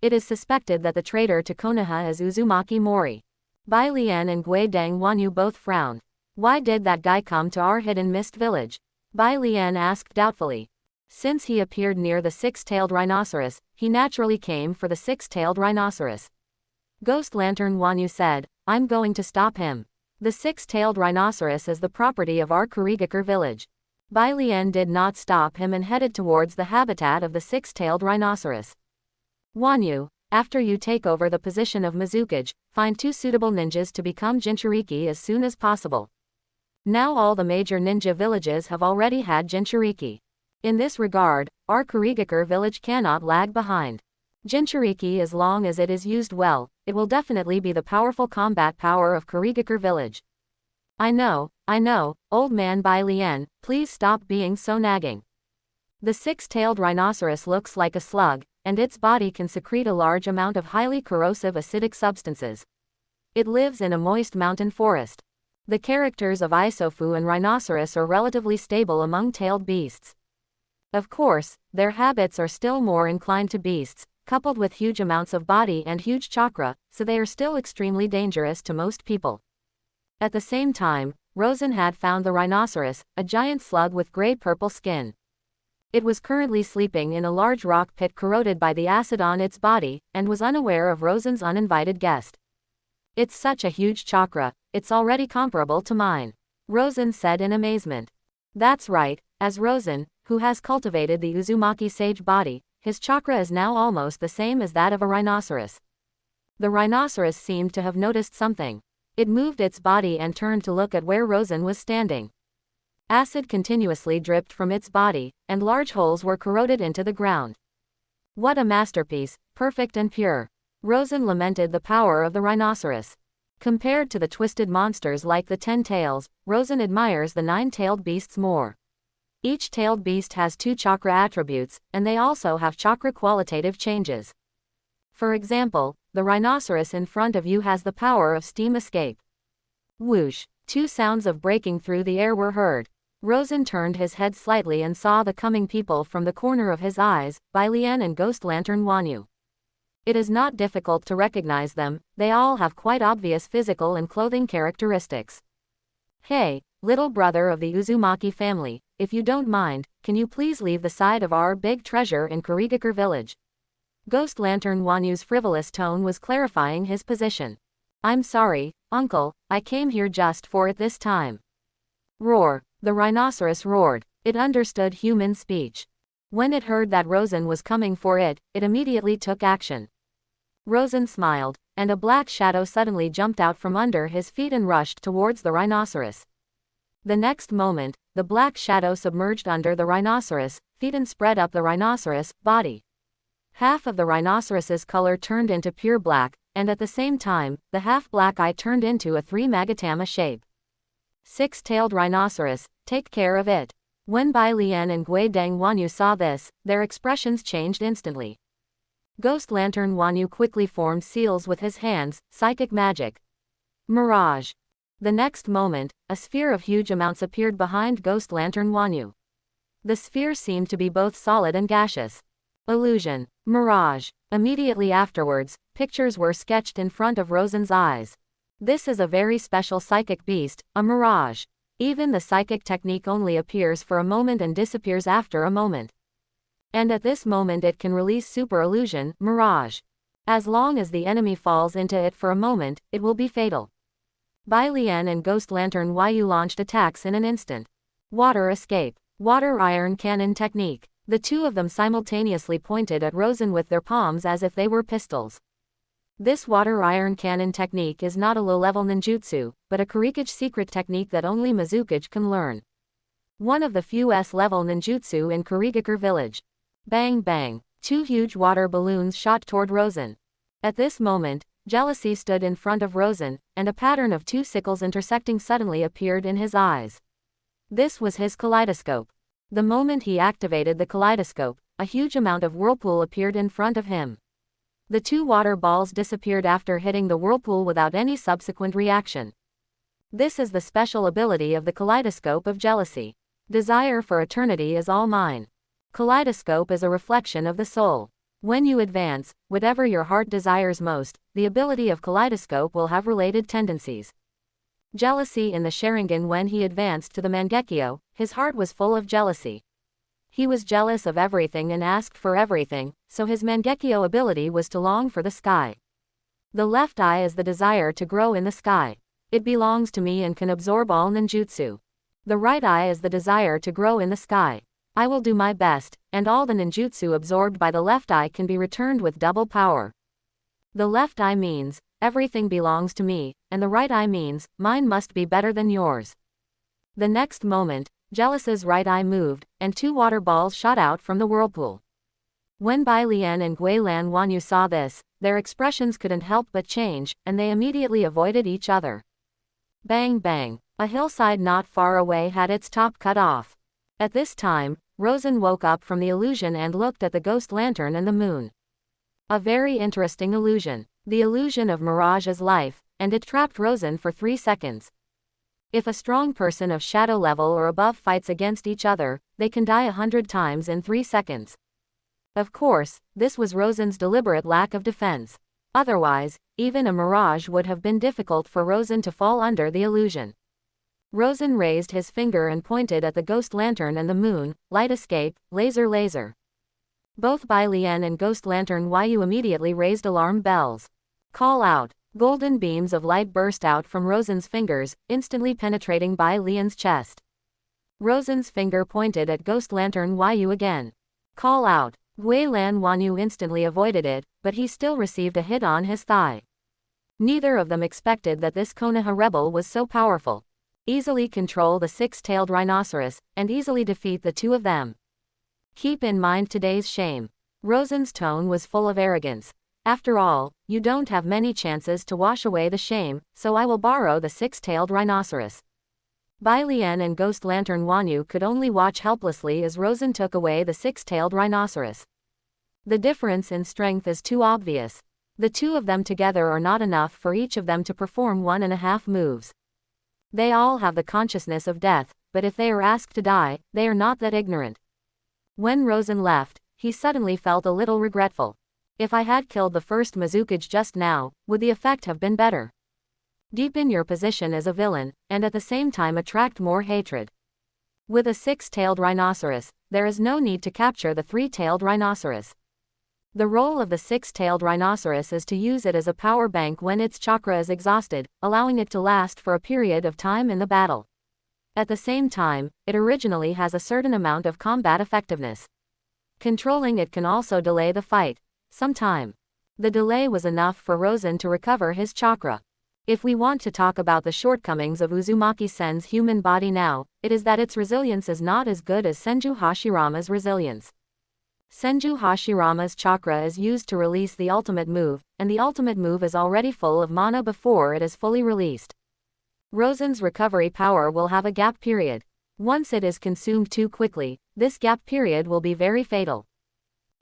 Speaker 1: It is suspected that the traitor to Konoha is Uzumaki Mori. Bai Lian and Guidang Wanyu both frowned. Why did that guy come to our hidden mist village? Bai Lian asked doubtfully. Since he appeared near the six-tailed rhinoceros, he naturally came for the six-tailed rhinoceros. Ghost Lantern Wanyu said, I'm going to stop him. The six-tailed rhinoceros is the property of our Kurigakure village. Bai Lian did not stop him and headed towards the habitat of the six-tailed rhinoceros. Wanyu, after you take over the position of Mizukage, find 2 suitable ninjas to become Jinchuriki as soon as possible. Now all the major ninja villages have already had Jinchuriki. In this regard, our Kurigakure village cannot lag behind. Jinchuriki, as long as it is used well, it will definitely be the powerful combat power of Kurigakure village. I know, old man Bai Lian, please stop being so nagging. The six-tailed rhinoceros looks like a slug, and its body can secrete a large amount of highly corrosive acidic substances. It lives in a moist mountain forest. The characters of Isofu and rhinoceros are relatively stable among tailed beasts. Of course, their habits are still more inclined to beasts, coupled with huge amounts of body and huge chakra, so they are still extremely dangerous to most people. At the same time, Rosen had found the rhinoceros, a giant slug with gray-purple skin. It was currently sleeping in a large rock pit corroded by the acid on its body, and was unaware of Rosen's uninvited guest. It's such a huge chakra, it's already comparable to mine. Rosen said in amazement. That's right, as Rosen, who has cultivated the Uzumaki sage body, his chakra is now almost the same as that of a rhinoceros. The rhinoceros seemed to have noticed something. It moved its body and turned to look at where Rosen was standing. Acid continuously dripped from its body, and large holes were corroded into the ground. What a masterpiece, perfect and pure. Rosen lamented the power of the rhinoceros. Compared to the twisted monsters like the 10 tails, Rosen admires the 9-tailed beasts more. Each tailed beast has 2 chakra attributes, and they also have chakra qualitative changes. For example, the rhinoceros in front of you has the power of steam escape. Whoosh! 2 sounds of breaking through the air were heard. Rosen turned his head slightly and saw the coming people from the corner of his eyes, Bai Lian and Ghost Lantern Wanyu. It is not difficult to recognize them, they all have quite obvious physical and clothing characteristics. Hey, little brother of the Uzumaki family, if you don't mind, can you please leave the side of our big treasure in Kurigakure village? Ghost Lantern Wanyu's frivolous tone was clarifying his position. I'm sorry, uncle, I came here just for it this time. Roar! The rhinoceros roared. It understood human speech. When it heard that Rosen was coming for it, it immediately took action. Rosen smiled, and a black shadow suddenly jumped out from under his feet and rushed towards the rhinoceros. The next moment, the black shadow submerged under the rhinoceros' feet and spread up the rhinoceros' body. Half of the rhinoceros's color turned into pure black, and at the same time, the half-black eye turned into a 3-magatama shape. 6-tailed rhinoceros, take care of it. When Bai Lian and Guidang Wanyu saw this, their expressions changed instantly. Ghost Lantern Wanyu quickly formed seals with his hands, psychic magic. Mirage. The next moment, a sphere of huge amounts appeared behind Ghost Lantern Wanyu. The sphere seemed to be both solid and gaseous. Illusion. Mirage. Immediately afterwards, pictures were sketched in front of Rosen's eyes. This is a very special psychic beast, a mirage. Even the psychic technique only appears for a moment and disappears after a moment. And at this moment it can release super illusion, mirage. As long as the enemy falls into it for a moment, it will be fatal. Bai Lian and Ghost Lantern Wanyu launched attacks in an instant. Water escape. Water iron cannon technique. The two of them simultaneously pointed at Rosen with their palms as if they were pistols. This water iron cannon technique is not a low-level ninjutsu, but a Kurikage secret technique that only Mizukage can learn. One of the few S-level ninjutsu in Kurigakure village. Bang bang, two huge water balloons shot toward Rosen. At this moment, jealousy stood in front of Rosen, and a pattern of two sickles intersecting suddenly appeared in his eyes. This was his kaleidoscope. The moment he activated the kaleidoscope, a huge amount of whirlpool appeared in front of him. The two water balls disappeared after hitting the whirlpool without any subsequent reaction. This is the special ability of the kaleidoscope of jealousy. Desire for eternity is all mine. Kaleidoscope is a reflection of the soul. When you advance, whatever your heart desires most, the ability of kaleidoscope will have related tendencies. Jealousy in the Sharingan. When he advanced to the Mangekyo, his heart was full of jealousy. He was jealous of everything and asked for everything, so his Mangekyo ability was to long for the sky. The left eye is the desire to grow in the sky. It belongs to me and can absorb all ninjutsu. The right eye is the desire to grow in the sky. I will do my best, and all the ninjutsu absorbed by the left eye can be returned with double power. The left eye means, everything belongs to me, and the right eye means, mine must be better than yours. The next moment, Jealous's right eye moved, and two water balls shot out from the whirlpool. When Bai Lian and Guilan Wanyu saw this, their expressions couldn't help but change, and they immediately avoided each other. Bang bang, a hillside not far away had its top cut off. At this time, Rosen woke up from the illusion and looked at the ghost lantern and the moon. A very interesting illusion. The illusion of mirage is life, and it trapped Rosen for 3 seconds. If a strong person of shadow level or above fights against each other, they can die 100 times in 3 seconds. Of course, this was Rosen's deliberate lack of defense. Otherwise, even a mirage would have been difficult for Rosen to fall under the illusion. Rosen raised his finger and pointed at the ghost lantern and the moon. Light escape, laser laser. Both Bai Lian and Ghost Lantern Yu immediately raised alarm bells. Call out. Golden beams of light burst out from Rosen's fingers, instantly penetrating Bai Lian's chest. Rosen's finger pointed at Ghost Lantern Yu again. Call out. Guilan Wanyu instantly avoided it, but he still received a hit on his thigh. Neither of them expected that this Konoha rebel was so powerful. Easily control the six-tailed rhinoceros, and easily defeat the two of them. Keep in mind today's shame. Rosen's tone was full of arrogance. After all, you don't have many chances to wash away the shame, so I will borrow the six-tailed rhinoceros. Bai Lian and Ghost Lantern Wanyu could only watch helplessly as Rosen took away the six-tailed rhinoceros. The difference in strength is too obvious. The two of them together are not enough for each of them to perform 1.5 moves. They all have the consciousness of death, but if they are asked to die, they are not that ignorant. When Rosen left, he suddenly felt a little regretful. If I had killed the first Mizukage just now, would the effect have been better? Deepen your position as a villain, and at the same time attract more hatred. With a six-tailed rhinoceros, there is no need to capture the three-tailed rhinoceros. The role of the six-tailed rhinoceros is to use it as a power bank when its chakra is exhausted, allowing it to last for a period of time in the battle. At the same time, it originally has a certain amount of combat effectiveness. Controlling it can also delay the fight. Some time. The delay was enough for Rosen to recover his chakra. If we want to talk about the shortcomings of Uzumaki-sen's human body now, it is that its resilience is not as good as Senju Hashirama's resilience. Senju Hashirama's chakra is used to release the ultimate move, and the ultimate move is already full of mana before it is fully released. Rosen's recovery power will have a gap period. Once it is consumed too quickly, this gap period will be very fatal.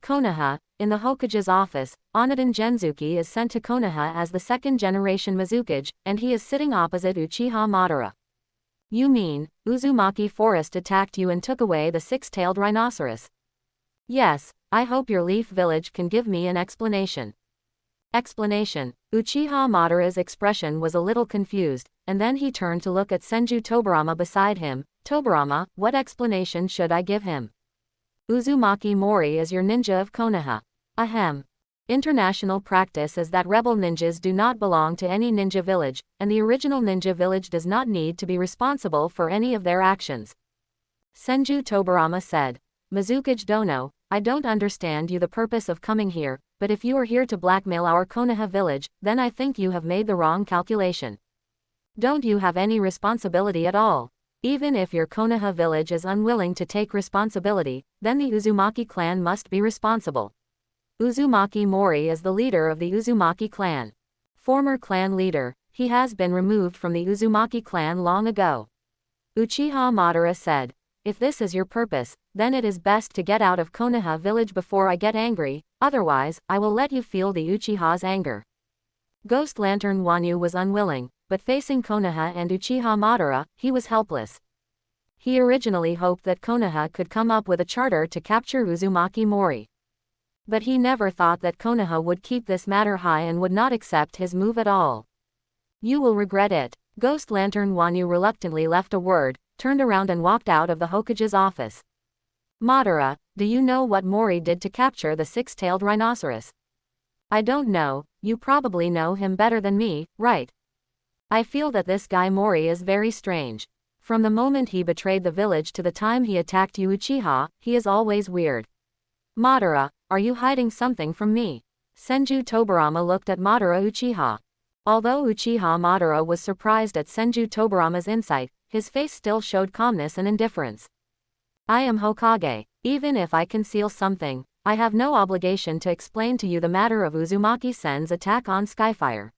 Speaker 1: Konoha, in the Hokage's office, Oniden Genzuki is sent to Konoha as the second-generation Mizukage, and he is sitting opposite Uchiha Madara. You mean, Uzumaki Forest attacked you and took away the six-tailed rhinoceros? Yes, I hope your Leaf Village can give me an explanation. Explanation. Uchiha Madara's expression was a little confused, and then he turned to look at Senju Tobarama beside him. Tobarama, what explanation should I give him? Uzumaki Mori is your ninja of Konoha. Ahem. International practice is that rebel ninjas do not belong to any ninja village, and the original ninja village does not need to be responsible for any of their actions. Senju Tobarama said. Mizukage Dono, I don't understand you the purpose of coming here, but if you are here to blackmail our Konoha village, then I think you have made the wrong calculation. Don't you have any responsibility at all? Even if your Konoha village is unwilling to take responsibility, then the Uzumaki clan must be responsible. Uzumaki Mori is the leader of the Uzumaki clan. Former clan leader, he has been removed from the Uzumaki clan long ago. Uchiha Madara said, if this is your purpose, then it is best to get out of Konoha village before I get angry, otherwise, I will let you feel the Uchiha's anger. Ghost Lantern Wanyu was unwilling, but facing Konoha and Uchiha Madara, he was helpless. He originally hoped that Konoha could come up with a charter to capture Uzumaki Mori. But he never thought that Konoha would keep this matter high and would not accept his move at all. You will regret it. Ghost Lantern Wanyu reluctantly left a word, turned around and walked out of the Hokage's office. Madara, do you know what Mori did to capture the six-tailed rhinoceros? I don't know, you probably know him better than me, right? I feel that this guy Mori is very strange. From the moment he betrayed the village to the time he attacked you Uchiha, he is always weird. Madara, are you hiding something from me? Senju Tobirama looked at Madara Uchiha. Although Uchiha Madara was surprised at Senju Tobirama's insight, his face still showed calmness and indifference. I am Hokage. Even if I conceal something, I have no obligation to explain to you the matter of Uzumaki-sen's attack on Skyfire.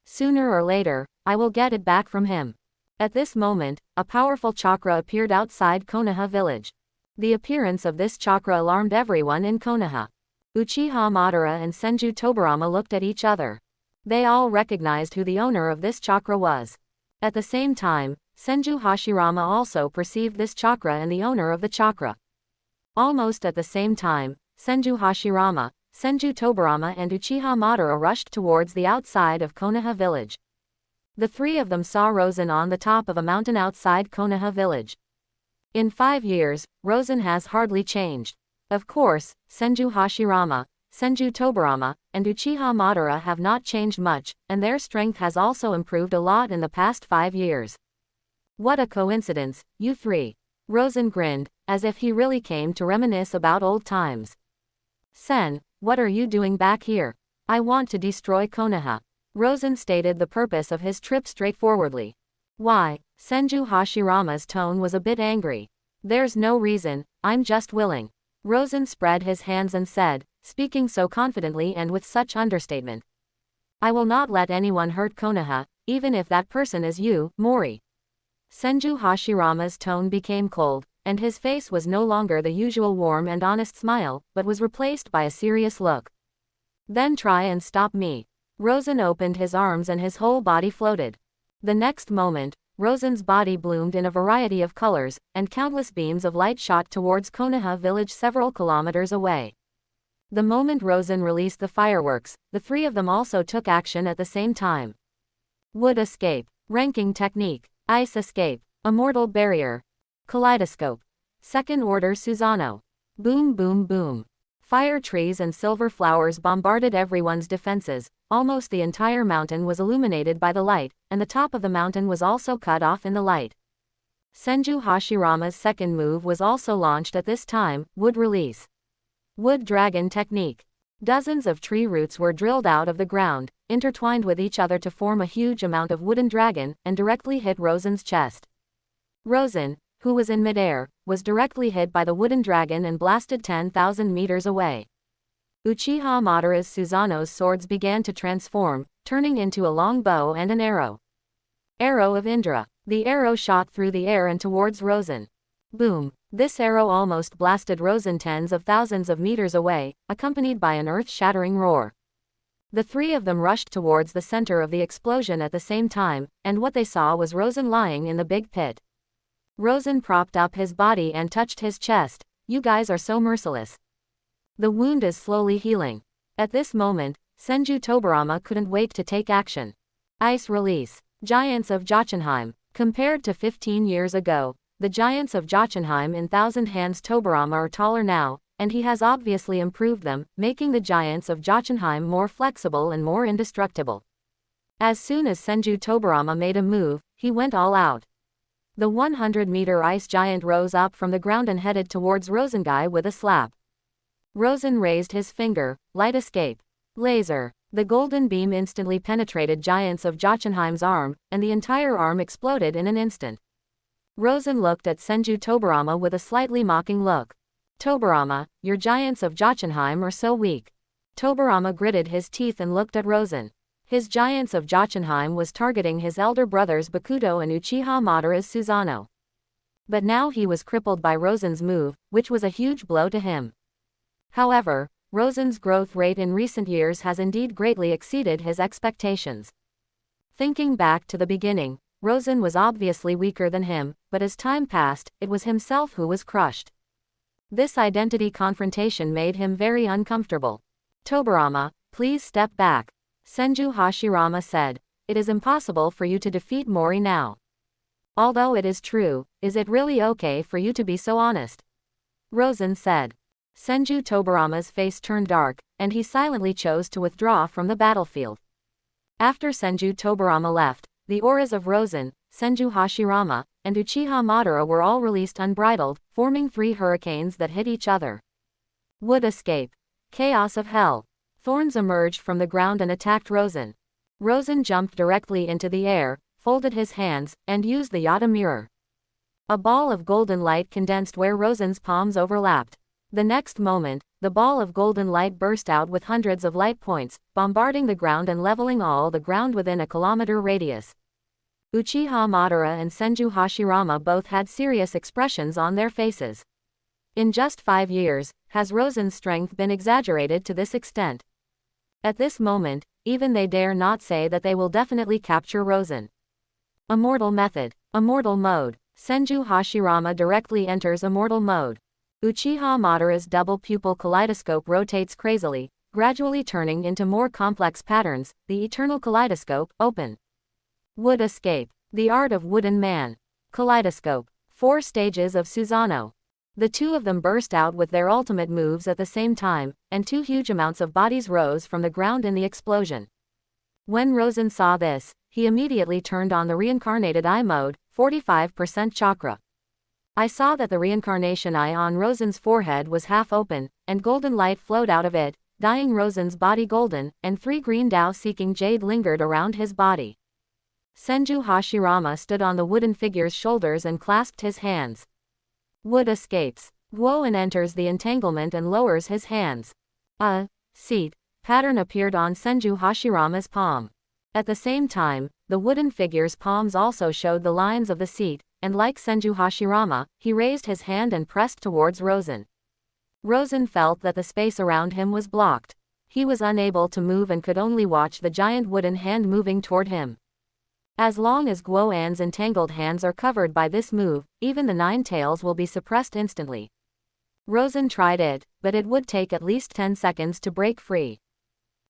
Speaker 1: Sooner or later, I will get it back from him. At this moment, a powerful chakra appeared outside Konoha village. The appearance of this chakra alarmed everyone in Konoha. Uchiha Madara and Senju Tobirama looked at each other. They all recognized who the owner of this chakra was. At the same time, Senju Hashirama also perceived this chakra and the owner of the chakra. Almost at the same time, Senju Hashirama, Senju Tobirama and Uchiha Madara rushed towards the outside of Konoha village. The three of them saw Rosen on the top of a mountain outside Konoha village. In 5 years, Rosen has hardly changed. Of course, Senju Hashirama, Senju Tobirama, and Uchiha Madara have not changed much, and their strength has also improved a lot in the past 5 years. What a coincidence, you three. Rosen grinned, as if he really came to reminisce about old times. Sen, what are you doing back here? I want to destroy Konoha. Rosen stated the purpose of his trip straightforwardly. Why? Senju Hashirama's tone was a bit angry. There's no reason, I'm just willing. Rosen spread his hands and said, speaking so confidently and with such understatement. I will not let anyone hurt Konoha, even if that person is you, Mori. Senju Hashirama's tone became cold, and his face was no longer the usual warm and honest smile, but was replaced by a serious look. Then try and stop me. Rosen opened his arms and his whole body floated. The next moment, Rosen's body bloomed in a variety of colors, and countless beams of light shot towards Konoha village several kilometers away. The moment Rosen released the fireworks, the three of them also took action at the same time. Wood escape, ranking technique, ice escape, immortal barrier, kaleidoscope, second order Susanoo. Boom boom boom. Fire trees and silver flowers bombarded everyone's defenses. Almost the entire mountain was illuminated by the light, and the top of the mountain was also cut off in the light. Senju Hashirama's second move was also launched at this time, wood release. Wood dragon technique. Dozens of tree roots were drilled out of the ground, intertwined with each other to form a huge amount of wooden dragon, and directly hit Rosen's chest. Rosen, who was in midair, was directly hit by the wooden dragon and blasted 10,000 meters away. Uchiha Madara's Susanoo's swords began to transform, turning into a long bow and an arrow. Arrow of Indra. The arrow shot through the air and towards Rosen. Boom. This arrow almost blasted Rosen tens of thousands of meters away, accompanied by an earth-shattering roar. The three of them rushed towards the center of the explosion at the same time, and what they saw was Rosen lying in the big pit. Rosen propped up his body and touched his chest. You guys are so merciless. The wound is slowly healing. At this moment, Senju Tobirama couldn't wait to take action. Ice release. Giants of Jotunheim. Compared to 15 years ago, the giants of Jotunheim in Thousand Hands Tobirama are taller now, and he has obviously improved them, making the giants of Jotunheim more flexible and more indestructible. As soon as Senju Tobirama made a move, he went all out. The 100-meter ice giant rose up from the ground and headed towards Rosengai with a slap. Rosen raised his finger. Light escape. Laser. The golden beam instantly penetrated Giants of Jotunheim's arm, and the entire arm exploded in an instant. Rosen looked at Senju Tobarama with a slightly mocking look. Tobarama, your Giants of Jotunheim are so weak. Tobarama gritted his teeth and looked at Rosen. His Giants of Jotunheim was targeting his elder brothers Bakuto and Uchiha Madara's Susanoo. But now he was crippled by Rosen's move, which was a huge blow to him. However, Rosen's growth rate in recent years has indeed greatly exceeded his expectations. Thinking back to the beginning, Rosen was obviously weaker than him, but as time passed, it was himself who was crushed. This identity confrontation made him very uncomfortable. Tobarama, please step back. Senju Hashirama said. It is impossible for you to defeat Mori now. Although it is true, is it really okay for you to be so honest? Rosen said. Senju Tobarama's face turned dark, and he silently chose to withdraw from the battlefield. After Senju Tobarama left, the auras of Rosen, Senju Hashirama, and Uchiha Madara were all released unbridled, forming 3 hurricanes that hit each other. Would escape. Chaos of hell. Thorns emerged from the ground and attacked Rosen. Rosen jumped directly into the air, folded his hands, and used the Yata mirror. A ball of golden light condensed where Rosen's palms overlapped. The next moment, the ball of golden light burst out with hundreds of light points, bombarding the ground and leveling all the ground within a kilometer radius. Uchiha Madara and Senju Hashirama both had serious expressions on their faces. In just 5 years, has Rosen's strength been exaggerated to this extent? At this moment, even they dare not say that they will definitely capture Rosen. Immortal method. Immortal mode. Senju Hashirama directly enters immortal mode. Uchiha Madara's double pupil kaleidoscope rotates crazily, gradually turning into more complex patterns. The eternal kaleidoscope, open. Wood escape. The art of wooden man. Kaleidoscope. 4 stages of Susanoo. The 2 of them burst out with their ultimate moves at the same time, and 2 huge amounts of bodies rose from the ground in the explosion. When Rosen saw this, he immediately turned on the reincarnated eye mode, 45% chakra. I saw that the reincarnation eye on Rosen's forehead was half open, and golden light flowed out of it, dyeing Rosen's body golden, and 3 green Tao-seeking jade lingered around his body. Senju Hashirama stood on the wooden figure's shoulders and clasped his hands. Wood escapes. Guoan enters the entanglement and lowers his hands. A seat pattern appeared on Senju Hashirama's palm. At the same time, the wooden figure's palms also showed the lines of the seat, and like Senju Hashirama, he raised his hand and pressed towards Rosen. Rosen felt that the space around him was blocked. He was unable to move and could only watch the giant wooden hand moving toward him. As long as Guoan's entangled hands are covered by this move, even the 9 tails will be suppressed instantly. Rosen tried it, but it would take at least 10 seconds to break free.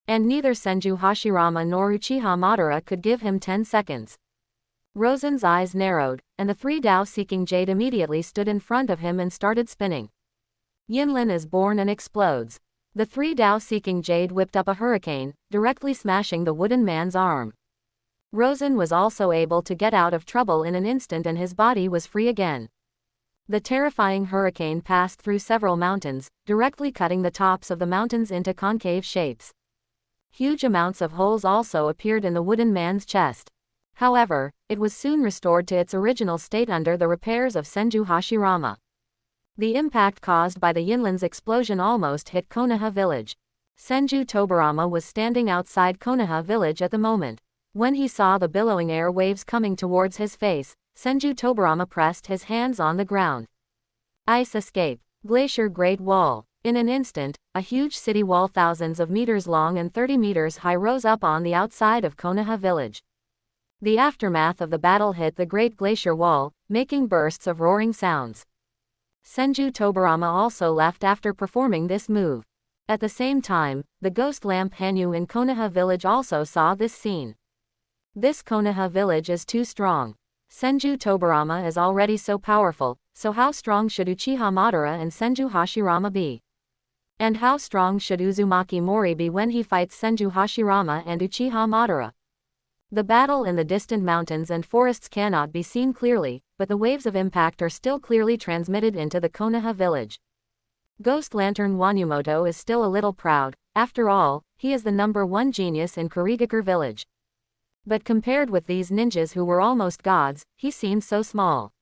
Speaker 1: And neither Senju Hashirama nor Uchiha Madara could give him 10 seconds. Rosen's eyes narrowed, and the 3 Tao-seeking jade immediately stood in front of him and started spinning. Yinlin is born and explodes. The 3 Tao-seeking jade whipped up a hurricane, directly smashing the wooden man's arm. Rosen was also able to get out of trouble in an instant and his body was free again. The terrifying hurricane passed through several mountains, directly cutting the tops of the mountains into concave shapes. Huge amounts of holes also appeared in the wooden man's chest. However, it was soon restored to its original state under the repairs of Senju Hashirama. The impact caused by the Yinlin's explosion almost hit Konoha village. Senju Tobarama was standing outside Konoha village at the moment. When he saw the billowing air waves coming towards his face, Senju Tobarama pressed his hands on the ground. Ice escape. Glacier Great Wall. In an instant, a huge city wall thousands of meters long and 30 meters high rose up on the outside of Konoha village. The aftermath of the battle hit the Great Glacier Wall, making bursts of roaring sounds. Senju Tobarama also left after performing this move. At the same time, the ghost lamp Hanyu in Konoha village also saw this scene. This Konoha village is too strong. Senju Tobarama is already so powerful, so how strong should Uchiha Madara and Senju Hashirama be? And how strong should Uzumaki Mori be when he fights Senju Hashirama and Uchiha Madara? The battle in the distant mountains and forests cannot be seen clearly, but the waves of impact are still clearly transmitted into the Konoha village. Ghost Lantern Wanumoto is still a little proud. After all, he is the #1 genius in Kurigakure village. But compared with these ninjas who were almost gods, he seemed so small.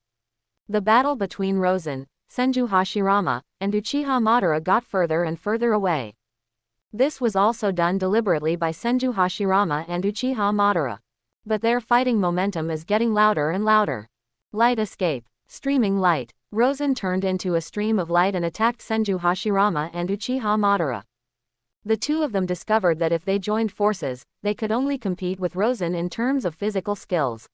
Speaker 1: The battle between Rosen, Senju Hashirama, and Uchiha Madara got further and further away. This was also done deliberately by Senju Hashirama and Uchiha Madara. But their fighting momentum is getting louder and louder. Light escape. Streaming light. Rosen turned into a stream of light and attacked Senju Hashirama and Uchiha Madara. The two of them discovered that if they joined forces, they could only compete with Rosen in terms of physical skills.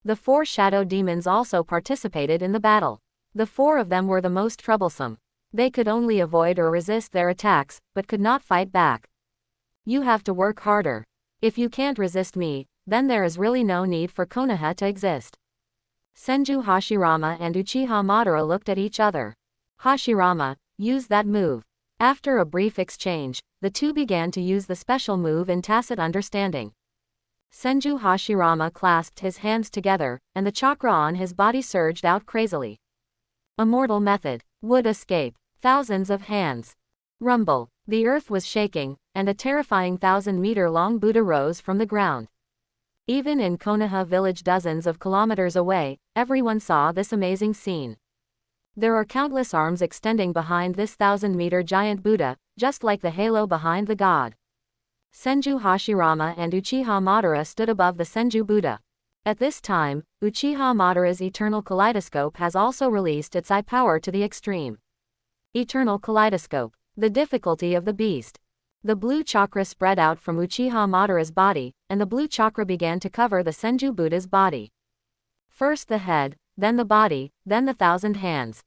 Speaker 1: The 4 shadow demons also participated in the battle. The 4 of them were the most troublesome. They could only avoid or resist their attacks, but could not fight back. You have to work harder. If you can't resist me, then there is really no need for Konoha to exist. Senju Hashirama and Uchiha Madara looked at each other. Hashirama, use that move. After a brief exchange, the two began to use the special move in tacit understanding. Senju Hashirama clasped his hands together, and the chakra on his body surged out crazily. Immortal method. Would escape. Thousands of hands. Rumble. The earth was shaking, and a terrifying 1,000-meter-long Buddha rose from the ground. Even in Konoha village dozens of kilometers away, everyone saw this amazing scene. There are countless arms extending behind this 1,000-meter giant Buddha, just like the halo behind the god. Senju Hashirama and Uchiha Madara stood above the Senju Buddha. At this time, Uchiha Madara's Eternal Kaleidoscope has also released its eye power to the extreme. Eternal Kaleidoscope. The difficulty of the beast. The blue chakra spread out from Uchiha Madara's body, and the blue chakra began to cover the Senju Buddha's body. First the head, then the body, then the 1,000 hands.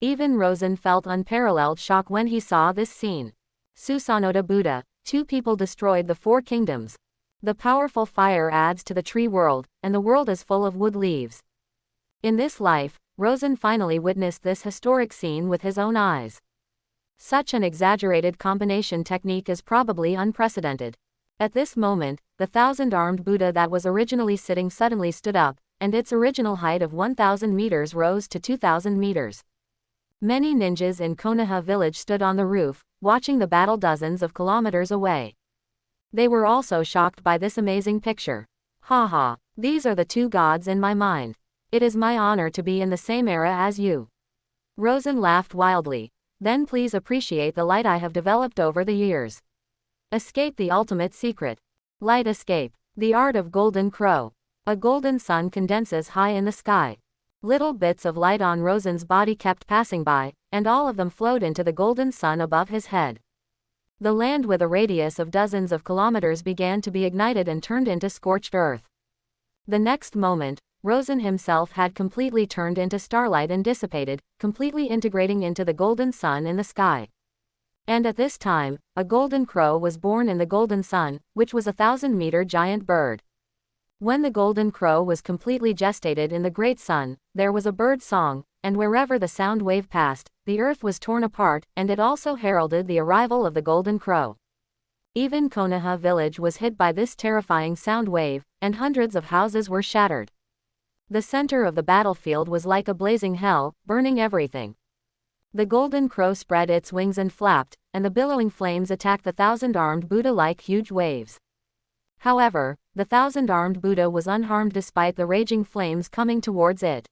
Speaker 1: Even Rosen felt unparalleled shock when he saw this scene. Susanoo Buddha. 2 people destroyed the 4 kingdoms. The powerful fire adds to the tree world, and the world is full of wood leaves. In this life, Rosen finally witnessed this historic scene with his own eyes. Such an exaggerated combination technique is probably unprecedented. At this moment, the 1,000-armed Buddha that was originally sitting suddenly stood up, and its original height of 1,000 meters rose to 2,000 meters. Many ninjas in Konoha village stood on the roof, watching the battle dozens of kilometers away. They were also shocked by this amazing picture. Haha, these are the 2 gods in my mind. It is my honor to be in the same era as you. Rosen laughed wildly. Then please appreciate the light I have developed over the years. Escape the ultimate secret. Light escape. The art of golden crow. A golden sun condenses high in the sky. Little bits of light on Rosen's body kept passing by, and all of them flowed into the golden sun above his head. The land with a radius of dozens of kilometers began to be ignited and turned into scorched earth. The next moment, Rosen himself had completely turned into starlight and dissipated, completely integrating into the golden sun in the sky. And at this time, a golden crow was born in the golden sun, which was a 1,000-meter giant bird. When the golden crow was completely gestated in the great sun, there was a bird song, and wherever the sound wave passed, the earth was torn apart, and it also heralded the arrival of the golden crow. Even Konoha village was hit by this terrifying sound wave, and hundreds of houses were shattered. The center of the battlefield was like a blazing hell, burning everything. The golden crow spread its wings and flapped, and the billowing flames attacked the 1,000-armed Buddha like huge waves. However, the 1,000-armed Buddha was unharmed despite the raging flames coming towards it.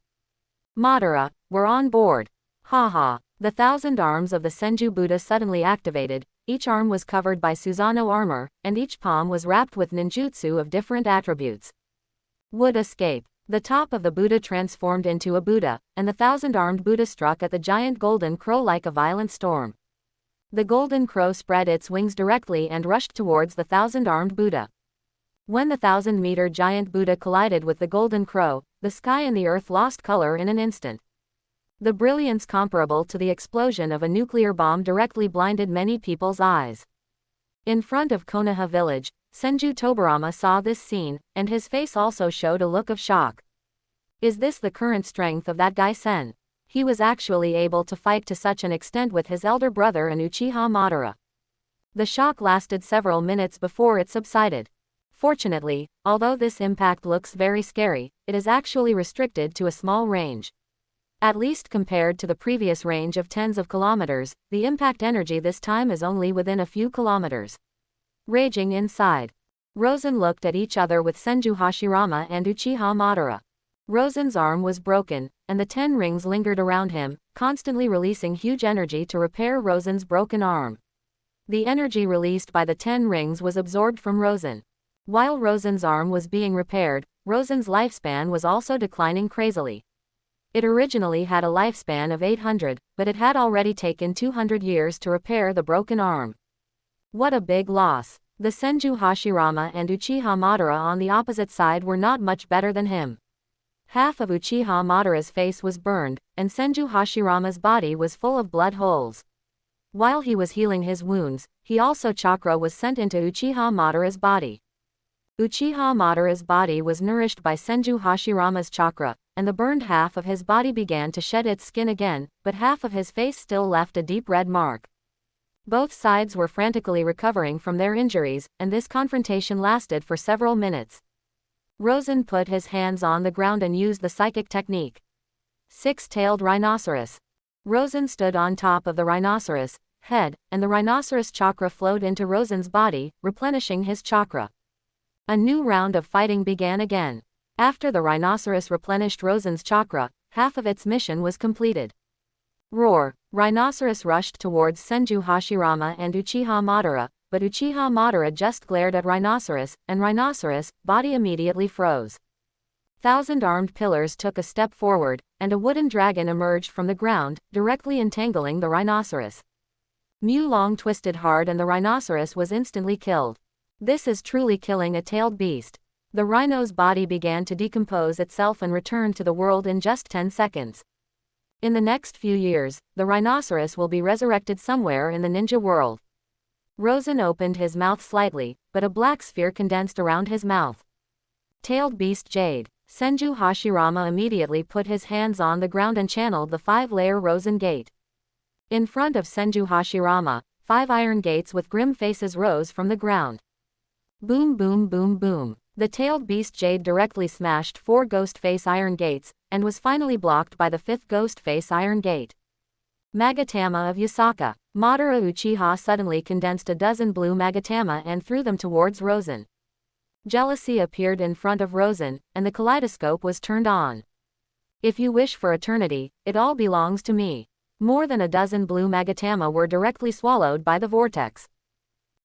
Speaker 1: Madara, we're on board. Haha. The 1,000 arms of the Senju Buddha suddenly activated, each arm was covered by Susanoo armor, and each palm was wrapped with ninjutsu of different attributes. Would escape. The top of the Buddha transformed into a Buddha, and the 1,000-armed Buddha struck at the giant golden crow like a violent storm. The golden crow spread its wings directly and rushed towards the 1,000-armed Buddha. When the 1,000-meter giant Buddha collided with the golden crow, the sky and the earth lost color in an instant. The brilliance comparable to the explosion of a nuclear bomb directly blinded many people's eyes. In front of Konoha village, Senju Tobarama saw this scene, and his face also showed a look of shock. Is this the current strength of that guy Sen? He was actually able to fight to such an extent with his elder brother and Uchiha Madara. The shock lasted several minutes before it subsided. Fortunately, although this impact looks very scary, it is actually restricted to a small range. At least compared to the previous range of tens of kilometers, the impact energy this time is only within a few kilometers. Raging inside. Rosen looked at each other with Senju Hashirama and Uchiha Madara. Rosen's arm was broken, and the 10 rings lingered around him, constantly releasing huge energy to repair Rosen's broken arm. The energy released by the 10 rings was absorbed from Rosen. While Rosen's arm was being repaired, Rosen's lifespan was also declining crazily. It originally had a lifespan of 800, but it had already taken 200 years to repair the broken arm. What a big loss. The Senju Hashirama and Uchiha Madara on the opposite side were not much better than him. Half of Uchiha Madara's face was burned, and Senju Hashirama's body was full of blood holes. While he was healing his wounds, he also chakra was sent into Uchiha Madara's body. Uchiha Madara's body was nourished by Senju Hashirama's chakra, and the burned half of his body began to shed its skin again, but half of his face still left a deep red mark. Both sides were frantically recovering from their injuries, and this confrontation lasted for several minutes. Rosen put his hands on the ground and used the psychic technique. Six-tailed rhinoceros. Rosen stood on top of the rhinoceros head, and the rhinoceros chakra flowed into Rosen's body, replenishing his chakra. A new round of fighting began again. After the rhinoceros replenished Rosen's chakra, half of its mission was completed. Roar! Rhinoceros rushed towards Senju Hashirama and Uchiha Madara, but Uchiha Madara just glared at Rhinoceros, and Rhinoceros' body immediately froze. 1,000 armed pillars took a step forward, and a wooden dragon emerged from the ground, directly entangling the rhinoceros. Mu Long twisted hard and the rhinoceros was instantly killed. This is truly killing a tailed beast. The rhino's body began to decompose itself and returned to the world in just 10 seconds. In the next few years, the rhinoceros will be resurrected somewhere in the ninja world. Rosen opened his mouth slightly, but a black sphere condensed around his mouth. Tailed beast Jade. Senju Hashirama immediately put his hands on the ground and channeled the 5-layer Rosen gate. In front of Senju Hashirama, 5 iron gates with grim faces rose from the ground. Boom boom boom boom. The tailed beast Jade directly smashed 4 ghost face iron gates, and was finally blocked by the 5th ghost face iron gate. Magatama of Yasaka. Madara Uchiha suddenly condensed a dozen blue Magatama and threw them towards Rosen. Jealousy appeared in front of Rosen, and the kaleidoscope was turned on. If you wish for eternity, it all belongs to me. More than a dozen blue Magatama were directly swallowed by the vortex.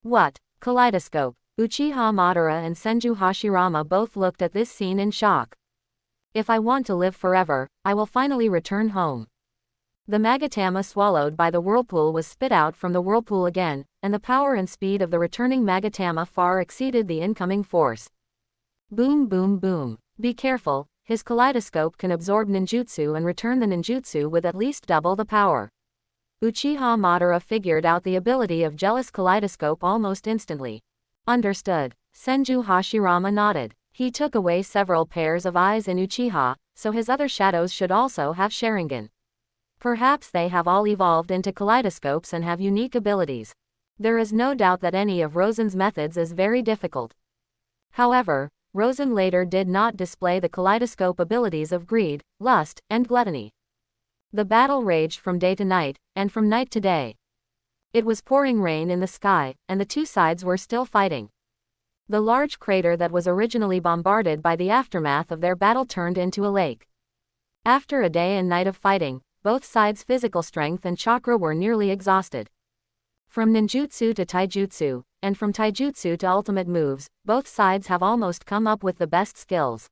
Speaker 1: What? Kaleidoscope. Uchiha Madara and Senju Hashirama both looked at this scene in shock. If I want to live forever, I will finally return home. The Magatama swallowed by the whirlpool was spit out from the whirlpool again, and the power and speed of the returning Magatama far exceeded the incoming force. Boom boom boom. Be careful, his kaleidoscope can absorb ninjutsu and return the ninjutsu with at least double the power. Uchiha Madara figured out the ability of Jealous Kaleidoscope almost instantly. Understood. Senju Hashirama nodded. He took away several pairs of eyes in Uchiha, so his other shadows should also have Sharingan. Perhaps they have all evolved into kaleidoscopes and have unique abilities. There is no doubt that any of Rosen's methods is very difficult. However, Rosen later did not display the kaleidoscope abilities of greed, lust, and gluttony. The battle raged from day to night, and from night to day. It was pouring rain in the sky, and the two sides were still fighting. The large crater that was originally bombarded by the aftermath of their battle turned into a lake. After a day and night of fighting, both sides' physical strength and chakra were nearly exhausted. From ninjutsu to taijutsu, and from taijutsu to ultimate moves, both sides have almost come up with the best skills.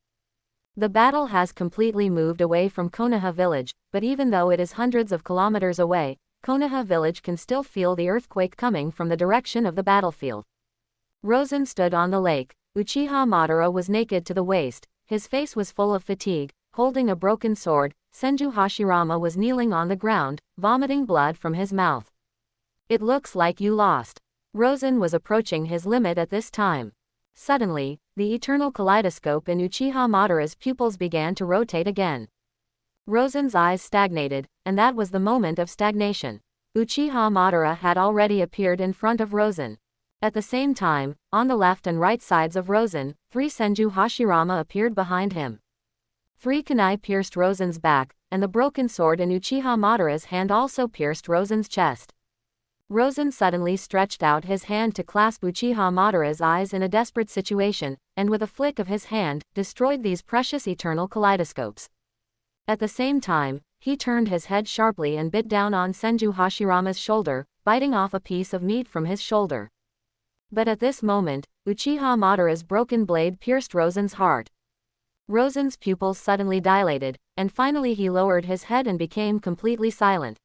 Speaker 1: The battle has completely moved away from Konoha village, but even though it is hundreds of kilometers away, Konoha village can still feel the earthquake coming from the direction of the battlefield. Rosen stood on the lake. Uchiha Madara was naked to the waist, his face was full of fatigue, holding a broken sword. Senju Hashirama was kneeling on the ground, vomiting blood from his mouth. It looks like you lost. Rosen was approaching his limit at this time. Suddenly, the eternal kaleidoscope in Uchiha Madara's pupils began to rotate again. Rosen's eyes stagnated, and that was the moment of stagnation. Uchiha Madara had already appeared in front of Rosen. At the same time, on the left and right sides of Rosen, 3 Senju Hashirama appeared behind him. 3 kunai pierced Rosen's back, and the broken sword in Uchiha Madara's hand also pierced Rosen's chest. Rosen suddenly stretched out his hand to clasp Uchiha Madara's eyes in a desperate situation, and with a flick of his hand, destroyed these precious eternal kaleidoscopes. At the same time, he turned his head sharply and bit down on Senju Hashirama's shoulder, biting off a piece of meat from his shoulder. But at this moment, Uchiha Madara's broken blade pierced Rosen's heart. Rosen's pupils suddenly dilated, and finally he lowered his head and became completely silent.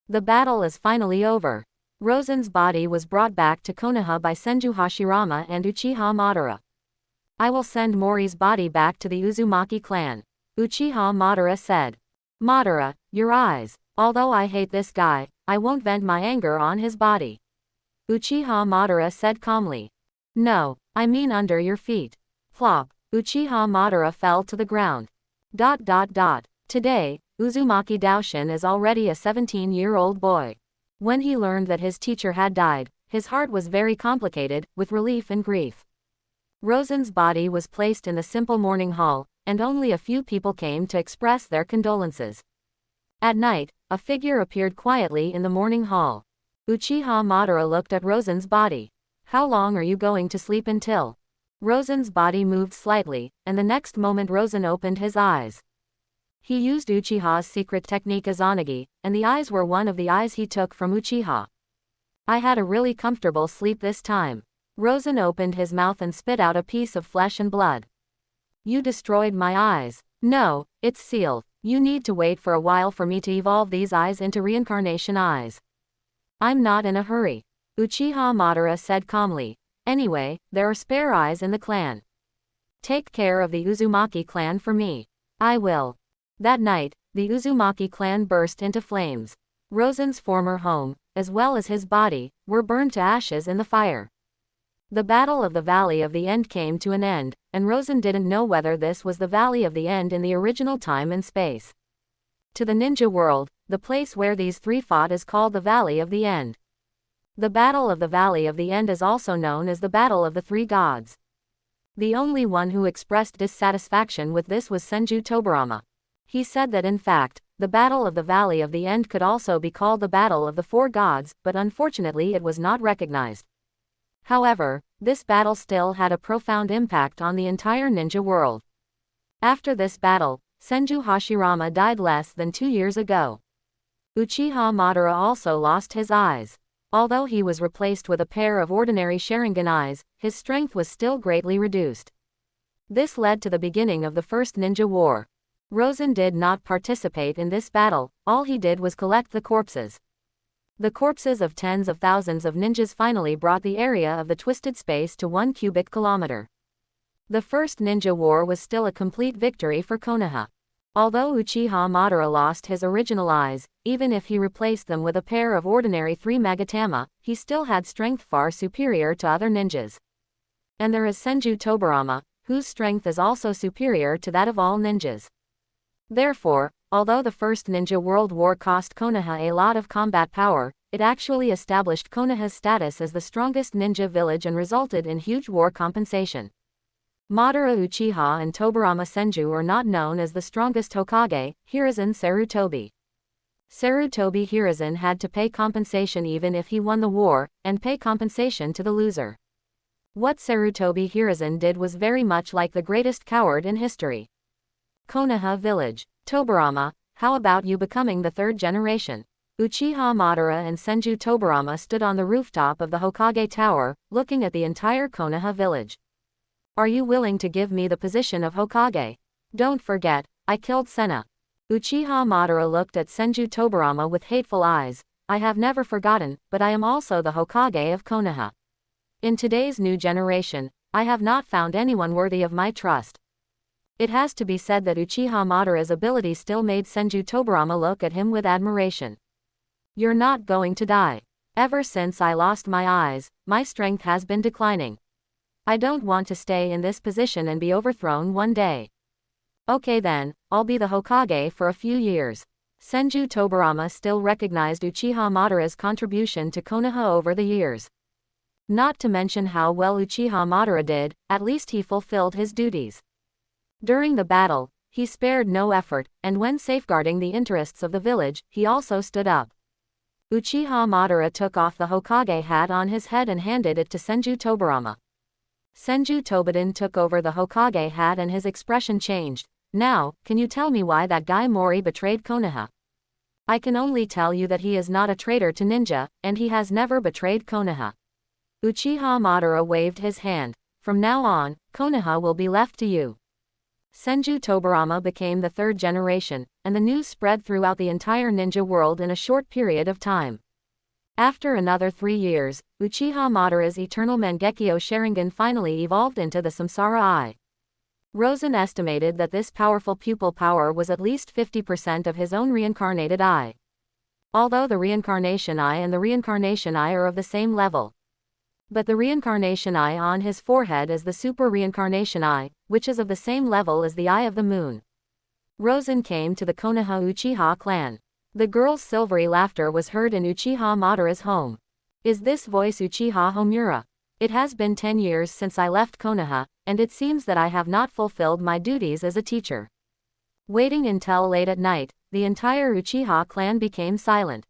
Speaker 1: The battle is finally over. Rosen's body was brought back to Konoha by Senju Hashirama and Uchiha Madara. I will send Mori's body back to the Uzumaki clan, Uchiha Madara said. Madara, your eyes. Although I hate this guy, I won't vent my anger on his body. Uchiha Madara said calmly. No, I mean under your feet. Flop. Uchiha Madara fell to the ground. Today, Uzumaki Daoshin is already a 17-year-old boy. When he learned that his teacher had died, his heart was very complicated, with relief and grief. Rosen's body was placed in the simple mourning hall, and only a few people came to express their condolences. At night, a figure appeared quietly in the mourning hall. Uchiha Madara looked at Rosen's body. How long are you going to sleep until? Rosen's body moved slightly, and the next moment Rosen opened his eyes. He used Uchiha's secret technique Izanagi, and the eyes were one of the eyes he took from Uchiha. I had a really comfortable sleep this time. Rosen opened his mouth and spit out a piece of flesh and blood. You destroyed my eyes. No, it's sealed. You need to wait for a while for me to evolve these eyes into reincarnation eyes. I'm not in a hurry. Uchiha Madara said calmly. Anyway, there are spare eyes in the clan. Take care of the Uzumaki clan for me. I will. That night, the Uzumaki clan burst into flames. Rosen's former home, as well as his body, were burned to ashes in the fire. The Battle of the Valley of the End came to an end, and Rosen didn't know whether this was the Valley of the End in the original time and space. To the ninja world, the place where these 3 fought is called the Valley of the End. The Battle of the Valley of the End is also known as the Battle of the 3 Gods. The only one who expressed dissatisfaction with this was Senju Tobarama. He said that in fact, the Battle of the Valley of the End could also be called the Battle of the 4 Gods, but unfortunately it was not recognized. However, this battle still had a profound impact on the entire ninja world. After this battle, Senju Hashirama died less than 2 years ago. Uchiha Madara also lost his eyes. Although he was replaced with a pair of ordinary Sharingan eyes, his strength was still greatly reduced. This led to the beginning of the First Ninja War. Rosen did not participate in this battle, all he did was collect the corpses. The corpses of tens of thousands of ninjas finally brought the area of the twisted space to 1 cubic kilometer. The First Ninja War was still a complete victory for Konoha. Although Uchiha Madara lost his original eyes, even if he replaced them with a pair of ordinary 3 Magatama, he still had strength far superior to other ninjas. And there is Senju Tobarama, whose strength is also superior to that of all ninjas. Therefore, although the First Ninja World War cost Konoha a lot of combat power, it actually established Konoha's status as the strongest ninja village and resulted in huge war compensation. Madara Uchiha and Tobarama Senju are not known as the strongest Hokage, Hiruzen Sarutobi. Sarutobi Hiruzen had to pay compensation even if he won the war, and pay compensation to the loser. What Sarutobi Hiruzen did was very much like the greatest coward in history. Konoha Village. Tobarama, how about you becoming the 3rd generation? Uchiha Madara and Senju Tobarama stood on the rooftop of the Hokage Tower, looking at the entire Konoha village. Are you willing to give me the position of Hokage? Don't forget, I killed Senna. Uchiha Madara looked at Senju Tobarama with hateful eyes. I have never forgotten, but I am also the Hokage of Konoha. In today's new generation, I have not found anyone worthy of my trust. It has to be said that Uchiha Madara's ability still made Senju Tobarama look at him with admiration. You're not going to die. Ever since I lost my eyes, my strength has been declining. I don't want to stay in this position and be overthrown one day. Okay then, I'll be the Hokage for a few years. Senju Tobarama still recognized Uchiha Madara's contribution to Konoha over the years. Not to mention how well Uchiha Madara did, at least he fulfilled his duties. During the battle, he spared no effort, and when safeguarding the interests of the village, he also stood up. Uchiha Madara took off the Hokage hat on his head and handed it to Senju Tobirama. Senju Tobiden took over the Hokage hat and his expression changed. Now, can you tell me why that guy Mori betrayed Konoha? I can only tell you that he is not a traitor to ninja, and he has never betrayed Konoha. Uchiha Madara waved his hand. From now on, Konoha will be left to you. Senju Tobirama became the third generation, and the news spread throughout the entire ninja world in a short period of time. After another 3 years, Uchiha Madara's eternal Mangekyo Sharingan finally evolved into the Samsara Eye. Rosen estimated that this powerful pupil power was at least 50% of his own reincarnated eye. Although the reincarnation eye and the reincarnation eye are of the same level. But the reincarnation eye on his forehead is the super reincarnation eye, which is of the same level as the eye of the moon. Rosen came to the Konoha Uchiha clan. The girl's silvery laughter was heard in Uchiha Madara's home. Is this voice Uchiha Homura? It has been 10 years since I left Konoha, and it seems that I have not fulfilled my duties as a teacher. Waiting until late at night, the entire Uchiha clan became silent.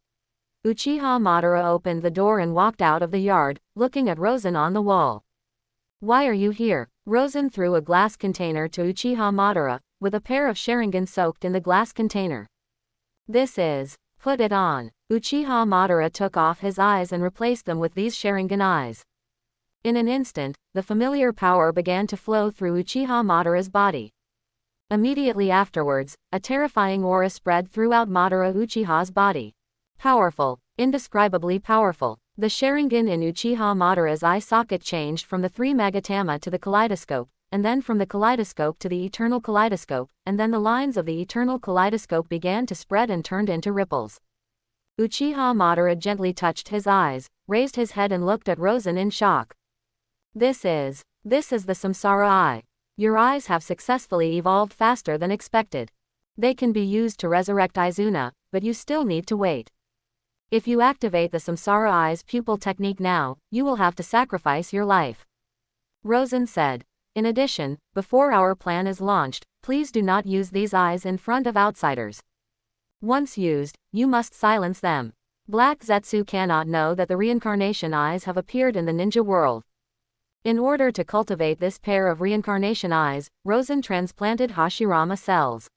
Speaker 1: Uchiha Madara opened the door and walked out of the yard, looking at Rosen on the wall. Why are you here? Rosen threw a glass container to Uchiha Madara, with a pair of Sharingan soaked in the glass container. This is. Put it on. Uchiha Madara took off his eyes and replaced them with these Sharingan eyes. In an instant, the familiar power began to flow through Uchiha Madara's body. Immediately afterwards, a terrifying aura spread throughout Madara Uchiha's body. Powerful. Indescribably powerful. The Sharingan in Uchiha Madara's eye socket changed from the 3 Magatama to the kaleidoscope, and then from the kaleidoscope to the eternal kaleidoscope, and then the lines of the eternal kaleidoscope began to spread and turned into ripples. Uchiha Madara gently touched his eyes, raised his head and looked at Rosen in shock. This is the Samsara Eye. Your eyes have successfully evolved faster than expected. They can be used to resurrect Izuna, but you still need to wait. If you activate the Samsara Eye's pupil technique now, you will have to sacrifice your life. Rosen said. In addition, before our plan is launched, please do not use these eyes in front of outsiders. Once used, you must silence them. Black Zetsu cannot know that the reincarnation eyes have appeared in the ninja world. In order to cultivate this pair of reincarnation eyes, Rosen transplanted Hashirama cells.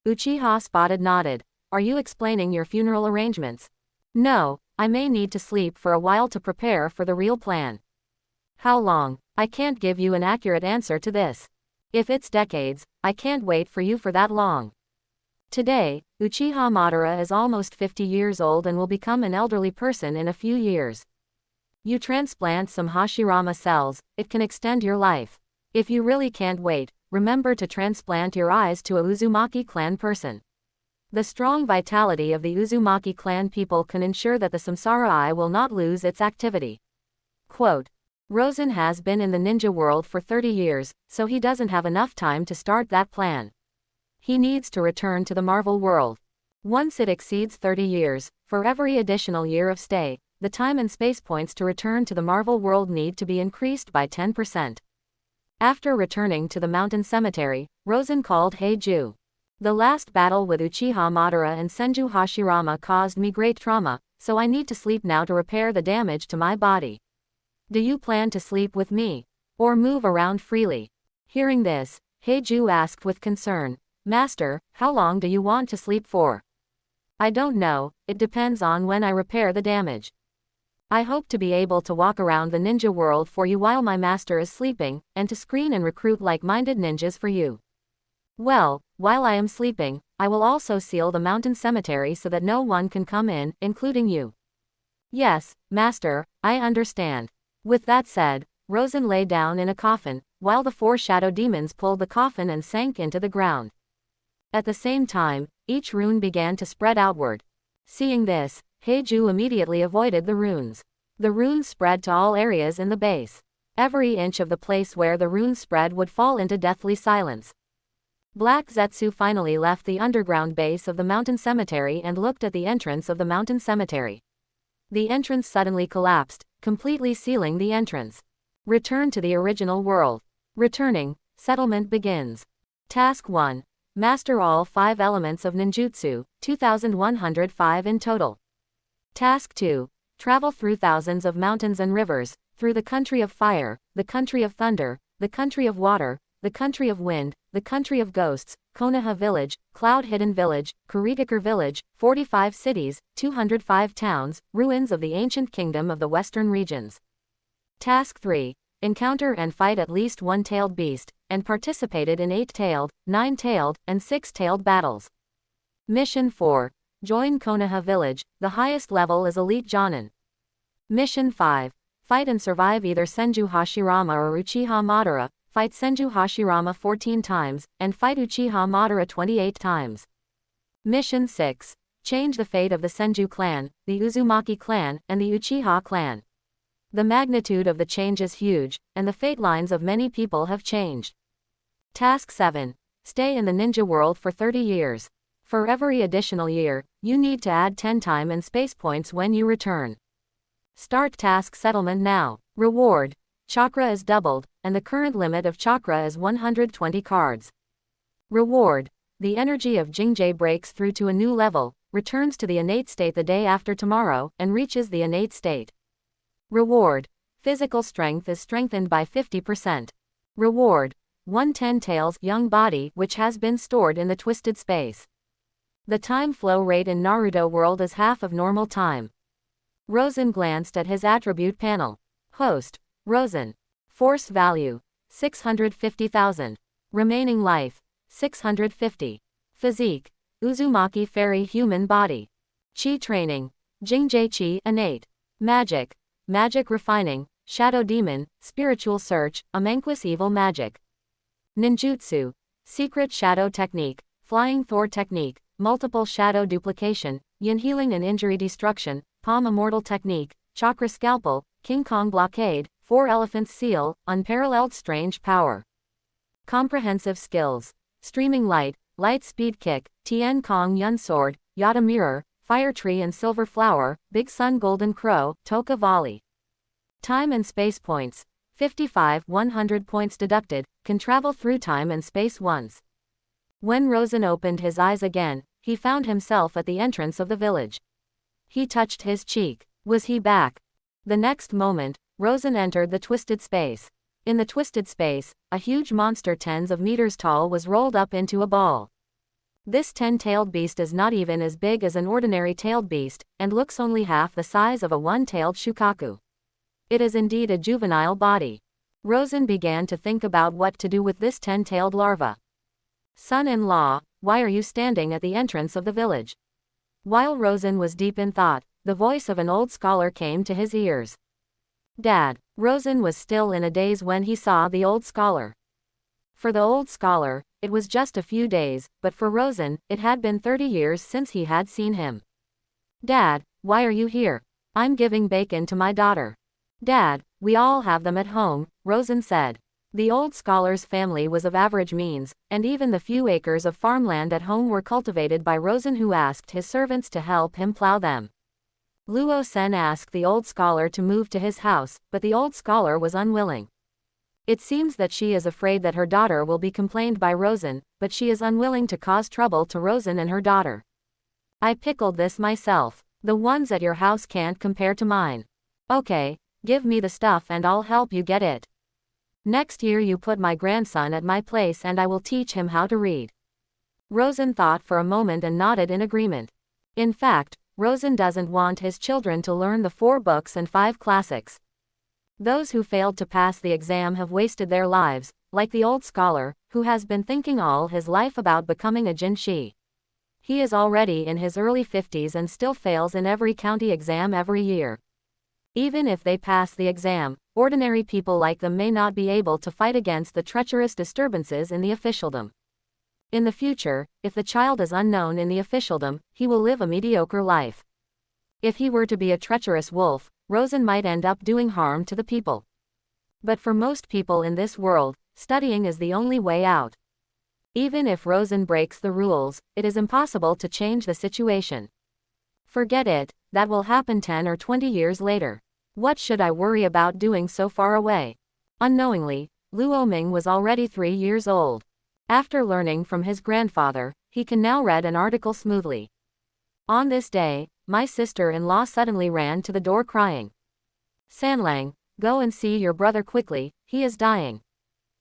Speaker 1: Uchiha Spotted nodded. Are you explaining your funeral arrangements? No, I may need to sleep for a while to prepare for the real plan. How long? I can't give you an accurate answer to this. If it's decades, I can't wait for you for that long. Today, Uchiha Madara is almost 50 years old and will become an elderly person in a few years. You transplant some Hashirama cells, it can extend your life. If you really can't wait, remember to transplant your eyes to a Uzumaki clan person. The strong vitality of the Uzumaki clan people can ensure that the Samsara Eye will not lose its activity. Quote. Rosen has been in the ninja world for 30 years, so he doesn't have enough time to start that plan. He needs to return to the Marvel world. Once it exceeds 30 years, for every additional year of stay, the time and space points to return to the Marvel world need to be increased by 10%. After returning to the mountain cemetery, Rosen called Heiju. The last battle with Uchiha Madara and Senju Hashirama caused me great trauma, so I need to sleep now to repair the damage to my body. Do you plan to sleep with me? Or move around freely? Hearing this, Heiju asked with concern, Master, how long do you want to sleep for? I don't know, it depends on when I repair the damage. I hope to be able to walk around the ninja world for you while my master is sleeping, and to screen and recruit like-minded ninjas for you. Well, while I am sleeping, I will also seal the mountain cemetery so that no one can come in, including you. Yes, Master, I understand. With that said, Rosen lay down in a coffin, while the 4 shadow demons pulled the coffin and sank into the ground. At the same time, each rune began to spread outward. Seeing this, Heiju immediately avoided the runes. The runes spread to all areas in the base. Every inch of the place where the runes spread would fall into deathly silence. Black Zetsu finally left the underground base of the mountain cemetery and looked at the entrance of the mountain cemetery. The entrance suddenly collapsed, completely sealing the entrance. Return to the original world. Returning, settlement begins. Task 1. Master all 5 elements of ninjutsu, 2,105 in total. Task 2. Travel through thousands of mountains and rivers, through the country of fire, the country of thunder, the country of water, the country of wind, the country of ghosts, Konoha Village, Cloud Hidden Village, Kurigakure Village, 45 cities, 205 towns, ruins of the ancient kingdom of the western regions. Task 3. Encounter and fight at least one tailed beast, and participated in 8-tailed, 9-tailed, and 6-tailed battles. Mission 4. Join Konoha Village, the highest level is Elite Jonin. Mission 5. Fight and survive either Senju Hashirama or Uchiha Madara, fight Senju Hashirama 14 times, and fight Uchiha Madara 28 times. Mission 6. Change the fate of the Senju clan, the Uzumaki clan, and the Uchiha clan. The magnitude of the change is huge, and the fate lines of many people have changed. Task 7. Stay in the ninja world for 30 years. For every additional year, you need to add 10 time and space points when you return. Start task settlement now. Reward. Chakra is doubled, and the current limit of chakra is 120 cards. Reward. The energy of Jingjie breaks through to a new level, returns to the innate state the day after tomorrow, and reaches the innate state. Reward. Physical strength is strengthened by 50%. Reward. 110 tails young body which has been stored in the twisted space. The time flow rate in Naruto world is half of normal time. Rosen glanced at his attribute panel. Host. Rosen. Force value. 650,000. Remaining life. 650. Physique. Uzumaki fairy human body. Chi training. Jingjie Chi innate. Magic. Magic refining. Shadow demon. Spiritual search. Amenquis evil magic. Ninjutsu. Secret shadow technique. Flying Thor technique. Multiple shadow duplication. Yin healing and injury destruction. Palm immortal technique. Chakra scalpel. King Kong blockade. 4 elephants seal. Unparalleled strange power. Comprehensive skills. Streaming light. Light speed kick. Tien Kong yun sword. Yada mirror. Fire tree and silver flower. Big sun golden crow. Toka volley. Time and space points. 55 100 points deducted. Can travel through time and space once. When Rosen opened his eyes again, he found himself at the entrance of the village. He touched his cheek. Was he back? The next moment, Rosen entered the twisted space. In the twisted space, a huge monster tens of meters tall was rolled up into a ball. This 10-tailed beast is not even as big as an ordinary tailed beast, and looks only half the size of a one-tailed shukaku. It is indeed a juvenile body. Rosen began to think about what to do with this 10-tailed larva. Son-in-law, why are you standing at the entrance of the village? While Rosen was deep in thought, the voice of an old scholar came to his ears. Dad. Rosen was still in a daze when he saw the old scholar. For the old scholar, it was just a few days, but for Rosen, it had been 30 years since he had seen him. Dad, why are you here? I'm giving bacon to my daughter. Dad, we all have them at home, Rosen said. The old scholar's family was of average means, and even the few acres of farmland at home were cultivated by Rosen, who asked his servants to help him plow them. Luo Sen asked the old scholar to move to his house, but the old scholar was unwilling. It seems that she is afraid that her daughter will be complained by Rosen, but she is unwilling to cause trouble to Rosen and her daughter. I pickled this myself. The ones at your house can't compare to mine. Okay, give me the stuff and I'll help you get it. Next year you put my grandson at my place and I will teach him how to read. Rosen thought for a moment and nodded in agreement. In fact, Rosen doesn't want his children to learn the 4 books and 5 classics. Those who failed to pass the exam have wasted their lives, like the old scholar, who has been thinking all his life about becoming a jinshi. He is already in his early 50s and still fails in every county exam every year. Even if they pass the exam, ordinary people like them may not be able to fight against the treacherous disturbances in the officialdom. In the future, if the child is unknown in the officialdom, he will live a mediocre life. If he were to be a treacherous wolf, Rosen might end up doing harm to the people. But for most people in this world, studying is the only way out. Even if Rosen breaks the rules, it is impossible to change the situation. Forget it, that will happen 10 or 20 years later. What should I worry about doing so far away? Unknowingly, Luo Ming was already 3 years old. After learning from his grandfather, he can now read an article smoothly. On this day, my sister-in-law suddenly ran to the door crying. Sanlang, go and see your brother quickly, he is dying.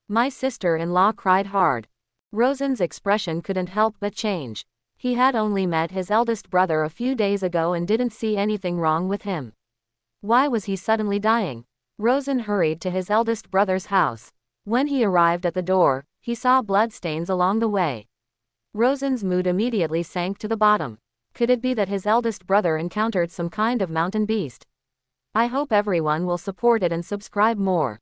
Speaker 1: My sister-in-law cried hard. Rosen's expression couldn't help but change. He had only met his eldest brother a few days ago and didn't see anything wrong with him. Why was he suddenly dying? Rosen hurried to his eldest brother's house. When he arrived at the door, he saw bloodstains along the way. Rosen's mood immediately sank to the bottom. Could it be that his eldest brother encountered some kind of mountain beast? I hope everyone will support it and subscribe more.